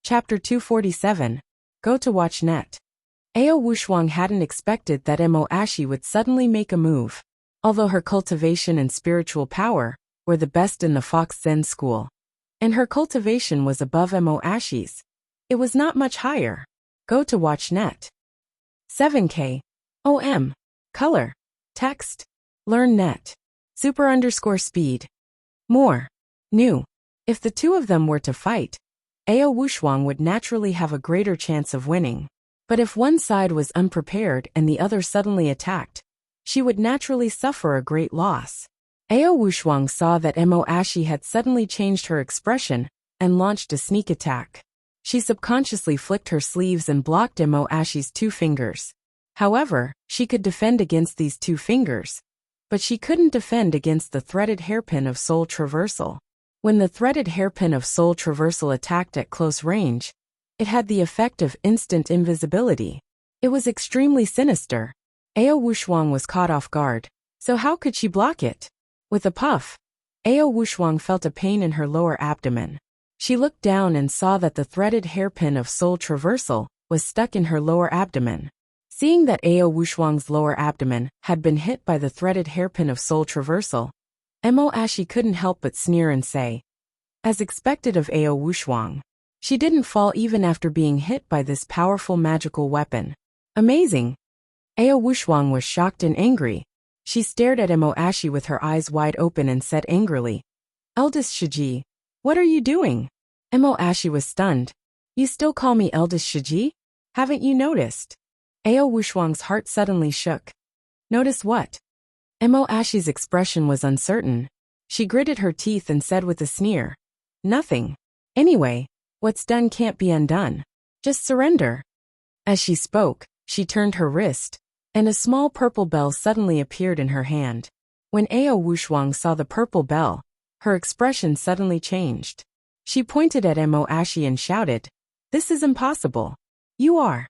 Chapter 247. Go to watch net. Ao Wushuang hadn't expected that Mo Ashi would suddenly make a move. Although her cultivation and spiritual power were the best in the Fox Zen school, and her cultivation was above Mo Ashi's, it was not much higher. Go to watch net. 7K. OM. Color. Text. Learn net. Super_speed. More. New. If the two of them were to fight, Ao Wushuang would naturally have a greater chance of winning. But if one side was unprepared and the other suddenly attacked, she would naturally suffer a great loss. Ao Wushuang saw that Mo Ashi had suddenly changed her expression and launched a sneak attack. She subconsciously flicked her sleeves and blocked Mo Ashi's 2 fingers. However, she could defend against these 2 fingers, but she couldn't defend against the threaded hairpin of soul traversal. When the threaded hairpin of soul traversal attacked at close range, it had the effect of instant invisibility. It was extremely sinister. Ao Wushuang was caught off guard, so how could she block it? With a puff, Ao Wushuang felt a pain in her lower abdomen. She looked down and saw that the threaded hairpin of soul traversal was stuck in her lower abdomen. Seeing that Ao Wushuang's lower abdomen had been hit by the threaded hairpin of soul traversal, Mo Ashi couldn't help but sneer and say, as expected of Ao Wushuang, she didn't fall even after being hit by this powerful magical weapon. Amazing! Ao Wushuang was shocked and angry. She stared at Mo Ashi with her eyes wide open and said angrily, Eldest Shiji, what are you doing? Mo Ashi was stunned. You still call me Eldest Shiji? Haven't you noticed? Ao Wushuang's heart suddenly shook. Notice what? Mo Ashi's expression was uncertain. She gritted her teeth and said with a sneer, Nothing. Anyway, what's done can't be undone. Just surrender. As she spoke, she turned her wrist, and a small purple bell suddenly appeared in her hand. When Ao Wushuang saw the purple bell, her expression suddenly changed. She pointed at Mo Ashi and shouted, This is impossible. You are.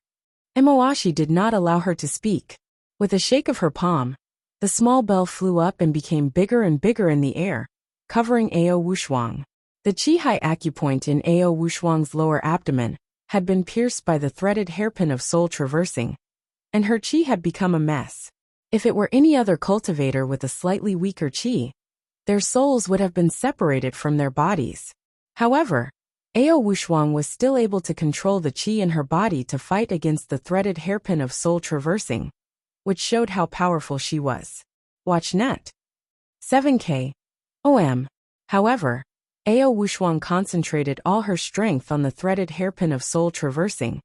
Mo Ashi did not allow her to speak. With a shake of her palm, the small bell flew up and became bigger and bigger in the air, covering Ao Wushuang. The chi-hai acupoint in Ao Wushuang's lower abdomen had been pierced by the threaded hairpin of soul traversing, and her chi had become a mess. If it were any other cultivator with a slightly weaker chi, their souls would have been separated from their bodies. However, Ao Wushuang was still able to control the chi in her body to fight against the threaded hairpin of soul traversing, which showed how powerful she was. Watch net. 7K. OM. However, Ao Wushuang concentrated all her strength on the threaded hairpin of soul traversing,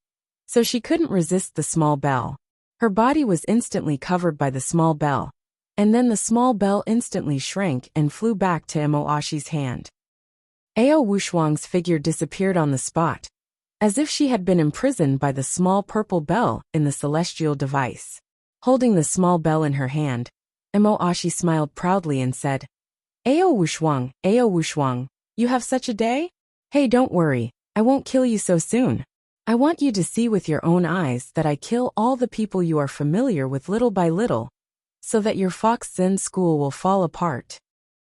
so she couldn't resist the small bell. Her body was instantly covered by the small bell, and then the small bell instantly shrank and flew back to Mo Ashi's hand. Ao Wushuang's figure disappeared on the spot, as if she had been imprisoned by the small purple bell in the celestial device. Holding the small bell in her hand, Mo Ashi smiled proudly and said, Ao Wushuang, you have such a day? Hey, don't worry, I won't kill you so soon. I want you to see with your own eyes that I kill all the people you are familiar with little by little, so that your Fox Zen school will fall apart.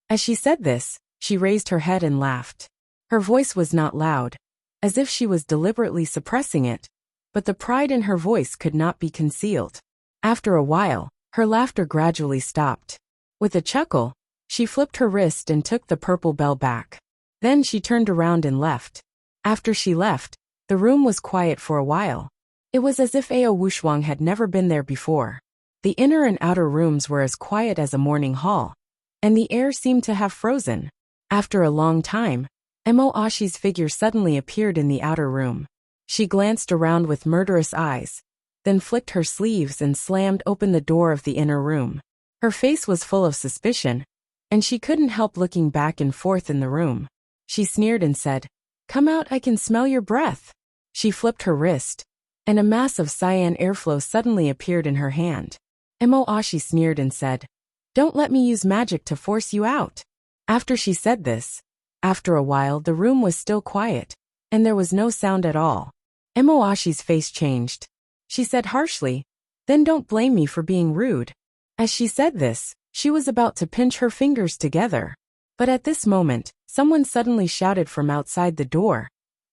As she said this, she raised her head and laughed. Her voice was not loud, as if she was deliberately suppressing it, but the pride in her voice could not be concealed. After a while, her laughter gradually stopped. With a chuckle, she flipped her wrist and took the purple bell back. Then she turned around and left. After she left, the room was quiet for a while. It was as if Ao Wushuang had never been there before. The inner and outer rooms were as quiet as a morning hall, and the air seemed to have frozen. After a long time, Mo Ashi's figure suddenly appeared in the outer room. She glanced around with murderous eyes, then flicked her sleeves and slammed open the door of the inner room. Her face was full of suspicion, and she couldn't help looking back and forth in the room. She sneered and said, Come out, I can smell your breath. She flipped her wrist, and a mass of cyan airflow suddenly appeared in her hand. Mo Ashi sneered and said, Don't let me use magic to force you out. After she said this, after a while the room was still quiet, and there was no sound at all. Mo Ashi's face changed. She said harshly, Then don't blame me for being rude. As she said this, she was about to pinch her fingers together. But at this moment, someone suddenly shouted from outside the door,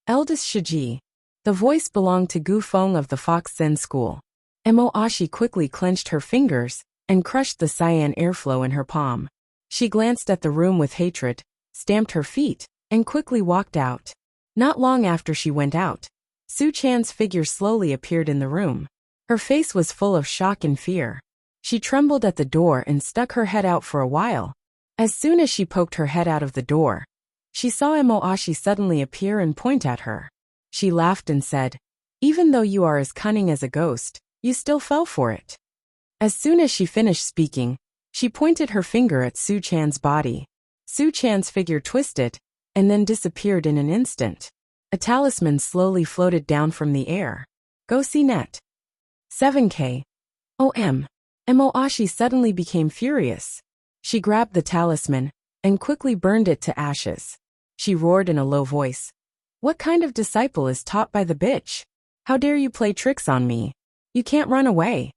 Eldest Shiji. The voice belonged to Gu Feng of the Fox Zen School. Mo Ashi quickly clenched her fingers and crushed the cyan airflow in her palm. She glanced at the room with hatred, stamped her feet, and quickly walked out. Not long after she went out, Su Chan's figure slowly appeared in the room. Her face was full of shock and fear. She trembled at the door and stuck her head out for a while. As soon as she poked her head out of the door, she saw Mo Ashi suddenly appear and point at her. She laughed and said, "Even though you are as cunning as a ghost, you still fell for it." As soon as she finished speaking, she pointed her finger at Su Chan's body. Su Chan's figure twisted, and then disappeared in an instant. A talisman slowly floated down from the air. Go see net. 7K. Mo Ashi suddenly became furious. She grabbed the talisman and quickly burned it to ashes. She roared in a low voice, "What kind of disciple is taught by the bitch? How dare you play tricks on me? You can't run away."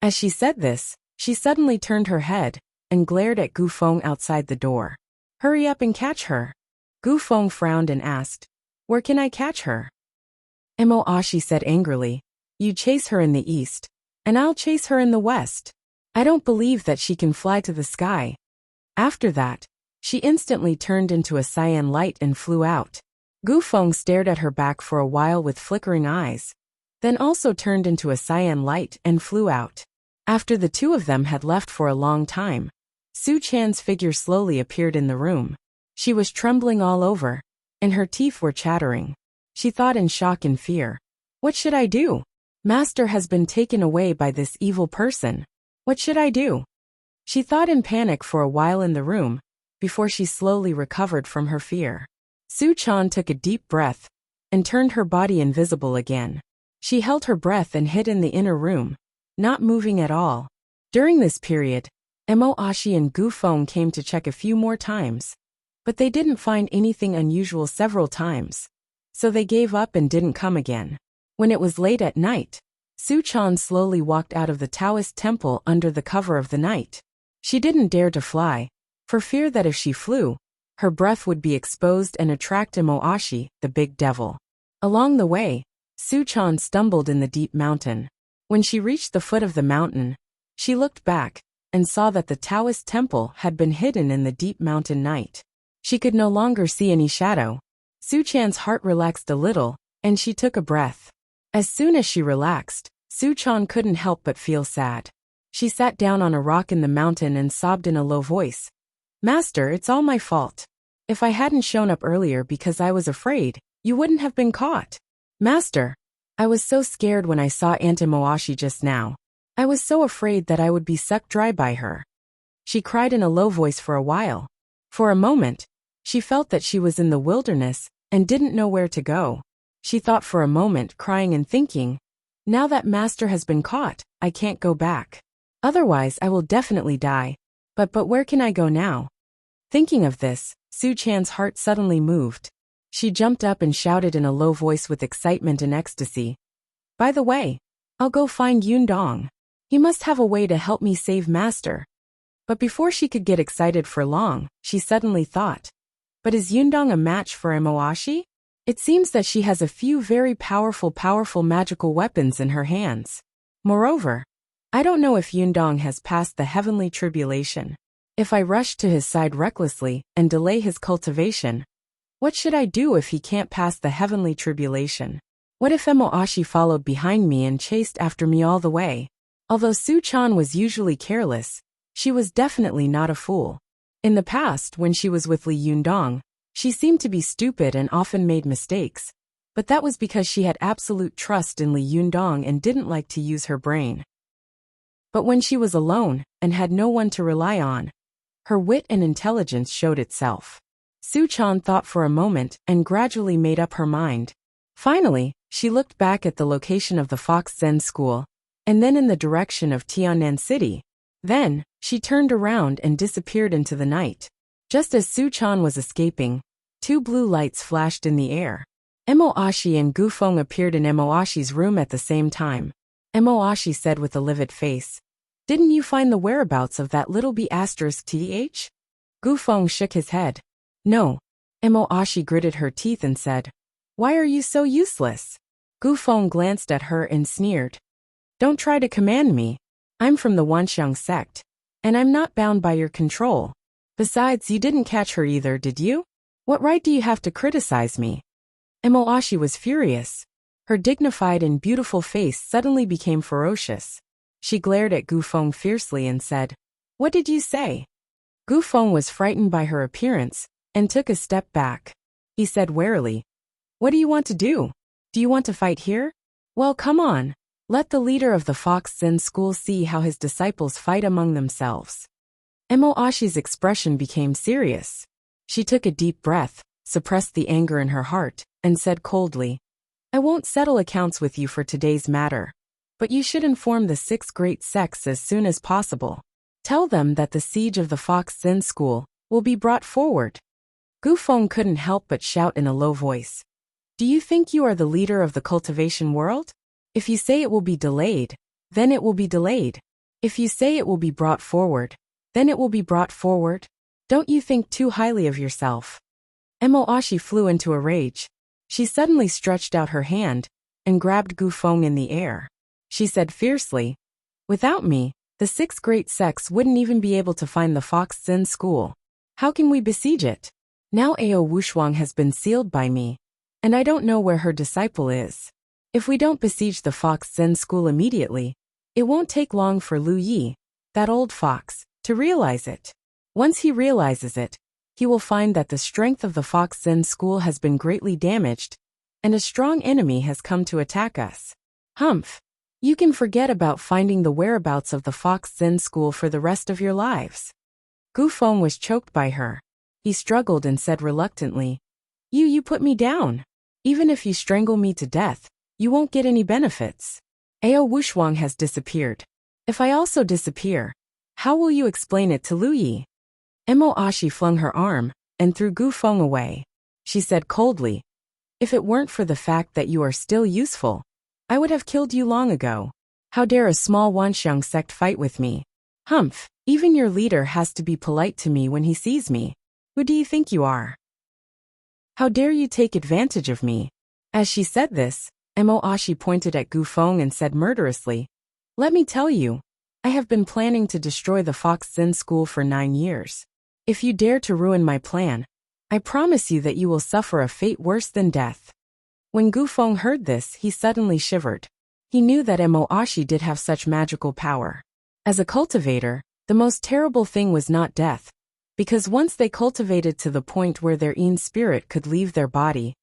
As she said this, she suddenly turned her head and glared at Gu Feng outside the door. "Hurry up and catch her." Gu Feng frowned and asked, "Where can I catch her?" Mo Ashi said angrily, "You chase her in the east, and I'll chase her in the west. I don't believe that she can fly to the sky." After that, she instantly turned into a cyan light and flew out. Gu Feng stared at her back for a while with flickering eyes, then also turned into a cyan light and flew out. After the two of them had left for a long time, Su Chan's figure slowly appeared in the room. She was trembling all over, and her teeth were chattering. She thought in shock and fear, "What should I do? Master has been taken away by this evil person. What should I do?" She thought in panic for a while in the room, before she slowly recovered from her fear. Su Chan took a deep breath and turned her body invisible again. She held her breath and hid in the inner room, not moving at all. During this period, Mo Ashi and Gu Feng came to check a few more times, but they didn't find anything unusual several times, so they gave up and didn't come again. When it was late at night, Su Chan slowly walked out of the Taoist temple under the cover of the night. She didn't dare to fly, for fear that if she flew, her breath would be exposed and attract Mo Ashi, the big devil. Along the way, Su Chan stumbled in the deep mountain. When she reached the foot of the mountain, she looked back and saw that the Taoist temple had been hidden in the deep mountain night. She could no longer see any shadow. Su Chan's heart relaxed a little, and she took a breath. As soon as she relaxed, Su Chan couldn't help but feel sad. She sat down on a rock in the mountain and sobbed in a low voice. "Master, it's all my fault. If I hadn't shown up earlier because I was afraid, you wouldn't have been caught. Master, I was so scared when I saw Aunt Mo Ashi just now. I was so afraid that I would be sucked dry by her." She cried in a low voice for a while. For a moment, she felt that she was in the wilderness and didn't know where to go. She thought for a moment, crying and thinking, "Now that Master has been caught, I can't go back. Otherwise I will definitely die. But where can I go now?" Thinking of this, Su Chan's heart suddenly moved. She jumped up and shouted in a low voice with excitement and ecstasy, "By the way, I'll go find Yun Dong. He must have a way to help me save Master." But before she could get excited for long, she suddenly thought, "But is Yun Dong a match for Mo Ashi? It seems that she has a few very powerful magical weapons in her hands. Moreover, I don't know if Yun Dong has passed the heavenly tribulation. If I rush to his side recklessly and delay his cultivation, what should I do if he can't pass the heavenly tribulation? What if Mo Ashi followed behind me and chased after me all the way?" Although Su Chan was usually careless, she was definitely not a fool. In the past, when she was with Li Yundong, she seemed to be stupid and often made mistakes, but that was because she had absolute trust in Li Yundong and didn't like to use her brain. But when she was alone and had no one to rely on, her wit and intelligence showed itself. Su Chan thought for a moment and gradually made up her mind. Finally, she looked back at the location of the Fox Zen School, and then in the direction of Tiannan City. Then, she turned around and disappeared into the night. Just as Su Chan was escaping, two blue lights flashed in the air. Mo Ashi and Gu Feng appeared in Mo Ashi's room at the same time. Mo Ashi said with a livid face, "Didn't you find the whereabouts of that little B*th? Gu Feng shook his head. "No." Mo Ashi gritted her teeth and said, Why are you so useless? Gu Feng glanced at her and sneered. Don't try to command me. I'm from the Wanxiang sect, and I'm not bound by your control. Besides, you didn't catch her either, did you? What right do you have to criticize me? Emoashi was furious. Her dignified and beautiful face suddenly became ferocious. She glared at Gu Feng fiercely and said, What did you say? Gu Feng was frightened by her appearance and took a step back. He said warily, What do you want to do? Do you want to fight here? Well, come on. Let the leader of the Fox Zen school see how his disciples fight among themselves. Emoashi's expression became serious. She took a deep breath, suppressed the anger in her heart, and said coldly, I won't settle accounts with you for today's matter, but you should inform the 6 great sects as soon as possible. Tell them that the siege of the Fox Zen school will be brought forward. Gu Feng couldn't help but shout in a low voice. Do you think you are the leader of the cultivation world? If you say it will be delayed, then it will be delayed. If you say it will be brought forward, then it will be brought forward. Don't you think too highly of yourself? Emoashi flew into a rage. She suddenly stretched out her hand and grabbed Gu Feng in the air. She said fiercely, Without me, the 6 great sects wouldn't even be able to find the Fox Zen school. How can we besiege it? Now Ao Wushuang has been sealed by me, and I don't know where her disciple is. If we don't besiege the Fox Zen school immediately, it won't take long for Lu Yi, that old fox, to realize it. Once he realizes it, he will find that the strength of the Fox Zen school has been greatly damaged, and a strong enemy has come to attack us. Humph! You can forget about finding the whereabouts of the Fox Zen school for the rest of your lives. Gu Feng was choked by her. He struggled and said reluctantly, You put me down. Even if you strangle me to death, you won't get any benefits. Ao Wushuang has disappeared. If I also disappear, how will you explain it to Lu Yi? Emoashi flung her arm and threw Gu Feng away. She said coldly, If it weren't for the fact that you are still useful, I would have killed you long ago. How dare a small Wanxiang sect fight with me? Humph, even your leader has to be polite to me when he sees me. Who do you think you are? How dare you take advantage of me? As she said this, Emoashi pointed at Gu Feng and said murderously, Let me tell you, I have been planning to destroy the Fox Zen school for 9 years. If you dare to ruin my plan, I promise you that you will suffer a fate worse than death. When Gu Feng heard this, he suddenly shivered. He knew that Emoashi did have such magical power. As a cultivator, the most terrible thing was not death, because once they cultivated to the point where their Yin spirit could leave their body,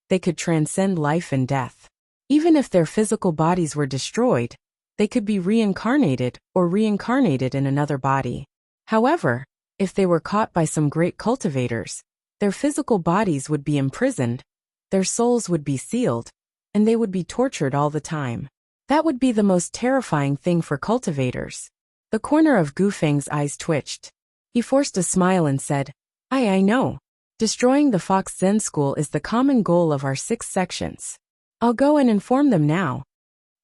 they could transcend life and death. Even if their physical bodies were destroyed, they could be reincarnated in another body. However, if they were caught by some great cultivators, their physical bodies would be imprisoned, their souls would be sealed, and they would be tortured all the time. That would be the most terrifying thing for cultivators. The corner of Gu Feng's eyes twitched. He forced a smile and said, I know. Destroying the Fox Zen school is the common goal of our 6 sections. I'll go and inform them now.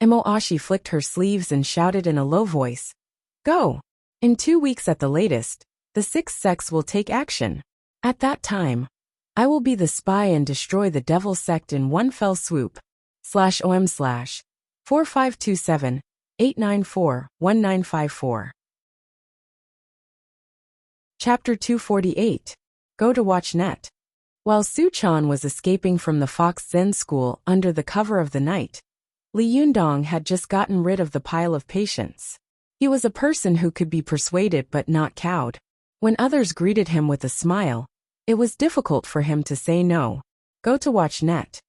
Emoashi flicked her sleeves and shouted in a low voice, Go! In 2 weeks at the latest, the 6 sects will take action. At that time, I will be the spy and destroy the devil sect in one fell swoop. /OM/4527-894-1954. Chapter 248. Go to Watch Net. While Su Chan was escaping from the Fox Zen school under the cover of the night, Li Yundong had just gotten rid of the pile of patients. He was a person who could be persuaded but not cowed. When others greeted him with a smile, it was difficult for him to say no. Go to Watch Net.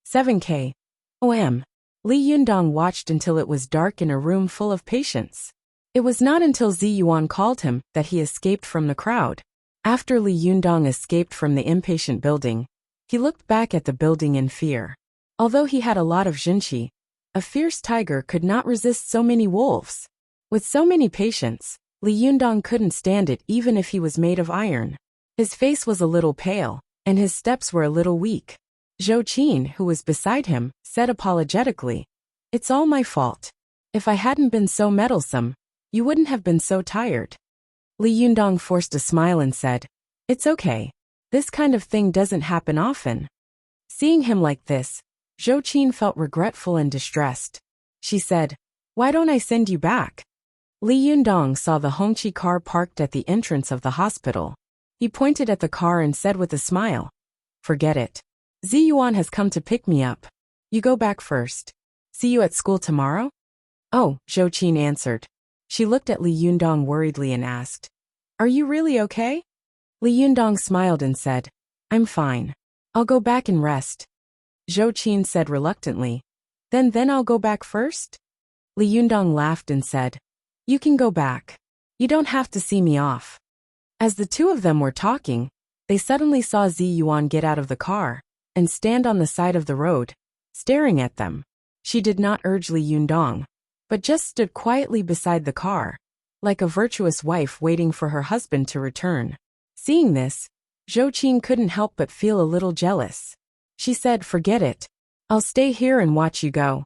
7K. OM. Li Yundong watched until it was dark in a room full of patients. It was not until Zi Yuan called him that he escaped from the crowd. After Li Yundong escaped from the inpatient building, he looked back at the building in fear. Although he had a lot of jinqi, a fierce tiger could not resist so many wolves. With so many patients, Li Yundong couldn't stand it even if he was made of iron. His face was a little pale, and his steps were a little weak. Zhou Qin, who was beside him, said apologetically, It's all my fault. If I hadn't been so meddlesome, you wouldn't have been so tired. Li Yundong forced a smile and said, It's okay. This kind of thing doesn't happen often. Seeing him like this, Zhou Qin felt regretful and distressed. She said, "Why don't I send you back?" Li Yundong saw the Hongqi car parked at the entrance of the hospital. He pointed at the car and said with a smile, "Forget it. Ziyuan has come to pick me up. You go back first. See you at school tomorrow?" "Oh," Zhou Qin answered. She looked at Li Yundong worriedly and asked, "Are you really okay?" Li Yundong smiled and said, "I'm fine. I'll go back and rest." Zhou Qin said reluctantly, Then I'll go back first?" Li Yundong laughed and said, "You can go back. You don't have to see me off." As the two of them were talking, they suddenly saw Ziyuan get out of the car and stand on the side of the road, staring at them. She did not urge Li Yundong, but just stood quietly beside the car, like a virtuous wife waiting for her husband to return. Seeing this, Zhou Qin couldn't help but feel a little jealous. She said, "Forget it. I'll stay here and watch you go."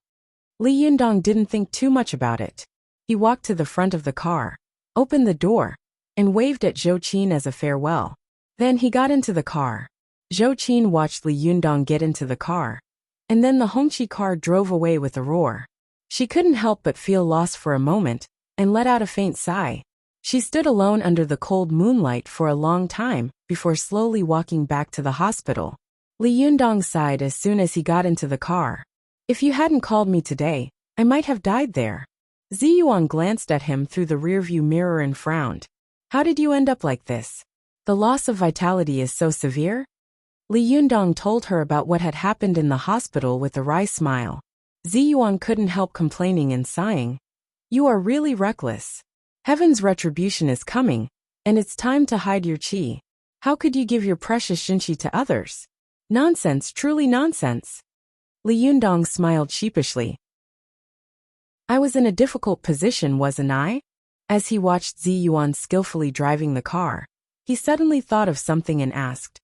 Li Yundong didn't think too much about it. He walked to the front of the car, opened the door, and waved at Zhou Qin as a farewell. Then he got into the car. Zhou Qin watched Li Yundong get into the car, and then the Hongqi car drove away with a roar. She couldn't help but feel lost for a moment, and let out a faint sigh. She stood alone under the cold moonlight for a long time, before slowly walking back to the hospital. Li Yundong sighed as soon as he got into the car. "If you hadn't called me today, I might have died there." Ziyuan glanced at him through the rearview mirror and frowned. "How did you end up like this? The loss of vitality is so severe?" Li Yundong told her about what had happened in the hospital with a wry smile. Ziyuan couldn't help complaining and sighing. "You are really reckless. Heaven's retribution is coming, and it's time to hide your qi. How could you give your precious jinqi to others? Nonsense, truly nonsense." Li Yundong smiled sheepishly. "I was in a difficult position, wasn't I?" As he watched Ziyuan skillfully driving the car, he suddenly thought of something and asked,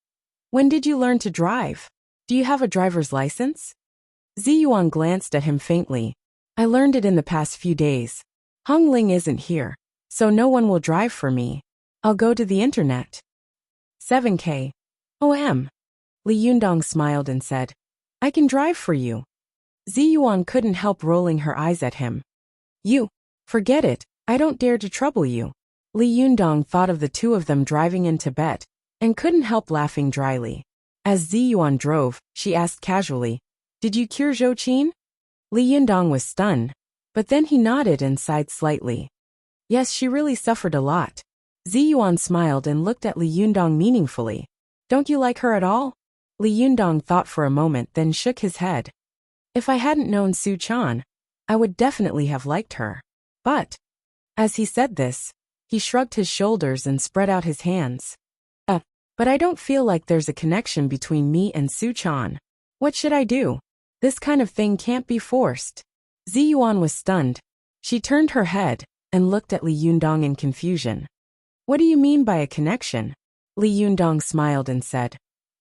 "When did you learn to drive? Do you have a driver's license?" Ziyuan glanced at him faintly. "I learned it in the past few days. Hong Ling isn't here, so no one will drive for me. I'll go to the internet." 7K. OM. Li Yundong smiled and said, "I can drive for you." Ziyuan couldn't help rolling her eyes at him. "You, forget it, I don't dare to trouble you." Li Yundong thought of the two of them driving in Tibet, and couldn't help laughing dryly. As Ziyuan drove, she asked casually, "Did you cure Zhou Qin?" Li Yundong was stunned, but then he nodded and sighed slightly. "Yes, she really suffered a lot." Ziyuan smiled and looked at Li Yundong meaningfully. "Don't you like her at all?" Li Yundong thought for a moment, then shook his head. "If I hadn't known Su Chan, I would definitely have liked her. But..." As he said this, he shrugged his shoulders and spread out his hands. But I don't feel like there's a connection between me and Su Chan. What should I do? This kind of thing can't be forced." Ziyuan was stunned. She turned her head and looked at Li Yundong in confusion. "What do you mean by a connection?" Li Yundong smiled and said,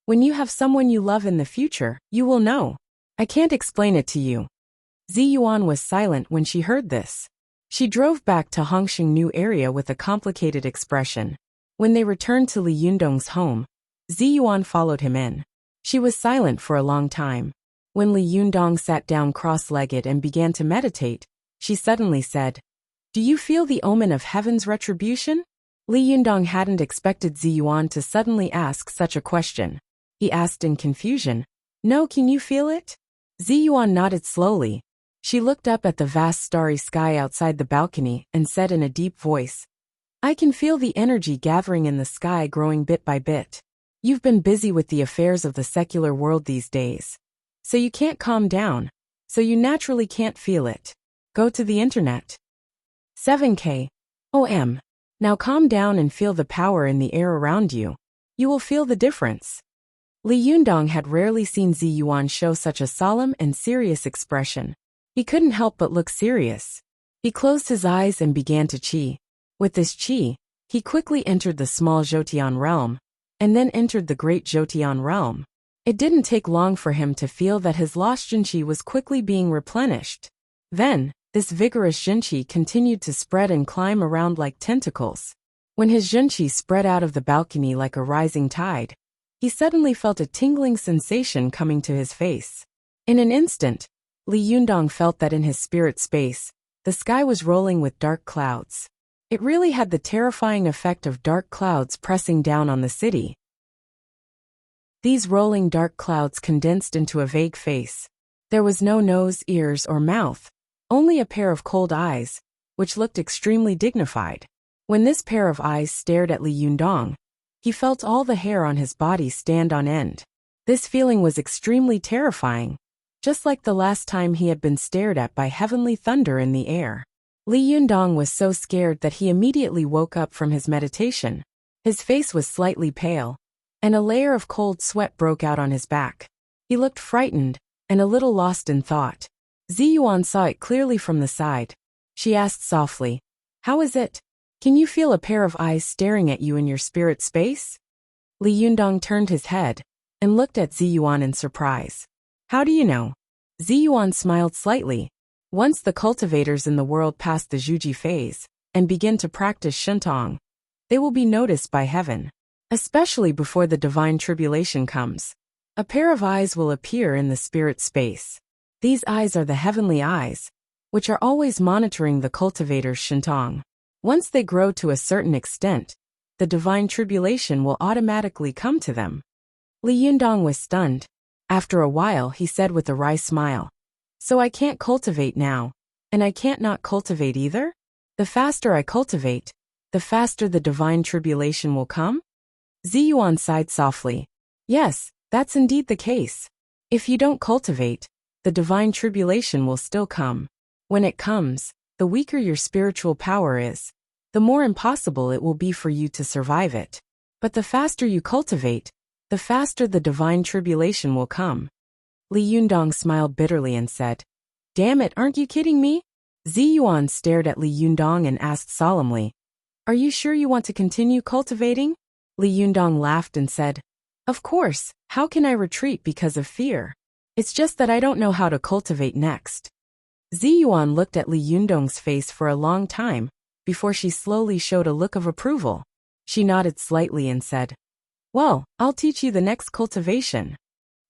"When you have someone you love in the future, you will know. I can't explain it to you." Ziyuan was silent when she heard this. She drove back to Hongqing New area with a complicated expression. When they returned to Li Yundong's home, Ziyuan followed him in. She was silent for a long time. When Li Yundong sat down cross-legged and began to meditate, she suddenly said, "Do you feel the omen of heaven's retribution?" Li Yundong hadn't expected Ziyuan to suddenly ask such a question. He asked in confusion, "No, can you feel it?" Ziyuan nodded slowly. She looked up at the vast starry sky outside the balcony and said in a deep voice, "I can feel the energy gathering in the sky growing bit by bit. You've been busy with the affairs of the secular world these days. So you can't calm down, so you naturally can't feel it. Go to the internet." 7K. OM. Now calm down and feel the power in the air around you. You will feel the difference. Li Yundong had rarely seen Ziyuan show such a solemn and serious expression. He couldn't help but look serious. He closed his eyes and began to qi. With this qi, he quickly entered the small Zhoutian realm, and then entered the great Zhoutian realm. It didn't take long for him to feel that his lost jinqi was quickly being replenished. Then, this vigorous jinqi continued to spread and climb around like tentacles. When his jinqi spread out of the balcony like a rising tide, he suddenly felt a tingling sensation coming to his face. In an instant, Li Yundong felt that in his spirit space, the sky was rolling with dark clouds. It really had the terrifying effect of dark clouds pressing down on the city. These rolling dark clouds condensed into a vague face. There was no nose, ears, or mouth, only a pair of cold eyes, which looked extremely dignified. When this pair of eyes stared at Li Yundong, he felt all the hair on his body stand on end. This feeling was extremely terrifying, just like the last time he had been stared at by heavenly thunder in the air. Li Yundong was so scared that he immediately woke up from his meditation. His face was slightly pale, and a layer of cold sweat broke out on his back. He looked frightened and a little lost in thought. Ziyuan saw it clearly from the side. She asked softly, "How is it? Can you feel a pair of eyes staring at you in your spirit space?" Li Yundong turned his head and looked at Ziyuan in surprise. "How do you know?" Ziyuan smiled slightly. Once the cultivators in the world pass the Zhuji phase and begin to practice Shentong, they will be noticed by heaven. Especially before the divine tribulation comes, a pair of eyes will appear in the spirit space. These eyes are the heavenly eyes, which are always monitoring the cultivators' Shentong. Once they grow to a certain extent, the divine tribulation will automatically come to them. Li Yundong was stunned. After a while he said with a wry smile, "So I can't cultivate now, and I can't not cultivate either? The faster I cultivate, the faster the divine tribulation will come?" Ziyuan sighed softly. "Yes, that's indeed the case. If you don't cultivate, the divine tribulation will still come. When it comes, the weaker your spiritual power is, the more impossible it will be for you to survive it. But the faster you cultivate, the faster the divine tribulation will come." Li Yundong smiled bitterly and said, "Damn it, aren't you kidding me?" Ziyuan stared at Li Yundong and asked solemnly, "Are you sure you want to continue cultivating?" Li Yundong laughed and said, "Of course, how can I retreat because of fear? It's just that I don't know how to cultivate next." Ziyuan looked at Li Yundong's face for a long time, before she slowly showed a look of approval. She nodded slightly and said, "Well, I'll teach you the next cultivation."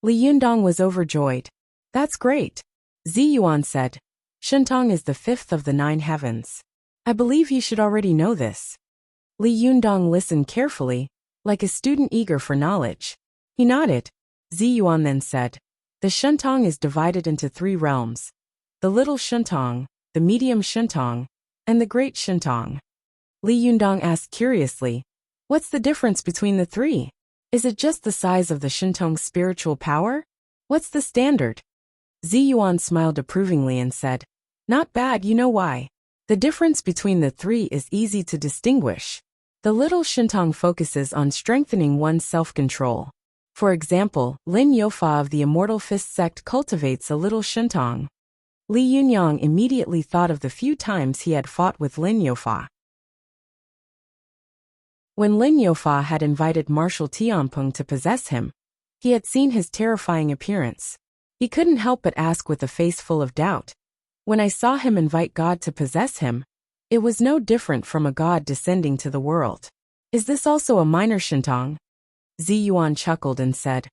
Li Yundong was overjoyed. "That's great." Ziyuan said, "Shentong is the fifth of the 9 heavens. I believe you should already know this." Li Yundong listened carefully, like a student eager for knowledge. He nodded. Ziyuan then said, "The Shentong is divided into 3 realms. The little Shentong, the medium Shentong, and the great Shentong." Li Yundong asked curiously, "What's the difference between the 3? Is it just the size of the Shentong's spiritual power? What's the standard?" Ziyuan smiled approvingly and said, "Not bad, you know why. The difference between the 3 is easy to distinguish. The little Shentong focuses on strengthening one's self-control. For example, Lin Youfa of the Immortal Fist sect cultivates a little Shentong." Li Yunyang immediately thought of the few times he had fought with Lin Youfa. When Lin Youfa had invited Marshal Tianpeng to possess him, he had seen his terrifying appearance. He couldn't help but ask with a face full of doubt, "When I saw him invite God to possess him, it was no different from a god descending to the world. Is this also a minor Shentong?" Ziyuan chuckled and said,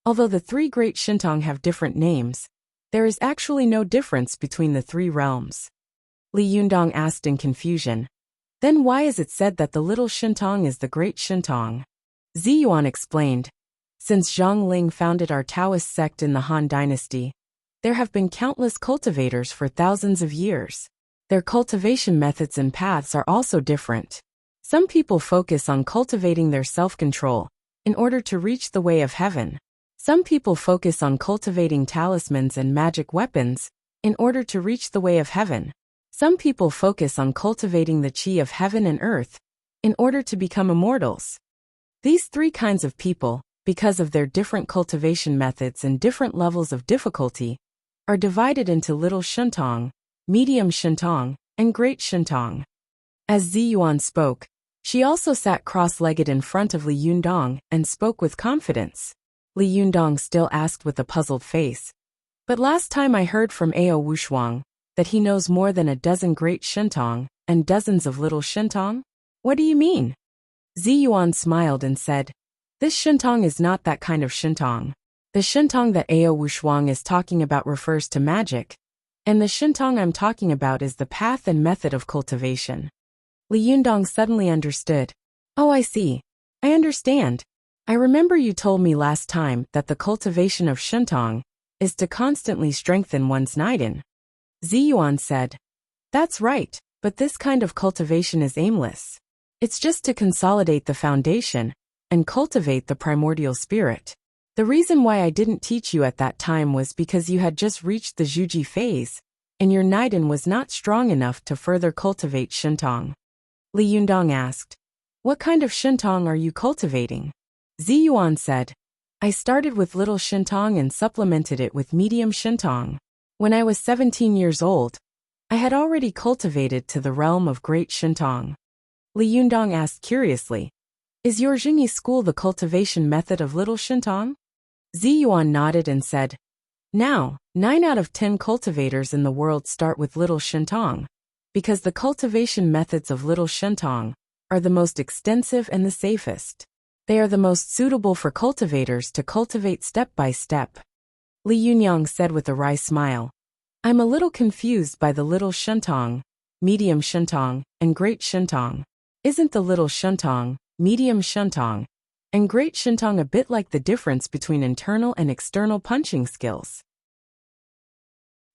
"Although the 3 great Shentong have different names, there is actually no difference between the 3 realms." Li Yundong asked in confusion, "Then why is it said that the little Shentong is the great Shentong?" Ziyuan explained, "Since Zhang Ling founded our Taoist sect in the Han Dynasty, there have been countless cultivators for thousands of years. Their cultivation methods and paths are also different. Some people focus on cultivating their self-control in order to reach the way of heaven. Some people focus on cultivating talismans and magic weapons in order to reach the way of heaven. Some people focus on cultivating the chi of heaven and earth in order to become immortals. These 3 kinds of people, because of their different cultivation methods and different levels of difficulty, are divided into little Shentong, medium Shentong, and great Shentong." As Ziyuan spoke, she also sat cross-legged in front of Li Yundong and spoke with confidence. Li Yundong still asked with a puzzled face, "But last time I heard from Ao Wushuang that he knows more than a dozen great Shentong and dozens of little Shentong? What do you mean?" Ziyuan smiled and said, This shintong is not that kind of shintong. The shintong that Ao Wushuang is talking about refers to magic, and the shintong I'm talking about is the path and method of cultivation. Li Yundong suddenly understood. Oh, I see. I understand. I remember you told me last time that the cultivation of shintong is to constantly strengthen one's Niden. Ziyuan said. That's right, but this kind of cultivation is aimless. It's just to consolidate the foundation and cultivate the primordial spirit. The reason why I didn't teach you at that time was because you had just reached the Zhuji phase, and your Niden was not strong enough to further cultivate shintong. Li Yundong asked. What kind of shintong are you cultivating? Ziyuan said. I started with little shintong and supplemented it with medium shintong. When I was 17 years old, I had already cultivated to the realm of great shintong. Li Yundong asked curiously. Is your Jingyi school the cultivation method of little shintong? Ziyuan nodded and said. Now, 9 out of 10 cultivators in the world start with little shintong, because the cultivation methods of little shintong are the most extensive and the safest. They are the most suitable for cultivators to cultivate step by step. Li Yunyang said with a wry smile. I'm a little confused by the little shintong, medium shintong, and great shintong. Isn't the little shintong, medium shintong, and great shintong a bit like the difference between internal and external punching skills?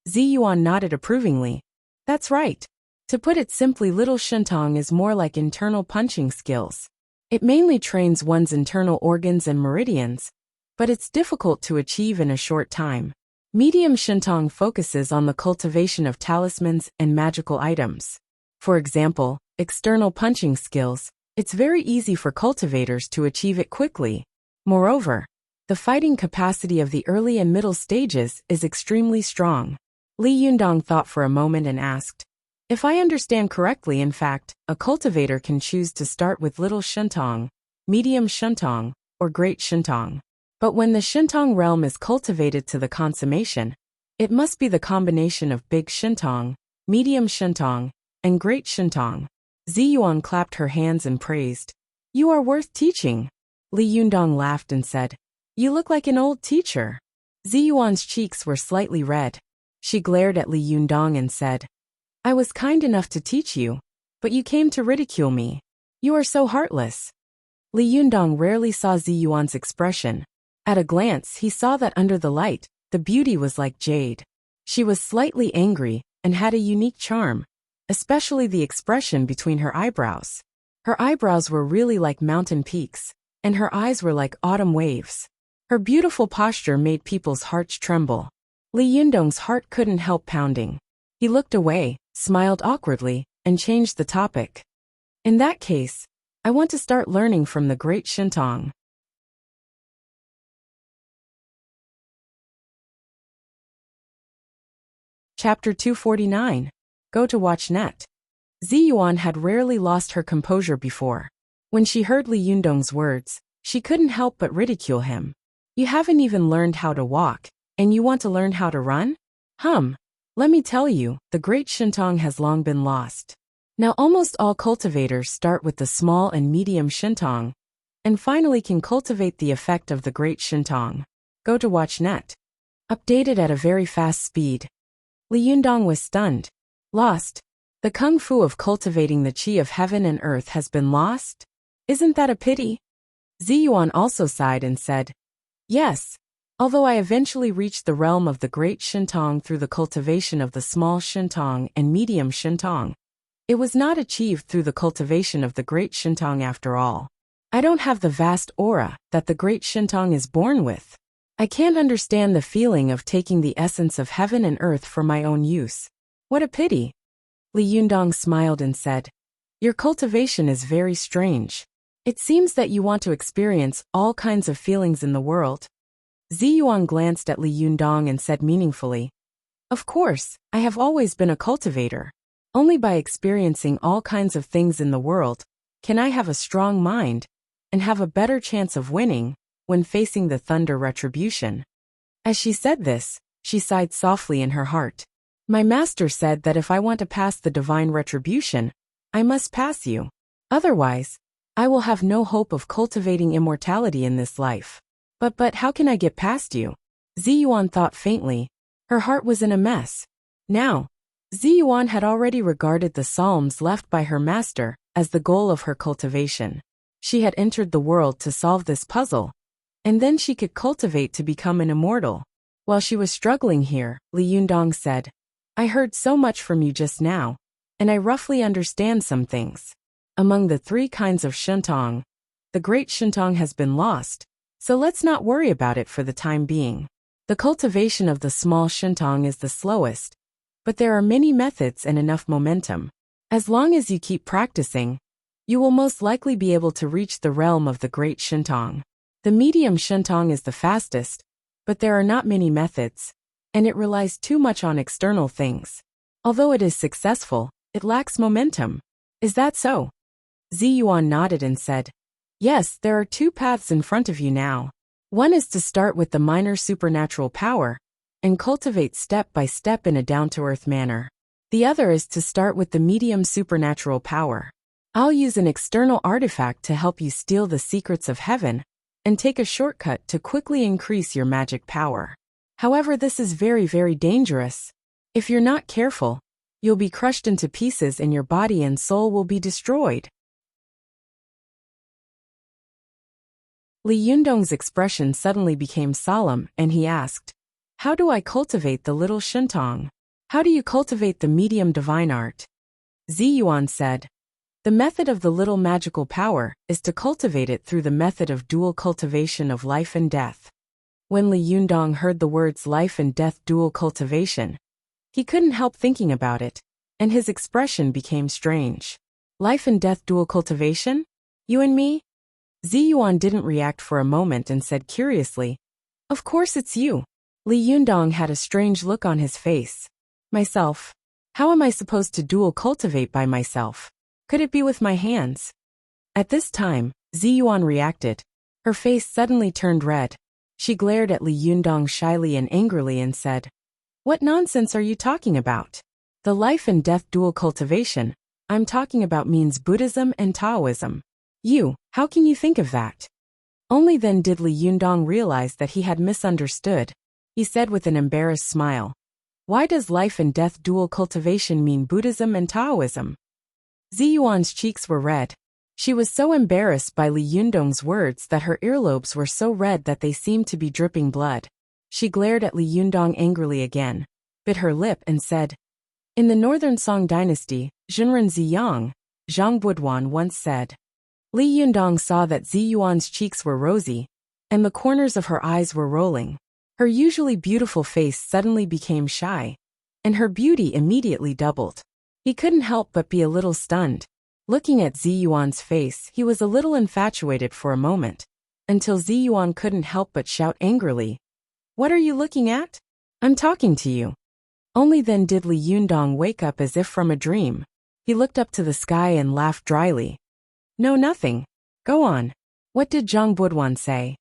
Ziyuan nodded approvingly. That's right. To put it simply, little shintong is more like internal punching skills. It mainly trains one's internal organs and meridians, but it's difficult to achieve in a short time. Medium shintong focuses on the cultivation of talismans and magical items. For example, external punching skills. It's very easy for cultivators to achieve it quickly. Moreover, the fighting capacity of the early and middle stages is extremely strong. Li Yundong thought for a moment and asked. If I understand correctly, in fact, a cultivator can choose to start with little shintong, medium shintong, or great shintong. But when the shintong realm is cultivated to the consummation, it must be the combination of big shintong, medium shintong, and great shintong. Ziyuan clapped her hands and praised. You are worth teaching. Li Yundong laughed and said. You look like an old teacher. Ziyuan's cheeks were slightly red. She glared at Li Yundong and said. I was kind enough to teach you, but you came to ridicule me. You are so heartless. Li Yundong rarely saw Ziyuan's expression. At a glance, he saw that under the light, the beauty was like jade. She was slightly angry and had a unique charm, especially the expression between her eyebrows. Her eyebrows were really like mountain peaks, and her eyes were like autumn waves. Her beautiful posture made people's hearts tremble. Li Yundong's heart couldn't help pounding. He looked away, smiled awkwardly, and changed the topic. In that case, I want to start learning from the great shintong. Chapter 249. Go to watch net. Ziyuan had rarely lost her composure before. When she heard Li Yundong's words, she couldn't help but ridicule him. You haven't even learned how to walk, and you want to learn how to run? Let me tell you, the great shintong has long been lost. Now almost all cultivators start with the small and medium shintong, and finally can cultivate the effect of the great shintong. Go to watch net. Updated at a very fast speed. Li Yundong was stunned. Lost. The kung fu of cultivating the qi of heaven and earth has been lost? Isn't that a pity? Ziyuan also sighed and said, Yes. Although I eventually reached the realm of the great shintong through the cultivation of the small shintong and medium shintong, it was not achieved through the cultivation of the great shintong after all. I don't have the vast aura that the great shintong is born with. I can't understand the feeling of taking the essence of heaven and earth for my own use. What a pity. Li Yundong smiled and said, Your cultivation is very strange. It seems that you want to experience all kinds of feelings in the world. Ziyuan glanced at Li Yundong and said meaningfully, Of course, I have always been a cultivator. Only by experiencing all kinds of things in the world can I have a strong mind and have a better chance of winning when facing the thunder retribution. As she said this, she sighed softly in her heart. My master said that if I want to pass the divine retribution, I must pass you. Otherwise, I will have no hope of cultivating immortality in this life. But how can I get past you? Ziyuan thought faintly. Her heart was in a mess. Now, Ziyuan had already regarded the psalms left by her master as the goal of her cultivation. She had entered the world to solve this puzzle, and then she could cultivate to become an immortal. While she was struggling here, Li Yundong said, I heard so much from you just now, and I roughly understand some things. Among the 3 kinds of shentong, the great shentong has been lost, so let's not worry about it for the time being. The cultivation of the small shentong is the slowest, but there are many methods and enough momentum. As long as you keep practicing, you will most likely be able to reach the realm of the great shentong. The medium shentong is the fastest, but there are not many methods, and it relies too much on external things. Although it is successful, it lacks momentum. Is that so? Ziyuan nodded and said, Yes, there are 2 paths in front of you now. One is to start with the minor supernatural power and cultivate step by step in a down-to-earth manner. The other is to start with the medium supernatural power. I'll use an external artifact to help you steal the secrets of heaven and take a shortcut to quickly increase your magic power. However, this is very, very dangerous. If you're not careful, you'll be crushed into pieces and your body and soul will be destroyed. Li Yundong's expression suddenly became solemn, and he asked, How do I cultivate the little shentong? How do you cultivate the medium divine art? Ziyuan said, The method of the little magical power is to cultivate it through the method of dual cultivation of life and death. When Li Yundong heard the words life and death dual cultivation, he couldn't help thinking about it, and his expression became strange. Life and death dual cultivation? You and me? Ziyuan didn't react for a moment and said curiously, Of course it's you. Li Yundong had a strange look on his face. Myself? How am I supposed to dual cultivate by myself? Could it be with my hands? At this time, Ziyuan reacted. Her face suddenly turned red. She glared at Li Yundong shyly and angrily and said, What nonsense are you talking about? The life and death dual cultivation I'm talking about means Buddhism and Taoism. How can you think of that? Only then did Li Yundong realize that he had misunderstood. He said with an embarrassed smile, Why does life and death dual cultivation mean Buddhism and Taoism? Ziyuan's cheeks were red. She was so embarrassed by Li Yundong's words that her earlobes were so red that they seemed to be dripping blood. She glared at Li Yundong angrily again, bit her lip and said, In the Northern Song dynasty, Zhenren Ziyang, Zhang Buduan once said. Li Yundong saw that Ziyuan's cheeks were rosy, and the corners of her eyes were rolling. Her usually beautiful face suddenly became shy, and her beauty immediately doubled. He couldn't help but be a little stunned. Looking at Ziyuan's face, he was a little infatuated for a moment, until Ziyuan couldn't help but shout angrily, What are you looking at? I'm talking to you. Only then did Li Yundong wake up as if from a dream. He looked up to the sky and laughed dryly. No, nothing. Go on. What did Zhang Buduan say?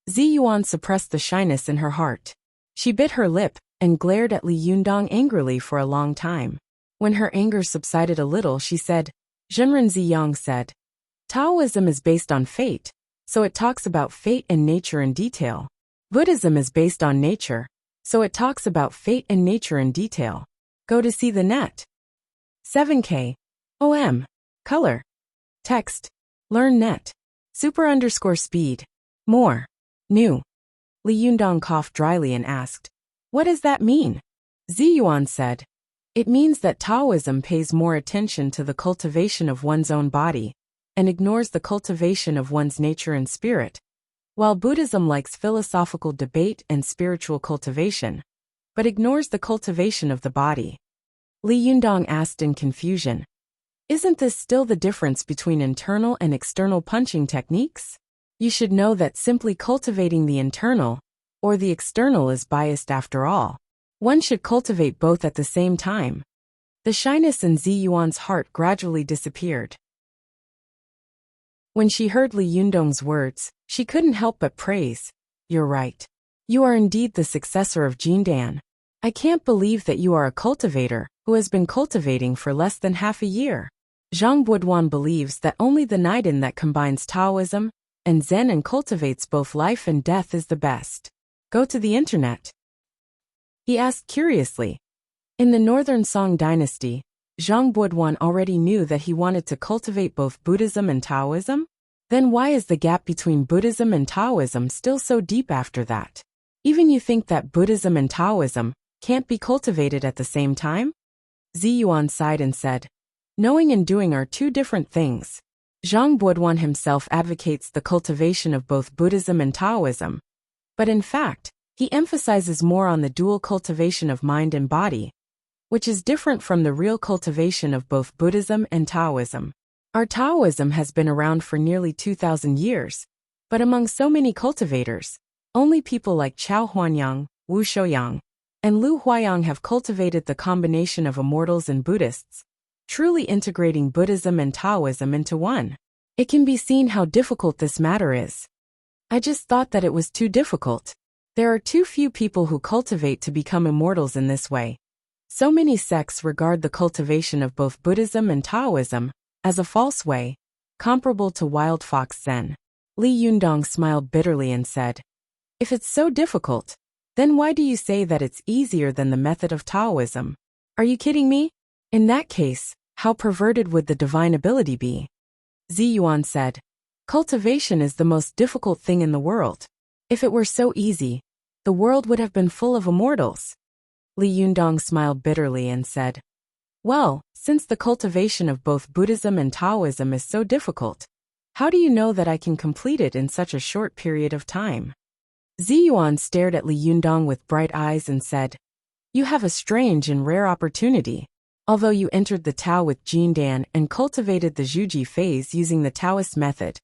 Ziyuan suppressed the shyness in her heart. She bit her lip and glared at Li Yundong angrily for a long time. When her anger subsided a little, she said, Zhenren Ziyang said, Taoism is based on fate, so it talks about fate and nature in detail. Buddhism is based on nature, so it talks about fate and nature in detail. Go to see the net. 7K. OM. Color. Text. Learn net. Super_speed. More. New. Li Yundong coughed dryly and asked, What does that mean? Ziyuan said, It means that Taoism pays more attention to the cultivation of one's own body and ignores the cultivation of one's nature and spirit, while Buddhism likes philosophical debate and spiritual cultivation, but ignores the cultivation of the body. Li Yundong asked in confusion, Isn't this still the difference between internal and external punching techniques? You should know that simply cultivating the internal or the external is biased after all. One should cultivate both at the same time. The shyness in Ziyuan's heart gradually disappeared. When she heard Li Yundong's words, she couldn't help but praise. You're right. You are indeed the successor of Jindan. I can't believe that you are a cultivator who has been cultivating for less than half a year. Zhang Buduan believes that only the Naiden that combines Taoism and Zen and cultivates both life and death is the best. Go to the internet? He asked curiously. In the Northern Song dynasty, Zhang Buduan already knew that he wanted to cultivate both Buddhism and Taoism? Then why is the gap between Buddhism and Taoism still so deep after that? Even you think that Buddhism and Taoism can't be cultivated at the same time? Ziyuan sighed and said, knowing and doing are two different things. Zhang Buduan himself advocates the cultivation of both Buddhism and Taoism. But in fact, he emphasizes more on the dual cultivation of mind and body, which is different from the real cultivation of both Buddhism and Taoism. Our Taoism has been around for nearly 2,000 years, but among so many cultivators, only people like Chao Huanyang, Wu Shouyang, and Lu Huayang have cultivated the combination of immortals and Buddhists, truly integrating Buddhism and Taoism into one. It can be seen how difficult this matter is. I just thought that it was too difficult. There are too few people who cultivate to become immortals in this way. So many sects regard the cultivation of both Buddhism and Taoism as a false way, comparable to wild fox Zen. Li Yundong smiled bitterly and said, if it's so difficult, then why do you say that it's easier than the method of Taoism? Are you kidding me? In that case, how perverted would the divine ability be? Ziyuan said, cultivation is the most difficult thing in the world. If it were so easy, the world would have been full of immortals. Li Yundong smiled bitterly and said, well, since the cultivation of both Buddhism and Taoism is so difficult, how do you know that I can complete it in such a short period of time? Ziyuan stared at Li Yundong with bright eyes and said, you have a strange and rare opportunity. Although you entered the Tao with Jindan and cultivated the Zhuji phase using the Taoist method,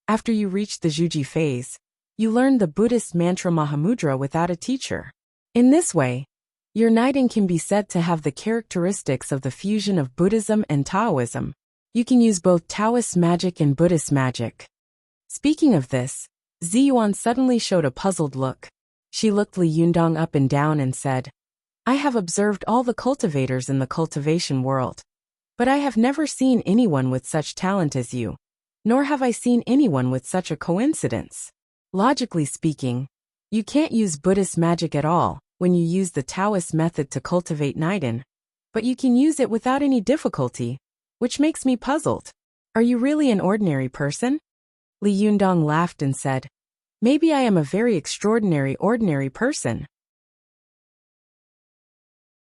after you reached the Zhuji phase, you learned the Buddhist mantra Mahamudra without a teacher. In this way, your Naiden can be said to have the characteristics of the fusion of Buddhism and Taoism. You can use both Taoist magic and Buddhist magic. Speaking of this, Ziyuan suddenly showed a puzzled look. She looked Li Yundong up and down and said, I have observed all the cultivators in the cultivation world, but I have never seen anyone with such talent as you, nor have I seen anyone with such a coincidence. Logically speaking, you can't use Buddhist magic at all when you use the Taoist method to cultivate Naiden, but you can use it without any difficulty, which makes me puzzled. Are you really an ordinary person? Li Yundong laughed and said, maybe I am a very extraordinary ordinary person.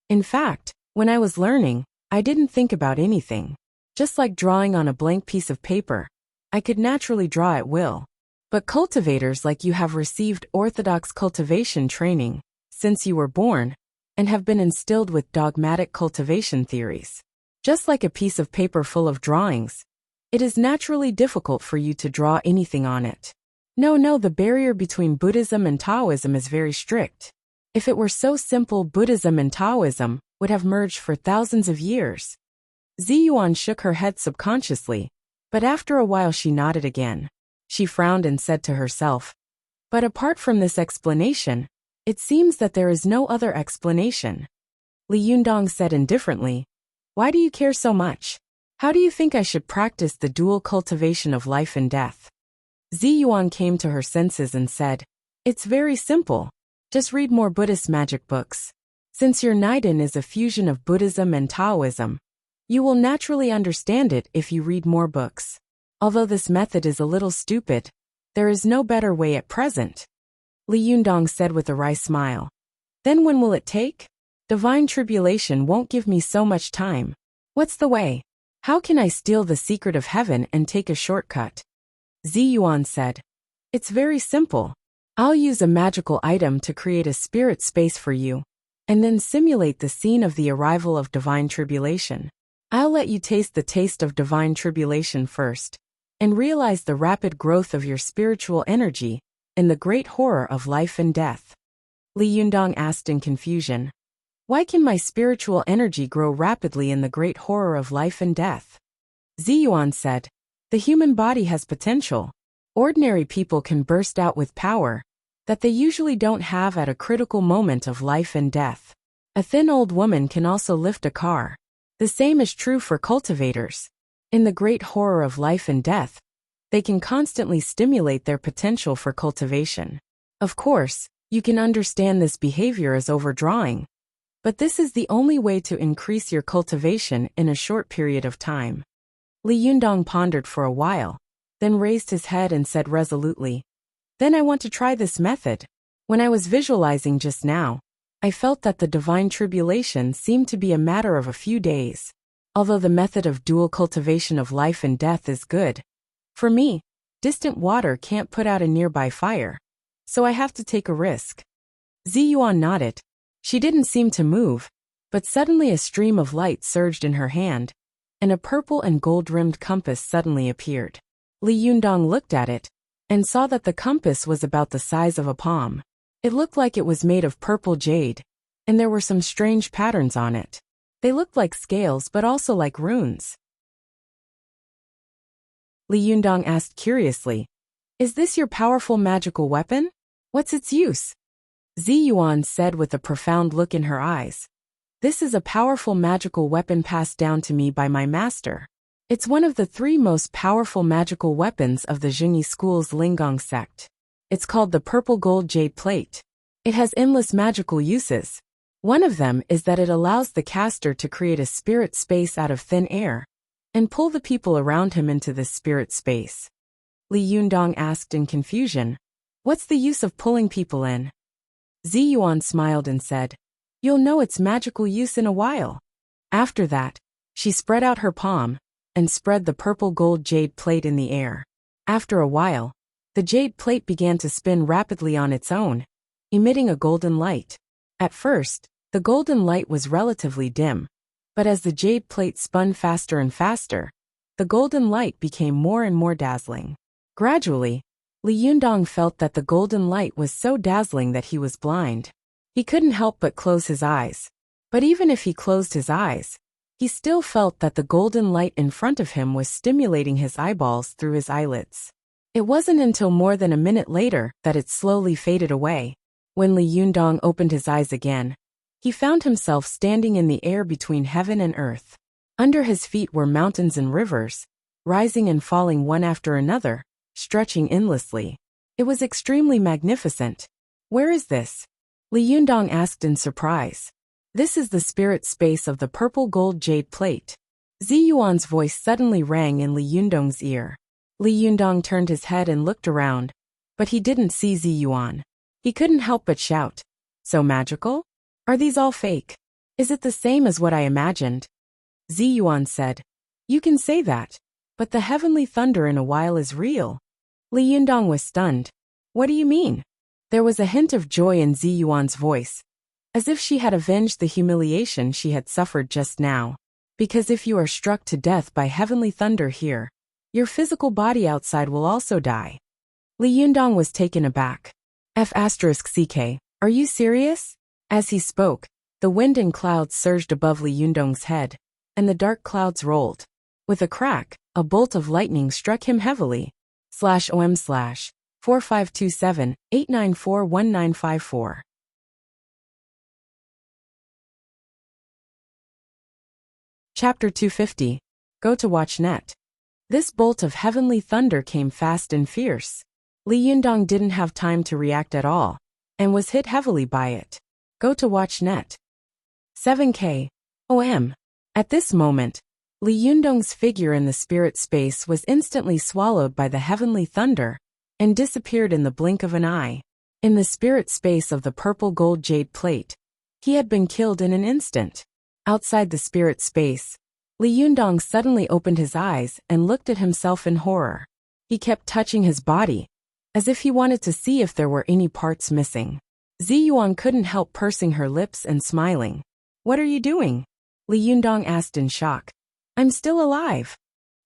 In fact, when I was learning, I didn't think about anything. Just like drawing on a blank piece of paper, I could naturally draw at will. But cultivators like you have received orthodox cultivation training since you were born and have been instilled with dogmatic cultivation theories. Just like a piece of paper full of drawings, it is naturally difficult for you to draw anything on it. No, the barrier between Buddhism and Taoism is very strict. If it were so simple, Buddhism and Taoism would have merged for thousands of years. Ziyuan shook her head subconsciously, but after a while she nodded again. She frowned and said to herself, but apart from this explanation, it seems that there is no other explanation. Li Yundong said indifferently, why do you care so much? How do you think I should practice the dual cultivation of life and death? Ziyuan came to her senses and said, it's very simple. Just read more Buddhist magic books. Since your Naiden is a fusion of Buddhism and Taoism, you will naturally understand it if you read more books. Although this method is a little stupid, there is no better way at present. Li Yundong said with a wry smile. Then when will it take? Divine tribulation won't give me so much time. What's the way? How can I steal the secret of heaven and take a shortcut? Ziyuan said, it's very simple. I'll use a magical item to create a spirit space for you, and then simulate the scene of the arrival of divine tribulation. I'll let you taste the taste of divine tribulation first, and realize the rapid growth of your spiritual energy in the great horror of life and death. Li Yundong asked in confusion, why can my spiritual energy grow rapidly in the great horror of life and death? Ziyuan said, the human body has potential. Ordinary people can burst out with power that they usually don't have at a critical moment of life and death. A thin old woman can also lift a car. The same is true for cultivators. In the great horror of life and death, they can constantly stimulate their potential for cultivation. Of course, you can understand this behavior as overdrawing, but this is the only way to increase your cultivation in a short period of time. Li Yundong pondered for a while, then raised his head and said resolutely, "Then I want to try this method. When I was visualizing just now, I felt that the divine tribulation seemed to be a matter of a few days. Although the method of dual cultivation of life and death is good, for me, distant water can't put out a nearby fire, so I have to take a risk." Ziyuan nodded. She didn't seem to move, but suddenly a stream of light surged in her hand, and a purple and gold-rimmed compass suddenly appeared. Li Yundong looked at it, and saw that the compass was about the size of a palm. It looked like it was made of purple jade, and there were some strange patterns on it. They looked like scales but also like runes. Li Yundong asked curiously, "Is this your powerful magical weapon? What's its use?" Ziyuan said with a profound look in her eyes, "This is a powerful magical weapon passed down to me by my master. It's one of the 3 most powerful magical weapons of the Zhengyi school's Linggong sect. It's called the Purple Gold Jade Plate. It has endless magical uses. One of them is that it allows the caster to create a spirit space out of thin air and pull the people around him into this spirit space." Li Yundong asked in confusion, "What's the use of pulling people in?" Ziyuan smiled and said, "You'll know its magical use in a while." After that, she spread out her palm and spread the purple gold jade plate in the air. After a while, the jade plate began to spin rapidly on its own, emitting a golden light. At first, the golden light was relatively dim, but as the jade plate spun faster and faster, the golden light became more and more dazzling. Gradually, Li Yundong felt that the golden light was so dazzling that he was blind. He couldn't help but close his eyes. But even if he closed his eyes, he still felt that the golden light in front of him was stimulating his eyeballs through his eyelids. It wasn't until more than a minute later that it slowly faded away. When Li Yundong opened his eyes again, he found himself standing in the air between heaven and earth. Under his feet were mountains and rivers, rising and falling one after another, stretching endlessly. It was extremely magnificent. "Where is this?" Li Yundong asked in surprise. "This is the spirit space of the purple gold jade plate." Ziyuan's voice suddenly rang in Li Yundong's ear. Li Yundong turned his head and looked around, but he didn't see Ziyuan. He couldn't help but shout, "So magical? Are these all fake? Is it the same as what I imagined?" Ziyuan said, "You can say that, but the heavenly thunder in a while is real." Li Yundong was stunned. "What do you mean?" There was a hint of joy in Ziyuan's voice, as if she had avenged the humiliation she had suffered just now. "Because if you are struck to death by heavenly thunder here, your physical body outside will also die." Li Yundong was taken aback. F***CK, are you serious? As he spoke, the wind and clouds surged above Li Yundong's head, and the dark clouds rolled. With a crack, a bolt of lightning struck him heavily. /OM/4527-894-1954. Chapter 250. Go to watch net. This bolt of heavenly thunder came fast and fierce. Li Yundong didn't have time to react at all, and was hit heavily by it. Go to watch net. 7K. OM. At this moment, Li Yundong's figure in the spirit space was instantly swallowed by the heavenly thunder, and disappeared in the blink of an eye. In the spirit space of the purple gold jade plate, he had been killed in an instant. Outside the spirit space, Li Yundong suddenly opened his eyes and looked at himself in horror. He kept touching his body, as if he wanted to see if there were any parts missing. Ziyuan couldn't help pursing her lips and smiling. "What are you doing?" Li Yundong asked in shock. "I'm still alive."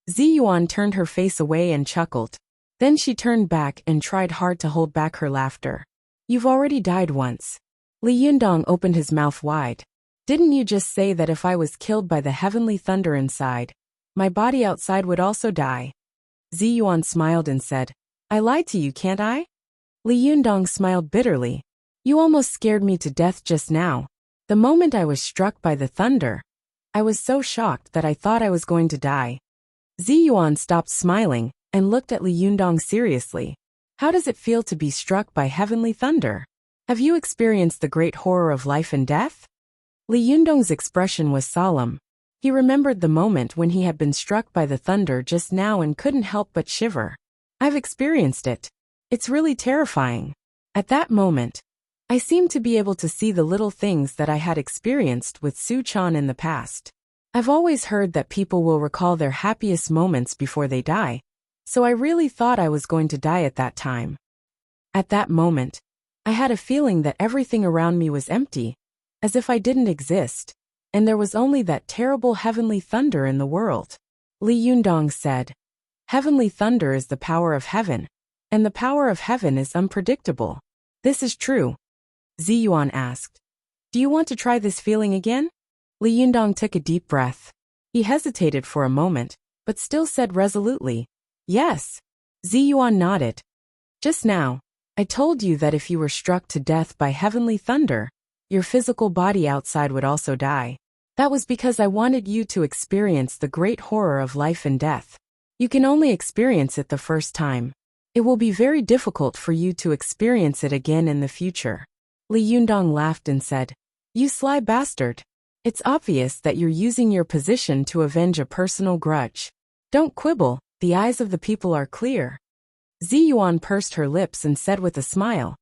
Ziyuan turned her face away and chuckled. Then she turned back and tried hard to hold back her laughter. "You've already died once." Li Yundong opened his mouth wide. "Didn't you just say that if I was killed by the heavenly thunder inside, my body outside would also die?" Ziyuan smiled and said, "I lied to you, can't I?" Li Yundong smiled bitterly. "You almost scared me to death just now. The moment I was struck by the thunder, I was so shocked that I thought I was going to die." Zi Yuan stopped smiling and looked at Li Yundong seriously. How does it feel to be struck by heavenly thunder? Have you experienced the great horror of life and death? Li Yundong's expression was solemn. He remembered the moment when he had been struck by the thunder just now and couldn't help but shiver. I've experienced it. It's really terrifying. At that moment, I seemed to be able to see the little things that I had experienced with Su Chan in the past. I've always heard that people will recall their happiest moments before they die, so I really thought I was going to die at that time. At that moment, I had a feeling that everything around me was empty, as if I didn't exist, and there was only that terrible heavenly thunder in the world. Li Yundong said, "Heavenly thunder is the power of heaven, and the power of heaven is unpredictable. This is true." Zi Yuan asked, "Do you want to try this feeling again?" Li Yundong took a deep breath. He hesitated for a moment, but still said resolutely, "Yes." Zi Yuan nodded. "Just now, I told you that if you were struck to death by heavenly thunder, your physical body outside would also die. That was because I wanted you to experience the great horror of life and death. You can only experience it the first time. It will be very difficult for you to experience it again in the future." Li Yundong laughed and said, "You sly bastard. It's obvious that you're using your position to avenge a personal grudge. Don't quibble, the eyes of the people are clear." Zi Yuan pursed her lips and said with a smile,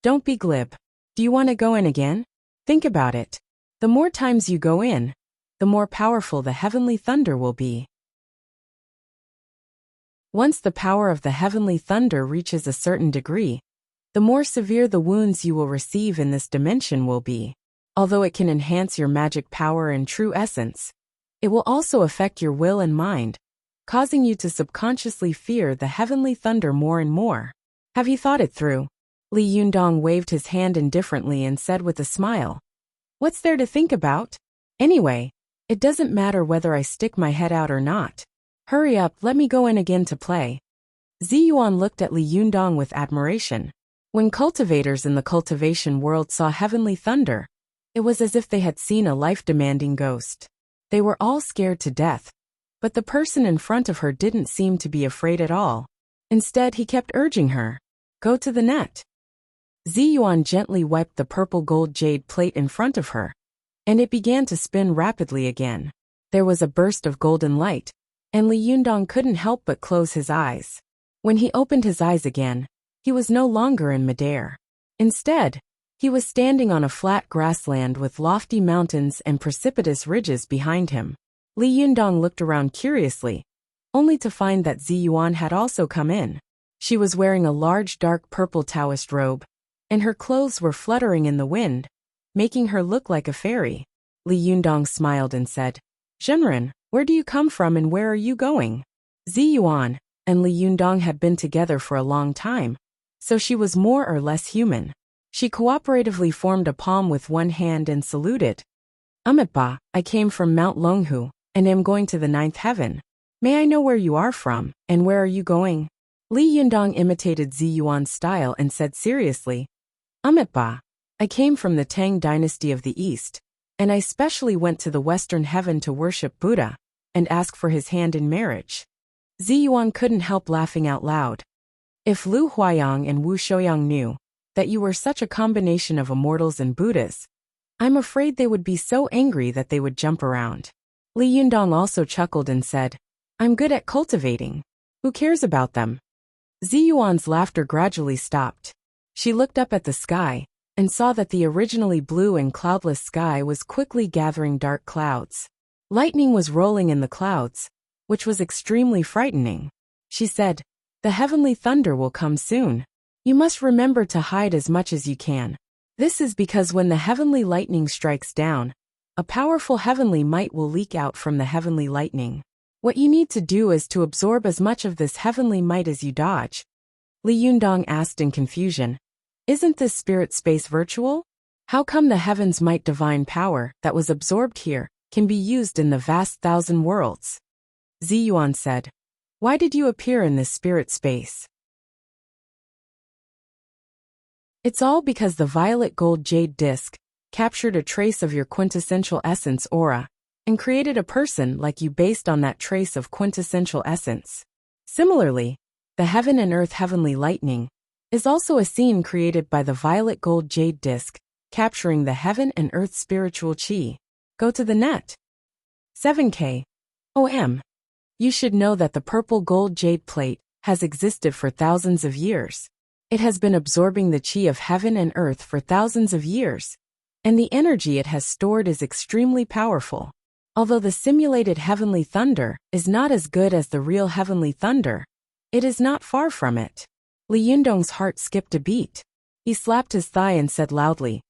"Don't be glib. Do you want to go in again? Think about it. The more times you go in, the more powerful the heavenly thunder will be. Once the power of the heavenly thunder reaches a certain degree, the more severe the wounds you will receive in this dimension will be. Although it can enhance your magic power and true essence, it will also affect your will and mind, causing you to subconsciously fear the heavenly thunder more and more. Have you thought it through?" Li Yundong waved his hand indifferently and said with a smile, "What's there to think about? Anyway, it doesn't matter whether I stick my head out or not. Hurry up, let me go in again to play." Zi Yuan looked at Li Yundong with admiration. When cultivators in the cultivation world saw heavenly thunder, it was as if they had seen a life-demanding ghost. They were all scared to death, but the person in front of her didn't seem to be afraid at all. Instead, he kept urging her, "Go to the net." Zi Yuan gently wiped the purple gold jade plate in front of her, and it began to spin rapidly again. There was a burst of golden light, and Li Yundong couldn't help but close his eyes. When he opened his eyes again, he was no longer in midair. Instead, he was standing on a flat grassland with lofty mountains and precipitous ridges behind him. Li Yundong looked around curiously, only to find that Zi Yuan had also come in. She was wearing a large dark purple Taoist robe, and her clothes were fluttering in the wind, making her look like a fairy. Li Yundong smiled and said, "Zhenren, where do you come from and where are you going?" Zi Yuan and Li Yundong had been together for a long time, so she was more or less human. She cooperatively formed a palm with one hand and saluted. "Amitba, I came from Mount Longhu, and am going to the ninth heaven. May I know where you are from, and where are you going?" Li Yundong imitated Zi Yuan's style and said seriously, "Amitba, I came from the Tang dynasty of the East, and I specially went to the Western heaven to worship Buddha and ask for his hand in marriage." Zi Yuan couldn't help laughing out loud. "If Lu Huayang and Wu Shouyang knew that you were such a combination of immortals and Buddhas, I'm afraid they would be so angry that they would jump around." Li Yundong also chuckled and said, "I'm good at cultivating. Who cares about them?" Zi Yuan's laughter gradually stopped. She looked up at the sky and saw that the originally blue and cloudless sky was quickly gathering dark clouds. Lightning was rolling in the clouds, which was extremely frightening. She said, "The heavenly thunder will come soon. You must remember to hide as much as you can. This is because when the heavenly lightning strikes down, a powerful heavenly might will leak out from the heavenly lightning. What you need to do is to absorb as much of this heavenly might as you dodge." Li Yundong asked in confusion, "Isn't this spirit space virtual? How come the heaven's might divine power that was absorbed here can be used in the vast thousand worlds?" Zi Yuan said, "Why did you appear in this spirit space?" "It's all because the violet gold jade disc captured a trace of your quintessential essence aura, and created a person like you based on that trace of quintessential essence. Similarly, the heaven and earth heavenly lightning is also a scene created by the violet gold jade disc, capturing the heaven and earth spiritual chi. Go to the net. 7K. OM. You should know that the purple gold jade plate has existed for thousands of years. It has been absorbing the chi of heaven and earth for thousands of years, and the energy it has stored is extremely powerful. Although the simulated heavenly thunder is not as good as the real heavenly thunder, it is not far from it. Li Yundong's heart skipped a beat. He slapped his thigh and said loudly,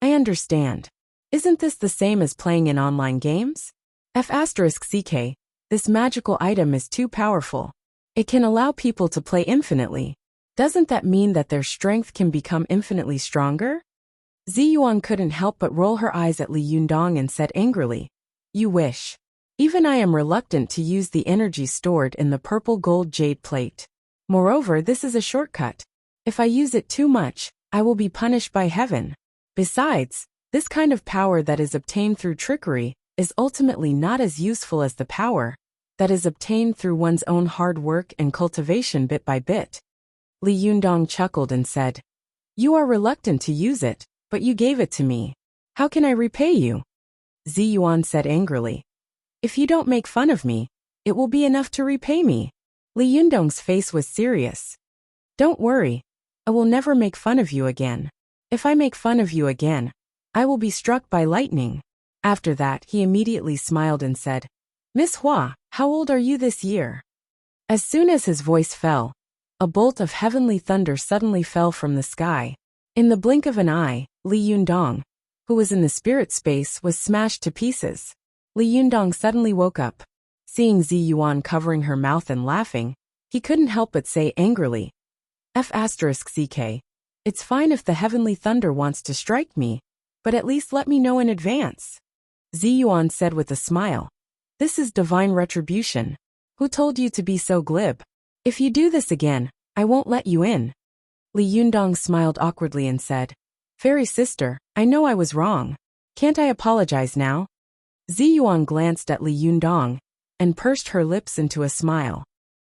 I understand. Isn't this the same as playing in online games? F*CK, this magical item is too powerful. It can allow people to play infinitely. Doesn't that mean that their strength can become infinitely stronger? Ziyuan couldn't help but roll her eyes at Li Yundong and said angrily, You wish. Even I am reluctant to use the energy stored in the purple gold jade plate. Moreover, this is a shortcut. If I use it too much, I will be punished by heaven. Besides, this kind of power that is obtained through trickery is ultimately not as useful as the power that is obtained through one's own hard work and cultivation bit by bit. Li Yundong chuckled and said, You are reluctant to use it, but you gave it to me. How can I repay you? Ziyuan said angrily, If you don't make fun of me, it will be enough to repay me. Li Yundong's face was serious. Don't worry, I will never make fun of you again. If I make fun of you again, I will be struck by lightning. After that, he immediately smiled and said, Miss Hua, how old are you this year? As soon as his voice fell, a bolt of heavenly thunder suddenly fell from the sky. In the blink of an eye, Li Yundong, who was in the spirit space, was smashed to pieces. Li Yundong suddenly woke up. Seeing Ziyuan covering her mouth and laughing, he couldn't help but say angrily, F*CK, it's fine if the heavenly thunder wants to strike me, but at least let me know in advance. Ziyuan said with a smile, This is divine retribution. Who told you to be so glib? If you do this again, I won't let you in. Li Yundong smiled awkwardly and said, Fairy sister, I know I was wrong. Can't I apologize now? Ziyuan glanced at Li Yundong and pursed her lips into a smile.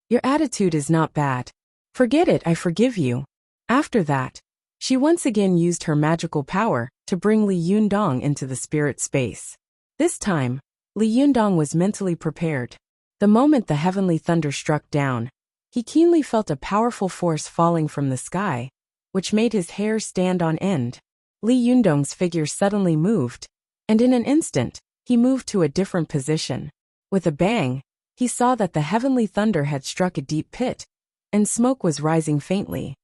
Your attitude is not bad. Forget it, I forgive you. After that, she once again used her magical power to bring Li Yundong into the spirit space. This time, Li Yundong was mentally prepared. The moment the heavenly thunder struck down, he keenly felt a powerful force falling from the sky, which made his hair stand on end. Li Yundong's figure suddenly moved, and in an instant, he moved to a different position. With a bang, he saw that the heavenly thunder had struck a deep pit, and smoke was rising faintly.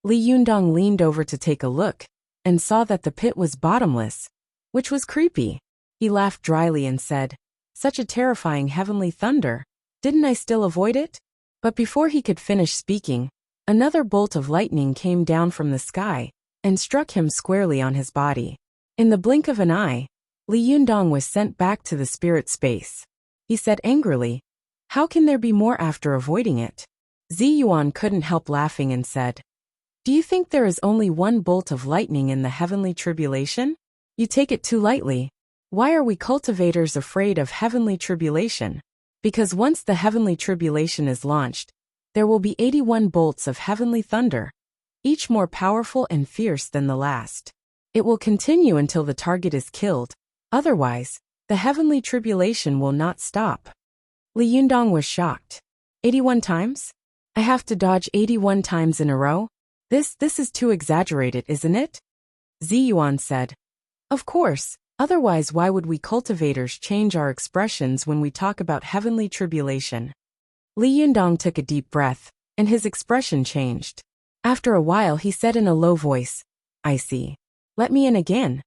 Li Yundong leaned over to take a look, and saw that the pit was bottomless, which was creepy. He laughed dryly and said, Such a terrifying heavenly thunder, didn't I still avoid it? But before he could finish speaking, another bolt of lightning came down from the sky, and struck him squarely on his body. In the blink of an eye, Li Yundong was sent back to the spirit space. He said angrily, How can there be more after avoiding it? Ziyuan couldn't help laughing and said, Do you think there is only one bolt of lightning in the heavenly tribulation? You take it too lightly. Why are we cultivators afraid of heavenly tribulation? Because once the heavenly tribulation is launched, there will be 81 bolts of heavenly thunder, each more powerful and fierce than the last. It will continue until the target is killed. Otherwise, the heavenly tribulation will not stop. Li Yundong was shocked. 81 times? I have to dodge 81 times in a row? This is too exaggerated, isn't it? Ziyuan said. Of course, otherwise why would we cultivators change our expressions when we talk about heavenly tribulation? Li Yundong took a deep breath, and his expression changed. After a while he said in a low voice, I see. Let me in again.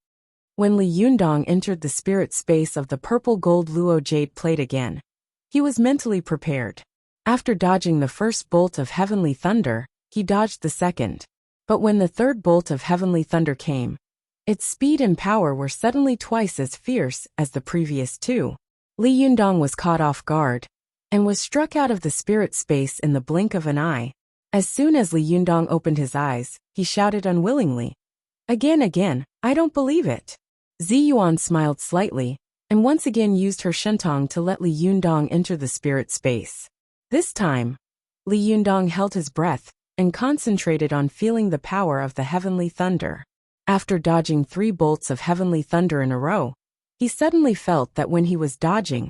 When Li Yundong entered the spirit space of the purple gold luo jade plate again, he was mentally prepared. After dodging the first bolt of heavenly thunder, he dodged the second. But when the third bolt of heavenly thunder came, its speed and power were suddenly twice as fierce as the previous two. Li Yundong was caught off guard, and was struck out of the spirit space in the blink of an eye. As soon as Li Yundong opened his eyes, he shouted unwillingly, Again, I don't believe it. Zi Yuan smiled slightly, and once again used her shentong to let Li Yundong enter the spirit space. This time, Li Yundong held his breath and concentrated on feeling the power of the heavenly thunder. After dodging 3 bolts of heavenly thunder in a row, he suddenly felt that when he was dodging,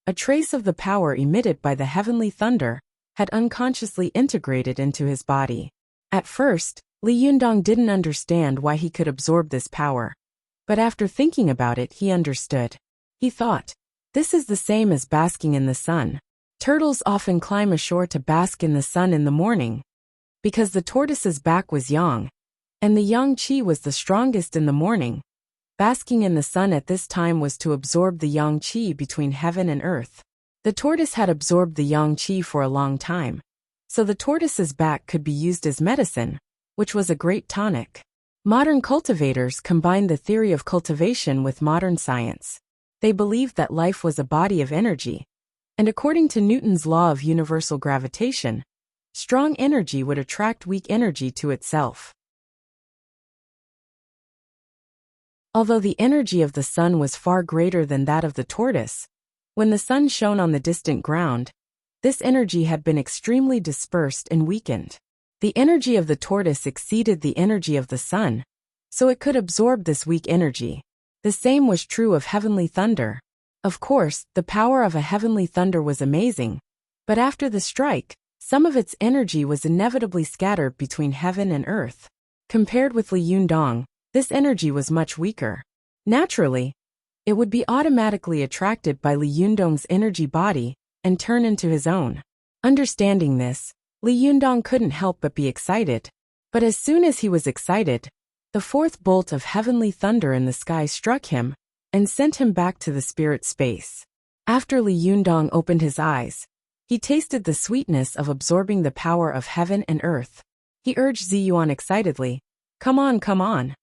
a trace of the power emitted by the heavenly thunder had unconsciously integrated into his body. At first, Li Yundong didn't understand why he could absorb this power. But after thinking about it, he understood. He thought, this is the same as basking in the sun. Turtles often climb ashore to bask in the sun in the morning. Because the tortoise's back was yang, and the yang qi was the strongest in the morning, basking in the sun at this time was to absorb the yang qi between heaven and earth. The tortoise had absorbed the yang qi for a long time, so the tortoise's back could be used as medicine, which was a great tonic. Modern cultivators combined the theory of cultivation with modern science. They believed that life was a body of energy, and according to Newton's law of universal gravitation, strong energy would attract weak energy to itself. Although the energy of the sun was far greater than that of the tortoise, when the sun shone on the distant ground, this energy had been extremely dispersed and weakened. The energy of the tortoise exceeded the energy of the sun, so it could absorb this weak energy. The same was true of heavenly thunder. Of course, the power of a heavenly thunder was amazing, but after the strike, some of its energy was inevitably scattered between heaven and earth. Compared with Li Yundong, this energy was much weaker. Naturally, it would be automatically attracted by Li Yundong's energy body and turn into his own. Understanding this, Li Yundong couldn't help but be excited. But as soon as he was excited, the 4th bolt of heavenly thunder in the sky struck him and sent him back to the spirit space. After Li Yundong opened his eyes, he tasted the sweetness of absorbing the power of heaven and earth. He urged Zi Yuan excitedly, come on, come on.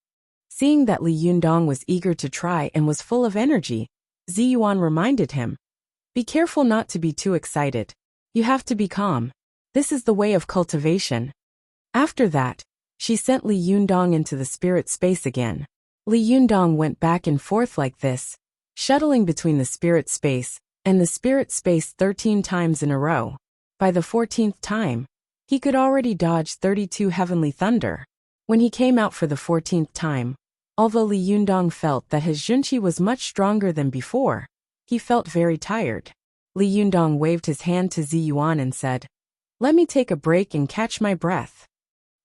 Seeing that Li Yundong was eager to try and was full of energy, Zi Yuan reminded him, be careful not to be too excited. You have to be calm. This is the way of cultivation. After that, she sent Li Yundong into the spirit space again. Li Yundong went back and forth like this, shuttling between the spirit space and the spirit space 13 times in a row. By the 14th time, he could already dodge 32 heavenly thunder. When he came out for the 14th time, although Li Yundong felt that his junqi was much stronger than before, he felt very tired. Li Yundong waved his hand to Zi Yuan and said, let me take a break and catch my breath.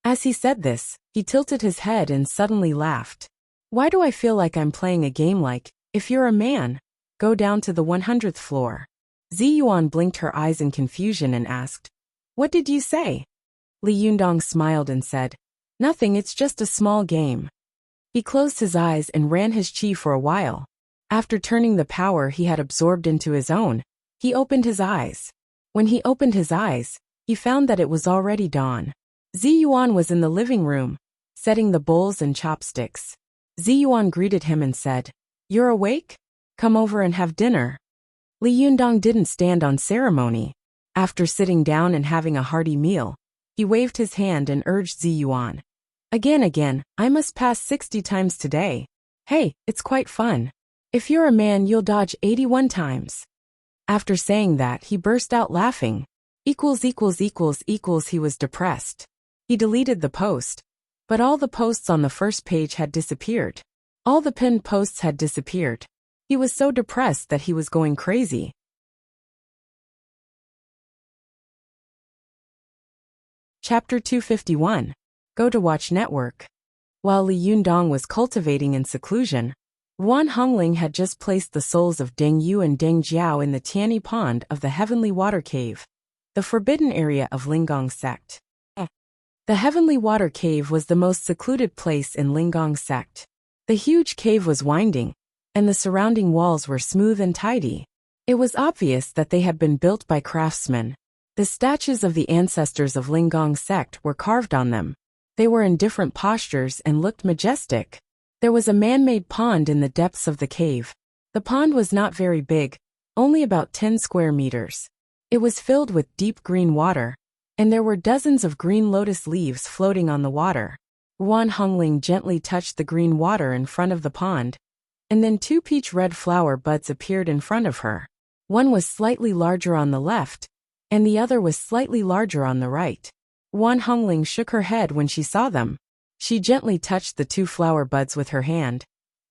As he said this, he tilted his head and suddenly laughed. Why do I feel like I'm playing a game like, if you're a man, go down to the 100th floor? Zi Yuan blinked her eyes in confusion and asked, what did you say? Li Yundong smiled and said, nothing, it's just a small game. He closed his eyes and ran his qi for a while. After turning the power he had absorbed into his own, he opened his eyes. When he opened his eyes, he found that it was already dawn. Zi Yuan was in the living room, setting the bowls and chopsticks. Zi Yuan greeted him and said, you're awake? Come over and have dinner. Li Yundong didn't stand on ceremony. After sitting down and having a hearty meal, he waved his hand and urged Zi Yuan. Again, I must pass 60 times today. Hey, it's quite fun. If you're a man, you'll dodge 81 times. After saying that, he burst out laughing. He was depressed. He deleted the post, but all the posts on the first page had disappeared. All the pinned posts had disappeared. He was so depressed that he was going crazy. Chapter 251. Go to Watch Network. While Li Yundong was cultivating in seclusion, Yuan Hongling had just placed the souls of Deng Yu and Deng Jiao in the Tianyi Pond of the Heavenly Water Cave, the forbidden area of Linggong sect. The Heavenly Water Cave was the most secluded place in Linggong sect. The huge cave was winding, and the surrounding walls were smooth and tidy. It was obvious that they had been built by craftsmen. The statues of the ancestors of Linggong sect were carved on them. They were in different postures and looked majestic. There was a man-made pond in the depths of the cave. The pond was not very big, only about 10 square meters. It was filled with deep green water, and there were dozens of green lotus leaves floating on the water. Ruan Hongling gently touched the green water in front of the pond, and then two peach-red flower buds appeared in front of her. One was slightly larger on the left, and the other was slightly larger on the right. Ruan Hongling shook her head when she saw them. She gently touched the two flower buds with her hand,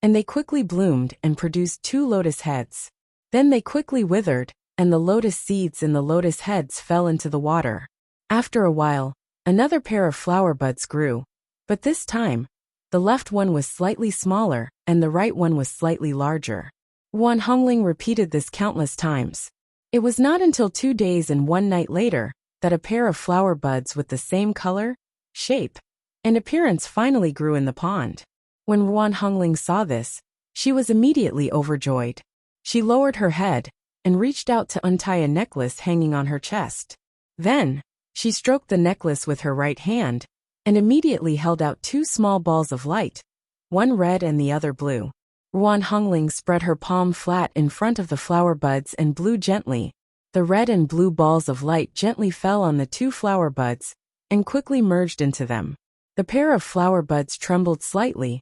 and they quickly bloomed and produced two lotus heads. Then they quickly withered, and the lotus seeds in the lotus heads fell into the water. After a while, another pair of flower buds grew, but this time, the left one was slightly smaller, and the right one was slightly larger. Ruan Hongling repeated this countless times. It was not until 2 days and 1 night later that a pair of flower buds with the same color, shape, and appearance finally grew in the pond. When Ruan Hongling saw this, she was immediately overjoyed. She lowered her head and reached out to untie a necklace hanging on her chest. Then, she stroked the necklace with her right hand and immediately held out 2 small balls of light, one red and the other blue. Ruan Hongling spread her palm flat in front of the flower buds and blew gently. The red and blue balls of light gently fell on the 2 flower buds and quickly merged into them. The pair of flower buds trembled slightly,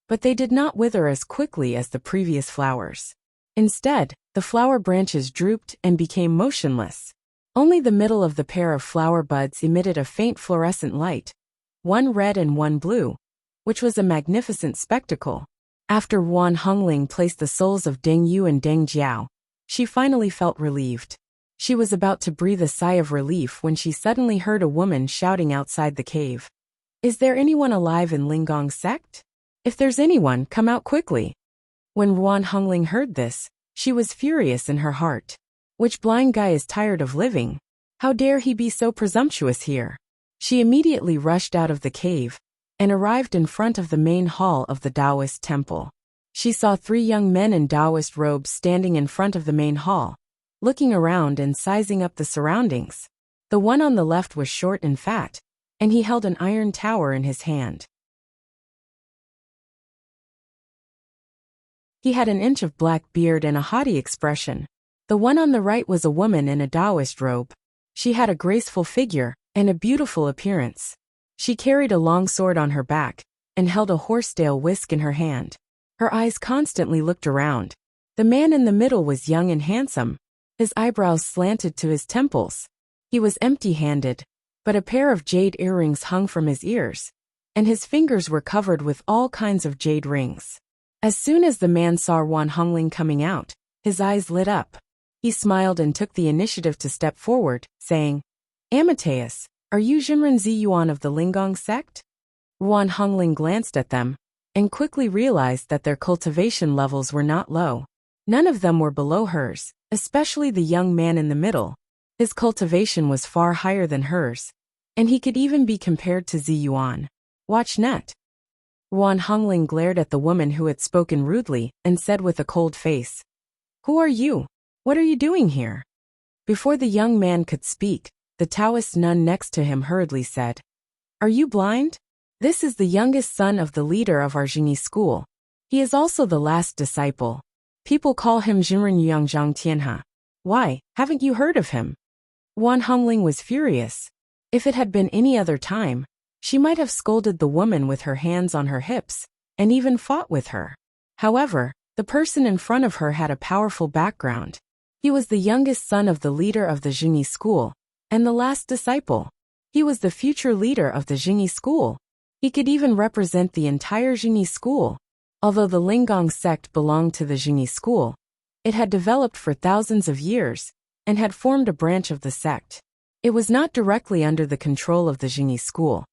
but they did not wither as quickly as the previous flowers. Instead, the flower branches drooped and became motionless. Only the middle of the pair of flower buds emitted a faint fluorescent light, one red and one blue, which was a magnificent spectacle. After Ruan Hongling placed the souls of Deng Yu and Deng Jiao, she finally felt relieved. She was about to breathe a sigh of relief when she suddenly heard a woman shouting outside the cave. "Is there anyone alive in Linggong sect? If there's anyone, come out quickly." When Ruan Hongling heard this, she was furious in her heart. Which blind guy is tired of living? How dare he be so presumptuous here? She immediately rushed out of the cave and arrived in front of the main hall of the Taoist temple. She saw 3 young men in Taoist robes standing in front of the main hall, looking around and sizing up the surroundings. The one on the left was short and fat, and he held an iron tower in his hand. He had an inch of black beard and a haughty expression. The one on the right was a woman in a Taoist robe. She had a graceful figure and a beautiful appearance. She carried a long sword on her back and held a horsetail whisk in her hand. Her eyes constantly looked around. The man in the middle was young and handsome. His eyebrows slanted to his temples. He was empty-handed, but a pair of jade earrings hung from his ears, and his fingers were covered with all kinds of jade rings. As soon as the man saw Ruan Hongling coming out, his eyes lit up. He smiled and took the initiative to step forward, saying, "Amateus, are you Jinren Ziyuan of the Linggong sect?" Ruan Hongling glanced at them and quickly realized that their cultivation levels were not low. None of them were below hers, especially the young man in the middle. His cultivation was far higher than hers, and he could even be compared to Ziyuan. "Watch net." Ruan Hongling glared at the woman who had spoken rudely and said with a cold face, "Who are you? What are you doing here?" Before the young man could speak, the Taoist nun next to him hurriedly said, "Are you blind? This is the youngest son of the leader of our Jingyi school. He is also the last disciple. People call him Jinren Yangzhang Tianha. Why, haven't you heard of him?" Ruan Hongling was furious. If it had been any other time, she might have scolded the woman with her hands on her hips, and even fought with her. However, the person in front of her had a powerful background. He was the youngest son of the leader of the Jingyi school, and the last disciple. He was the future leader of the Jingyi school. He could even represent the entire Jingyi school. Although the Linggong sect belonged to the Jingyi school, it had developed for thousands of years, and had formed a branch of the sect. It was not directly under the control of the Jingyi school.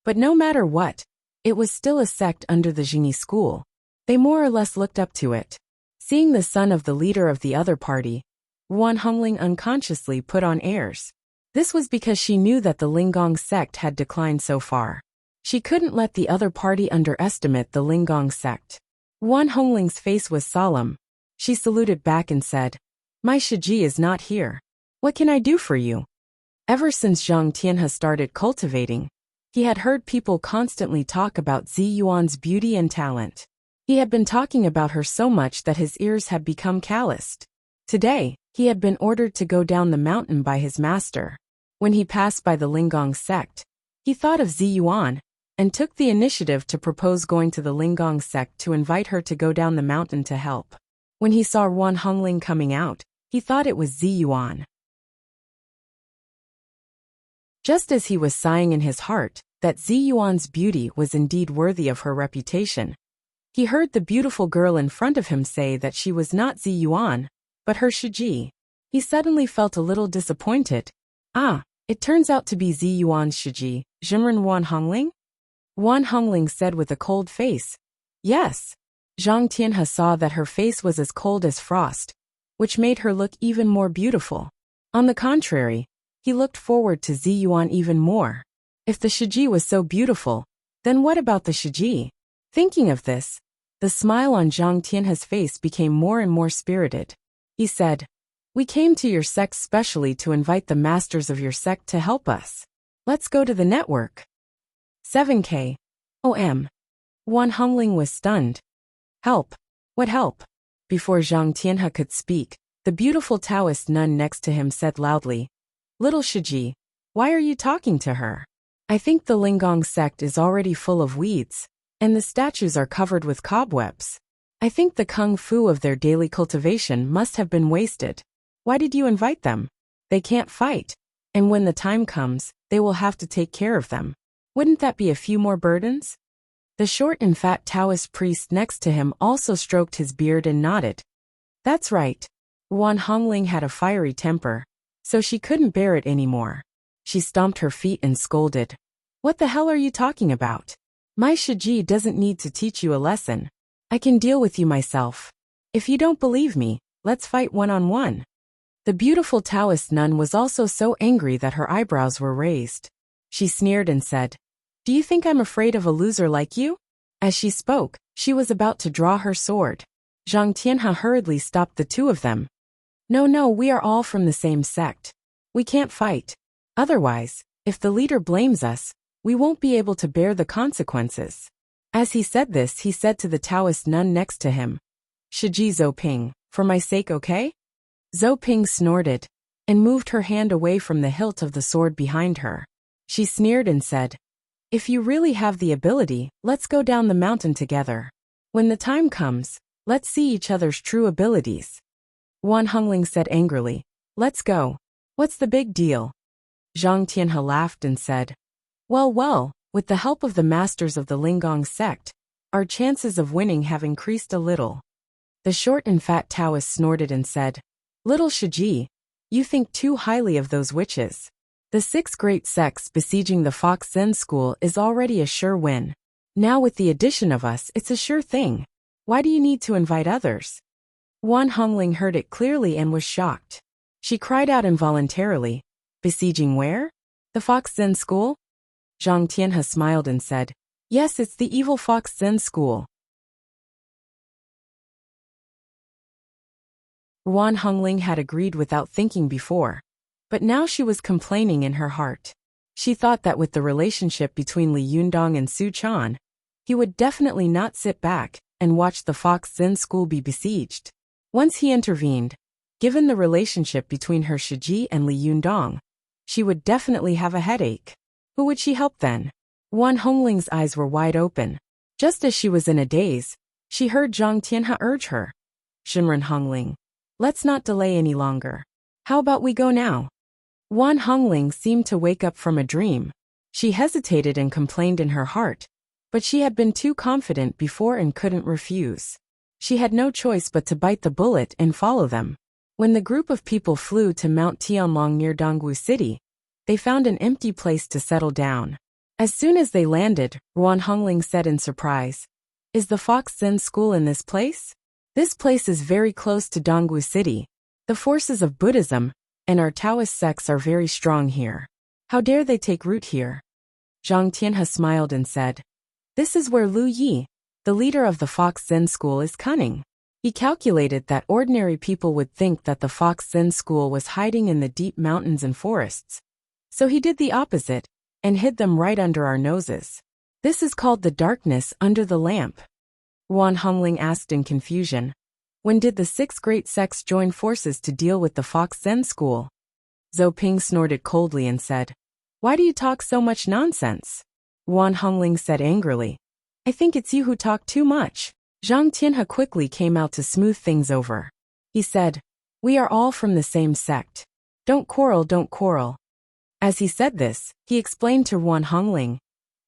But no matter what, it was still a sect under the Jingyi school. They more or less looked up to it. Seeing the son of the leader of the other party, Ruan Hongling unconsciously put on airs. This was because she knew that the Linggong sect had declined so far. She couldn't let the other party underestimate the Linggong sect. Ruan Hongling's face was solemn. She saluted back and said, "My Shiji is not here. What can I do for you?" Ever since Zhang Tianhe started cultivating, he had heard people constantly talk about Ziyuan's beauty and talent. He had been talking about her so much that his ears had become calloused. Today, he had been ordered to go down the mountain by his master. When he passed by the Linggong sect, he thought of Ziyuan and took the initiative to propose going to the Linggong sect to invite her to go down the mountain to help. When he saw Wan Hongling coming out, he thought it was Zi Yuan. Just as he was sighing in his heart that Zi Yuan's beauty was indeed worthy of her reputation, he heard the beautiful girl in front of him say that she was not Zi Yuan, but her Shiji. He suddenly felt a little disappointed. Ah, it turns out to be Zi Yuan's Shiji, Zhenren Wan Hongling? Wan Hongling said with a cold face. Yes. Zhang Tianhe saw that her face was as cold as frost, which made her look even more beautiful. On the contrary, he looked forward to Zi Yuan even more. If the Shiji was so beautiful, then what about the Shiji? Thinking of this, the smile on Zhang Tianhe's face became more and more spirited. He said, "We came to your sect specially to invite the masters of your sect to help us. Let's go to the network." 7K. OM. Wan Hongling was stunned. Help. What help? Before Zhang Tianhe could speak, the beautiful Taoist nun next to him said loudly, "Little Shiji, why are you talking to her? I think the Linggong sect is already full of weeds, and the statues are covered with cobwebs. I think the kung fu of their daily cultivation must have been wasted. Why did you invite them? They can't fight, and when the time comes, they will have to take care of them. Wouldn't that be a few more burdens?" The short and fat Taoist priest next to him also stroked his beard and nodded. That's right. Wan Hongling had a fiery temper, so she couldn't bear it anymore. She stomped her feet and scolded. "What the hell are you talking about? My Shiji doesn't need to teach you a lesson. I can deal with you myself. If you don't believe me, let's fight one-on-one." The beautiful Taoist nun was also so angry that her eyebrows were raised. She sneered and said, "Do you think I'm afraid of a loser like you?" As she spoke, she was about to draw her sword. Zhang Tianhe hurriedly stopped the two of them. No, we are all from the same sect. We can't fight. Otherwise, if the leader blames us, we won't be able to bear the consequences." As he said this, he said to the Taoist nun next to him, "Shiji Zhou Ping, for my sake, okay?" Zhou Ping snorted and moved her hand away from the hilt of the sword behind her. She sneered and said, "If you really have the ability, let's go down the mountain together. When the time comes, let's see each other's true abilities." Wan Hongling said angrily, "Let's go. What's the big deal?" Zhang Tianhe laughed and said, Well, with the help of the masters of the Linggong sect, our chances of winning have increased a little." The short and fat Taoist snorted and said, "Little Shiji, you think too highly of those witches. The 6 great sects besieging the Fox Zen school is already a sure win. Now with the addition of us, it's a sure thing. Why do you need to invite others?" Wan Hongling heard it clearly and was shocked. She cried out involuntarily, "Besieging where? The Fox Zen school?" Zhang Tianhe smiled and said, "Yes, it's the evil Fox Zen school." Wan Hongling had agreed without thinking before, but now she was complaining in her heart. She thought that with the relationship between Li Yundong and Su Chan, he would definitely not sit back and watch the Fox Zen school be besieged. Once he intervened, given the relationship between her Shiji and Li Yundong, she would definitely have a headache. Who would she help then? Wan Hongling's eyes were wide open. Just as she was in a daze, she heard Zhang Tianhe urge her. "Zhenren Hongling, let's not delay any longer. How about we go now?" Wan Hongling seemed to wake up from a dream. She hesitated and complained in her heart, but she had been too confident before and couldn't refuse. She had no choice but to bite the bullet and follow them. When the group of people flew to Mount Tianlong near Dongwu City, they found an empty place to settle down. As soon as they landed, Wan Hongling said in surprise, "Is the Fox Zen school in this place? This place is very close to Dongwu City. The forces of Buddhism and our Taoist sects are very strong here. How dare they take root here?" Zhang Tianhe smiled and said, "This is where Lu Yi, the leader of the Fox Zen school, is cunning. He calculated that ordinary people would think that the Fox Zen school was hiding in the deep mountains and forests. So he did the opposite and hid them right under our noses. This is called the darkness under the lamp." Wan Hongling asked in confusion, "When did the 6 great sects join forces to deal with the Fox Zen school?" Zhou Ping snorted coldly and said, "Why do you talk so much nonsense?" Wan Hongling said angrily. I think it's you who talk too much. Zhang Tianhe quickly came out to smooth things over. He said, we are all from the same sect. Don't quarrel, don't quarrel. As he said this, he explained to Wan Hongling,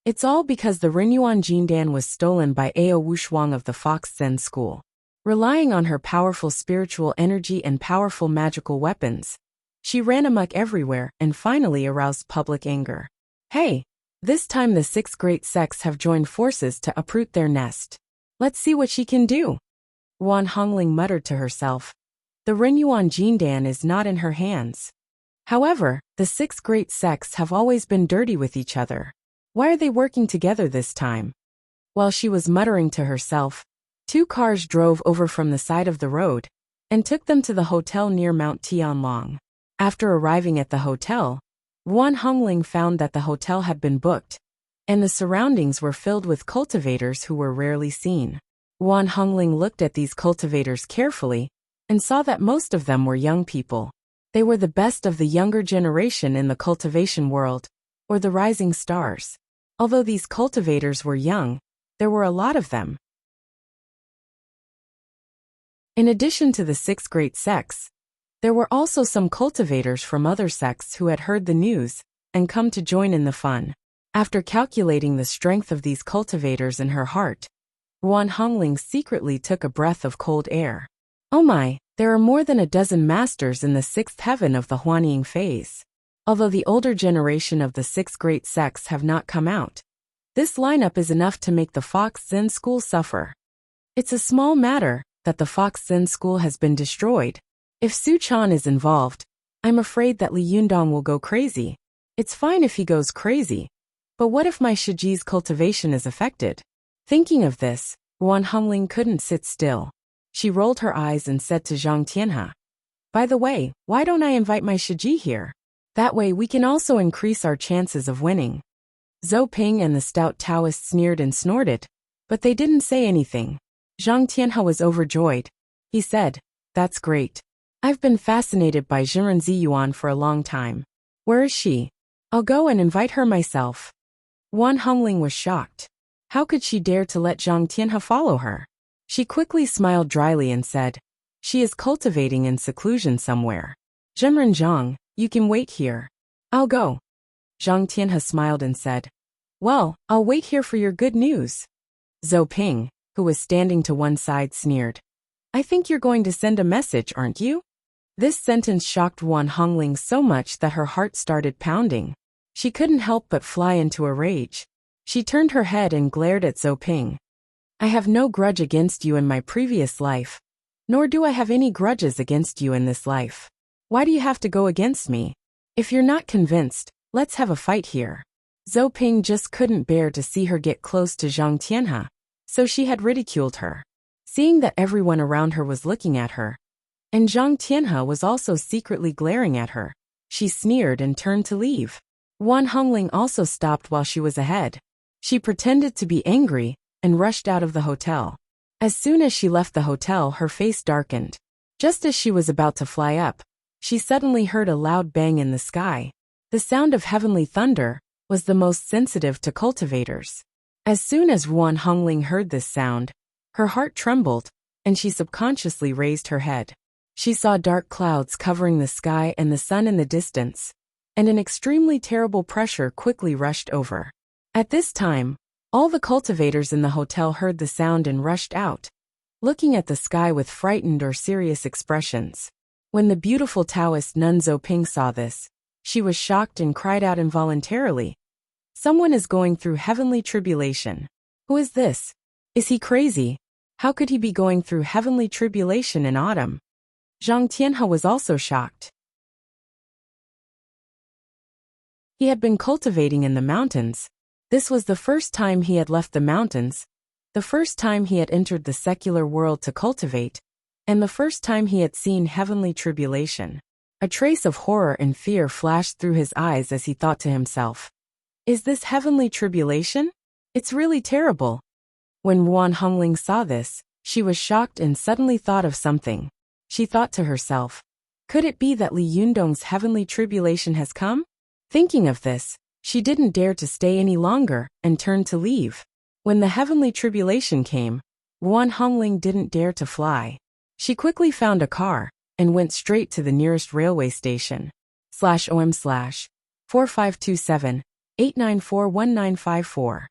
it's all because the Rinyuan Jindan was stolen by Ao Wushuang of the Fox Zen School. Relying on her powerful spiritual energy and powerful magical weapons, she ran amok everywhere and finally aroused public anger. Hey, this time the 6 great sects have joined forces to uproot their nest. Let's see what she can do. Wan Hongling muttered to herself. The Rinyuan Jindan is not in her hands. However, the 6 great sects have always been dirty with each other. Why are they working together this time? While she was muttering to herself, 2 cars drove over from the side of the road and took them to the hotel near Mount Tianlong. After arriving at the hotel, Wan Hongling found that the hotel had been booked, and the surroundings were filled with cultivators who were rarely seen. Wan Hongling looked at these cultivators carefully and saw that most of them were young people. They were the best of the younger generation in the cultivation world, or the rising stars. Although these cultivators were young, there were a lot of them. In addition to the 6 great sects, there were also some cultivators from other sects who had heard the news and come to join in the fun. After calculating the strength of these cultivators in her heart, Wan Hongling secretly took a breath of cold air. Oh my, there are more than a dozen masters in the 6th heaven of the Huanying phase. Although the older generation of the 6 great sects have not come out, this lineup is enough to make the Fox Zen School suffer. It's a small matter that the Fox Zen School has been destroyed. If Su Chan is involved, I'm afraid that Li Yundong will go crazy. It's fine if he goes crazy, but what if my Shiji's cultivation is affected? Thinking of this, Wan Hongling couldn't sit still. She rolled her eyes and said to Zhang Tianhe, by the way, why don't I invite my Shiji here? That way we can also increase our chances of winning. Zhou Ping and the stout Taoist sneered and snorted, but they didn't say anything. Zhang Tianhe was overjoyed. He said, that's great. I've been fascinated by Jinren Ziyuan for a long time. Where is she? I'll go and invite her myself. Wan Hongling was shocked. How could she dare to let Zhang Tianhe follow her? She quickly smiled dryly and said, she is cultivating in seclusion somewhere. Jinren Zhang, you can wait here. I'll go. Zhang Tianhe smiled and said, well, I'll wait here for your good news. Zhou Ping, who was standing to one side, sneered. I think you're going to send a message, aren't you? This sentence shocked Wan Hongling so much that her heart started pounding. She couldn't help but fly into a rage. She turned her head and glared at Zhou Ping. I have no grudge against you in my previous life, nor do I have any grudges against you in this life. Why do you have to go against me? If you're not convinced, let's have a fight here. Zhou Ping just couldn't bear to see her get close to Zhang Tianhe, so she had ridiculed her. Seeing that everyone around her was looking at her, and Zhang Tianhe was also secretly glaring at her, she sneered and turned to leave. Wan Hongling also stopped while she was ahead. She pretended to be angry and rushed out of the hotel. As soon as she left the hotel, her face darkened. Just as she was about to fly up, she suddenly heard a loud bang in the sky. The sound of heavenly thunder was the most sensitive to cultivators. As soon as Wan Hongling heard this sound, her heart trembled, and she subconsciously raised her head. She saw dark clouds covering the sky and the sun in the distance, and an extremely terrible pressure quickly rushed over. At this time, all the cultivators in the hotel heard the sound and rushed out, looking at the sky with frightened or serious expressions. When the beautiful Taoist nun Zhou Ping saw this, she was shocked and cried out involuntarily. Someone is going through heavenly tribulation. Who is this? Is he crazy? How could he be going through heavenly tribulation in autumn? Zhang Tianhe was also shocked. He had been cultivating in the mountains. This was the first time he had left the mountains, the first time he had entered the secular world to cultivate, and the first time he had seen heavenly tribulation. A trace of horror and fear flashed through his eyes as he thought to himself, is this heavenly tribulation? It's really terrible. When Wan Hongling saw this, she was shocked and suddenly thought of something. She thought to herself, could it be that Li Yundong's heavenly tribulation has come? Thinking of this, She didn't dare to stay any longer and turned to leave. When the heavenly tribulation came, Wan Hongling didn't dare to fly. She quickly found a car and went straight to the nearest railway station. /OM/4527-894-1954.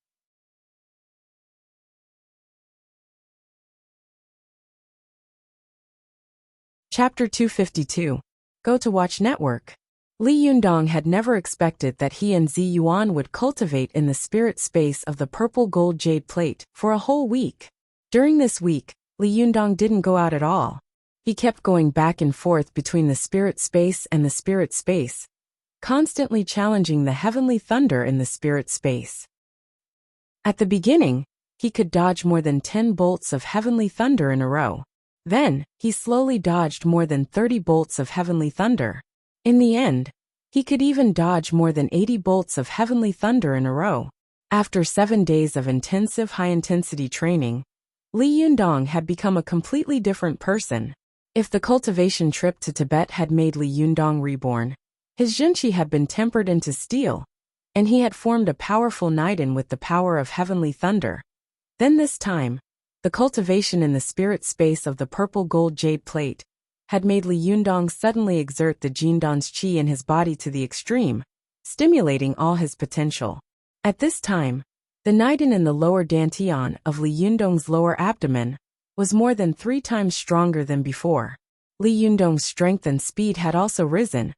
Chapter 252. Go to Watch Network. Li Yundong had never expected that he and Zi Yuan would cultivate in the spirit space of the purple gold jade plate for a whole week. During this week, Li Yundong didn't go out at all. He kept going back and forth between the spirit space and the spirit space, constantly challenging the heavenly thunder in the spirit space. At the beginning, he could dodge more than 10 bolts of heavenly thunder in a row. Then, he slowly dodged more than 30 bolts of heavenly thunder. In the end, he could even dodge more than 80 bolts of heavenly thunder in a row. After 7 days of intensive high-intensity training, Li Yundong had become a completely different person. If the cultivation trip to Tibet had made Li Yundong reborn, his Jinqi had been tempered into steel, and he had formed a powerful Niden with the power of heavenly thunder. Then this time, the cultivation in the spirit space of the purple gold jade plate had made Li Yundong suddenly exert the Jindan's qi in his body to the extreme, stimulating all his potential. At this time, the Niden in the lower dantian of Li Yundong's lower abdomen was more than 3 times stronger than before. Li Yundong's strength and speed had also risen,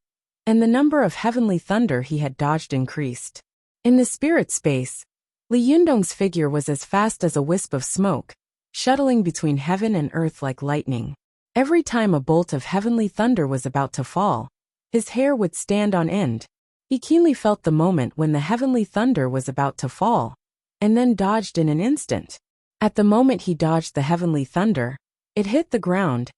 and the number of heavenly thunder he had dodged increased. In the spirit space, Li Yundong's figure was as fast as a wisp of smoke, shuttling between heaven and earth like lightning. Every time a bolt of heavenly thunder was about to fall, his hair would stand on end. He keenly felt the moment when the heavenly thunder was about to fall, and then dodged in an instant. At the moment he dodged the heavenly thunder, it hit the ground,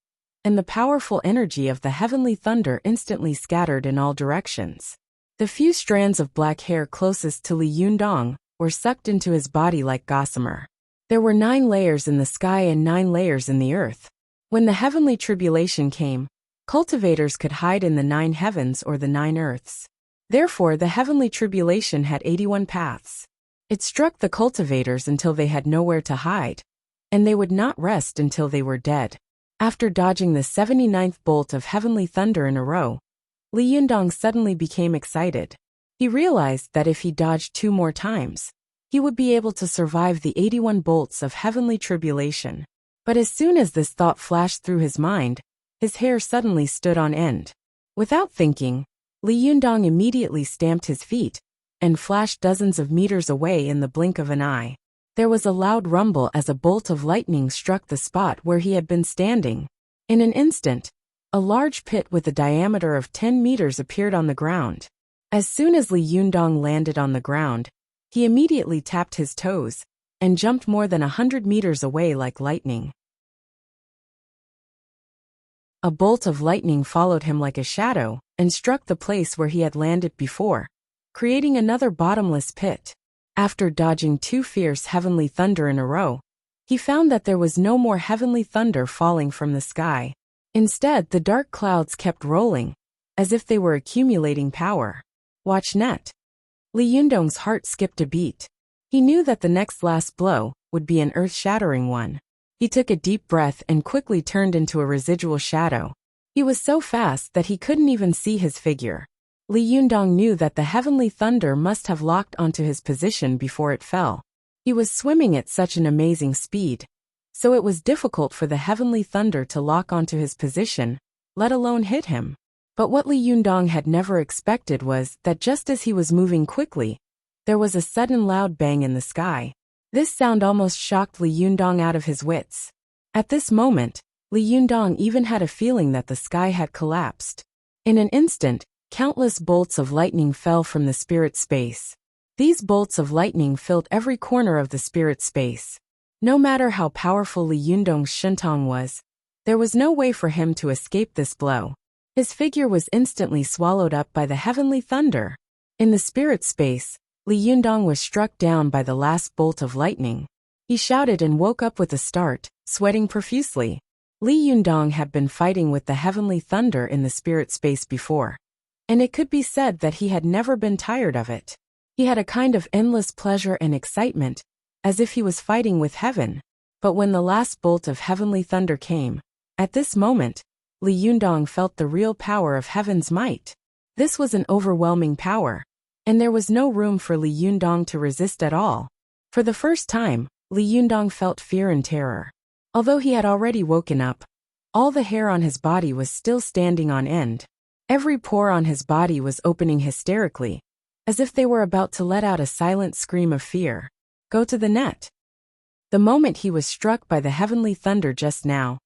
and the powerful energy of the heavenly thunder instantly scattered in all directions. The few strands of black hair closest to Li Yundong were sucked into his body like gossamer. There were 9 layers in the sky and 9 layers in the earth. When the heavenly tribulation came, cultivators could hide in the 9 heavens or the 9 earths. Therefore, the heavenly tribulation had 81 paths. It struck the cultivators until they had nowhere to hide, and they would not rest until they were dead. After dodging the 79th bolt of heavenly thunder in a row, Li Yundong suddenly became excited. He realized that if he dodged 2 more times, he would be able to survive the 81 bolts of heavenly tribulation. But as soon as this thought flashed through his mind, his hair suddenly stood on end. Without thinking, Li Yundong immediately stamped his feet and flashed dozens of meters away in the blink of an eye. There was a loud rumble as a bolt of lightning struck the spot where he had been standing. In an instant, a large pit with a diameter of 10 meters appeared on the ground. As soon as Li Yundong landed on the ground, he immediately tapped his toes and jumped more than 100 meters away like lightning. A bolt of lightning followed him like a shadow and struck the place where he had landed before, creating another bottomless pit. After dodging 2 fierce heavenly thunder in a row, he found that there was no more heavenly thunder falling from the sky. Instead, the dark clouds kept rolling, as if they were accumulating power. Watch net. Li Yundong's heart skipped a beat. He knew that the next last blow would be an earth-shattering one. He took a deep breath and quickly turned into a residual shadow. He was so fast that he couldn't even see his figure. Li Yundong knew that the heavenly thunder must have locked onto his position before it fell. He was swimming at such an amazing speed, so it was difficult for the heavenly thunder to lock onto his position, let alone hit him. But what Li Yundong had never expected was that just as he was moving quickly, there was a sudden loud bang in the sky. This sound almost shocked Li Yundong out of his wits. At this moment, Li Yundong even had a feeling that the sky had collapsed. In an instant, countless bolts of lightning fell from the spirit space. These bolts of lightning filled every corner of the spirit space. No matter how powerful Li Yundong's Shentong was, there was no way for him to escape this blow. His figure was instantly swallowed up by the heavenly thunder. In the spirit space, Li Yundong was struck down by the last bolt of lightning. He shouted and woke up with a start, sweating profusely. Li Yundong had been fighting with the heavenly thunder in the spirit space before, and it could be said that he had never been tired of it. He had a kind of endless pleasure and excitement, as if he was fighting with heaven. But when the last bolt of heavenly thunder came, at this moment, Li Yundong felt the real power of heaven's might. This was an overwhelming power, and there was no room for Li Yundong to resist at all. For the first time, Li Yundong felt fear and terror. Although he had already woken up, all the hair on his body was still standing on end. Every pore on his body was opening hysterically, as if they were about to let out a silent scream of fear. Go to the net. The moment he was struck by the heavenly thunder just now,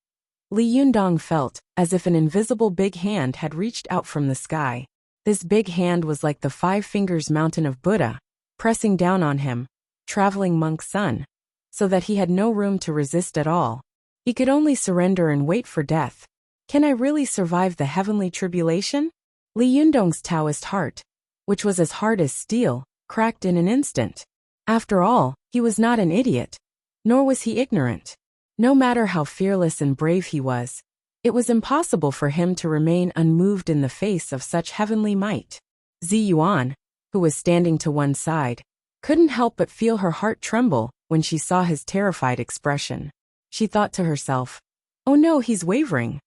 Li Yundong felt as if an invisible big hand had reached out from the sky. This big hand was like the 5 fingers mountain of Buddha, pressing down on him, traveling monk Sun, so that he had no room to resist at all. He could only surrender and wait for death. Can I really survive the heavenly tribulation? Li Yundong's Taoist heart, which was as hard as steel, cracked in an instant. After all, he was not an idiot, nor was he ignorant. No matter how fearless and brave he was, it was impossible for him to remain unmoved in the face of such heavenly might. Zi Yuan, who was standing to one side, couldn't help but feel her heart tremble when she saw his terrified expression. She thought to herself, "Oh no, he's wavering."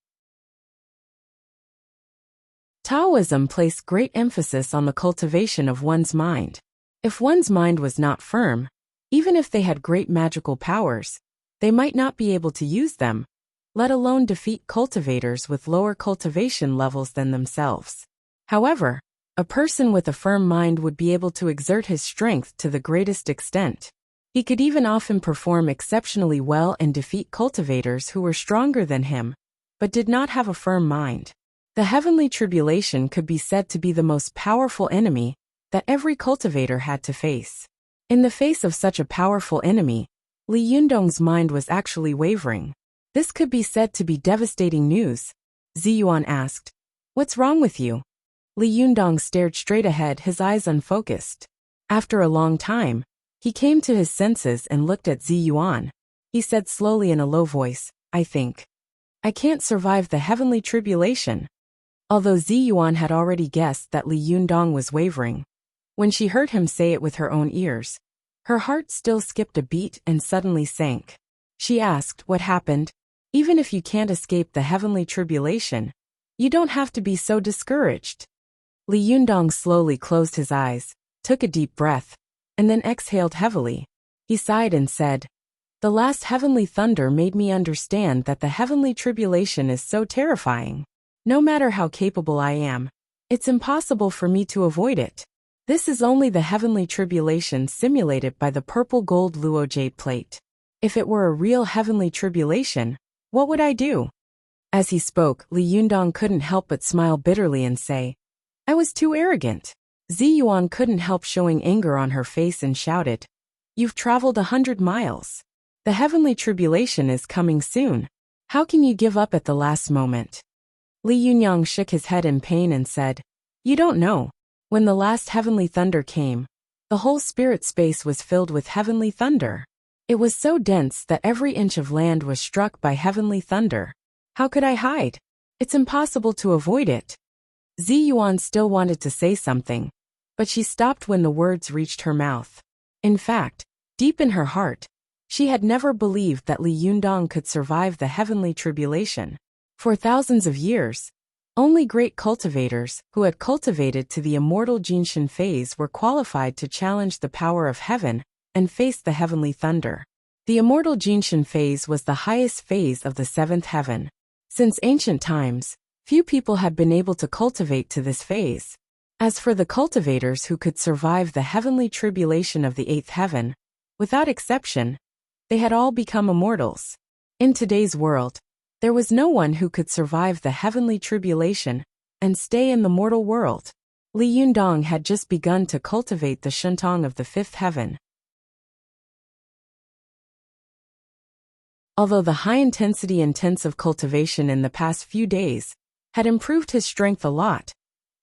Taoism placed great emphasis on the cultivation of one's mind. If one's mind was not firm, even if they had great magical powers, they might not be able to use them, let alone defeat cultivators with lower cultivation levels than themselves. However, a person with a firm mind would be able to exert his strength to the greatest extent. He could even often perform exceptionally well and defeat cultivators who were stronger than him, but did not have a firm mind. The heavenly tribulation could be said to be the most powerful enemy that every cultivator had to face. In the face of such a powerful enemy, Li Yundong's mind was actually wavering. This could be said to be devastating news. Zi Yuan asked, "What's wrong with you?" Li Yundong stared straight ahead, his eyes unfocused. After a long time, he came to his senses and looked at Zi Yuan. He said slowly in a low voice, "I think I can't survive the heavenly tribulation." Although Zi Yuan had already guessed that Li Yundong was wavering, when she heard him say it with her own ears, her heart still skipped a beat and suddenly sank. She asked, "What happened? Even if you can't escape the heavenly tribulation, you don't have to be so discouraged." Li Yundong slowly closed his eyes, took a deep breath, and then exhaled heavily. He sighed and said, "The last heavenly thunder made me understand that the heavenly tribulation is so terrifying. No matter how capable I am, it's impossible for me to avoid it. This is only the heavenly tribulation simulated by the purple gold luo jade plate. If it were a real heavenly tribulation, what would I do?" As he spoke, Li Yundong couldn't help but smile bitterly and say, "I was too arrogant." Zi Yuan couldn't help showing anger on her face and shouted, "You've traveled 100 miles. The heavenly tribulation is coming soon. How can you give up at the last moment?" Li Yunyang shook his head in pain and said, "You don't know. When the last heavenly thunder came, the whole spirit space was filled with heavenly thunder. It was so dense that every inch of land was struck by heavenly thunder. How could I hide? It's impossible to avoid it." Zi Yuan still wanted to say something, but she stopped when the words reached her mouth. In fact, deep in her heart, she had never believed that Li Yundong could survive the heavenly tribulation. For thousands of years, only great cultivators who had cultivated to the immortal Jinshin phase were qualified to challenge the power of heaven and face the heavenly thunder. The immortal Jinshin phase was the highest phase of the 7th heaven. Since ancient times, few people had been able to cultivate to this phase. As for the cultivators who could survive the heavenly tribulation of the 8th heaven, without exception, they had all become immortals. In today's world, there was no one who could survive the heavenly tribulation and stay in the mortal world. Li Yundong had just begun to cultivate the Shentong of the 5th heaven. Although the high-intensity intensive cultivation in the past few days had improved his strength a lot,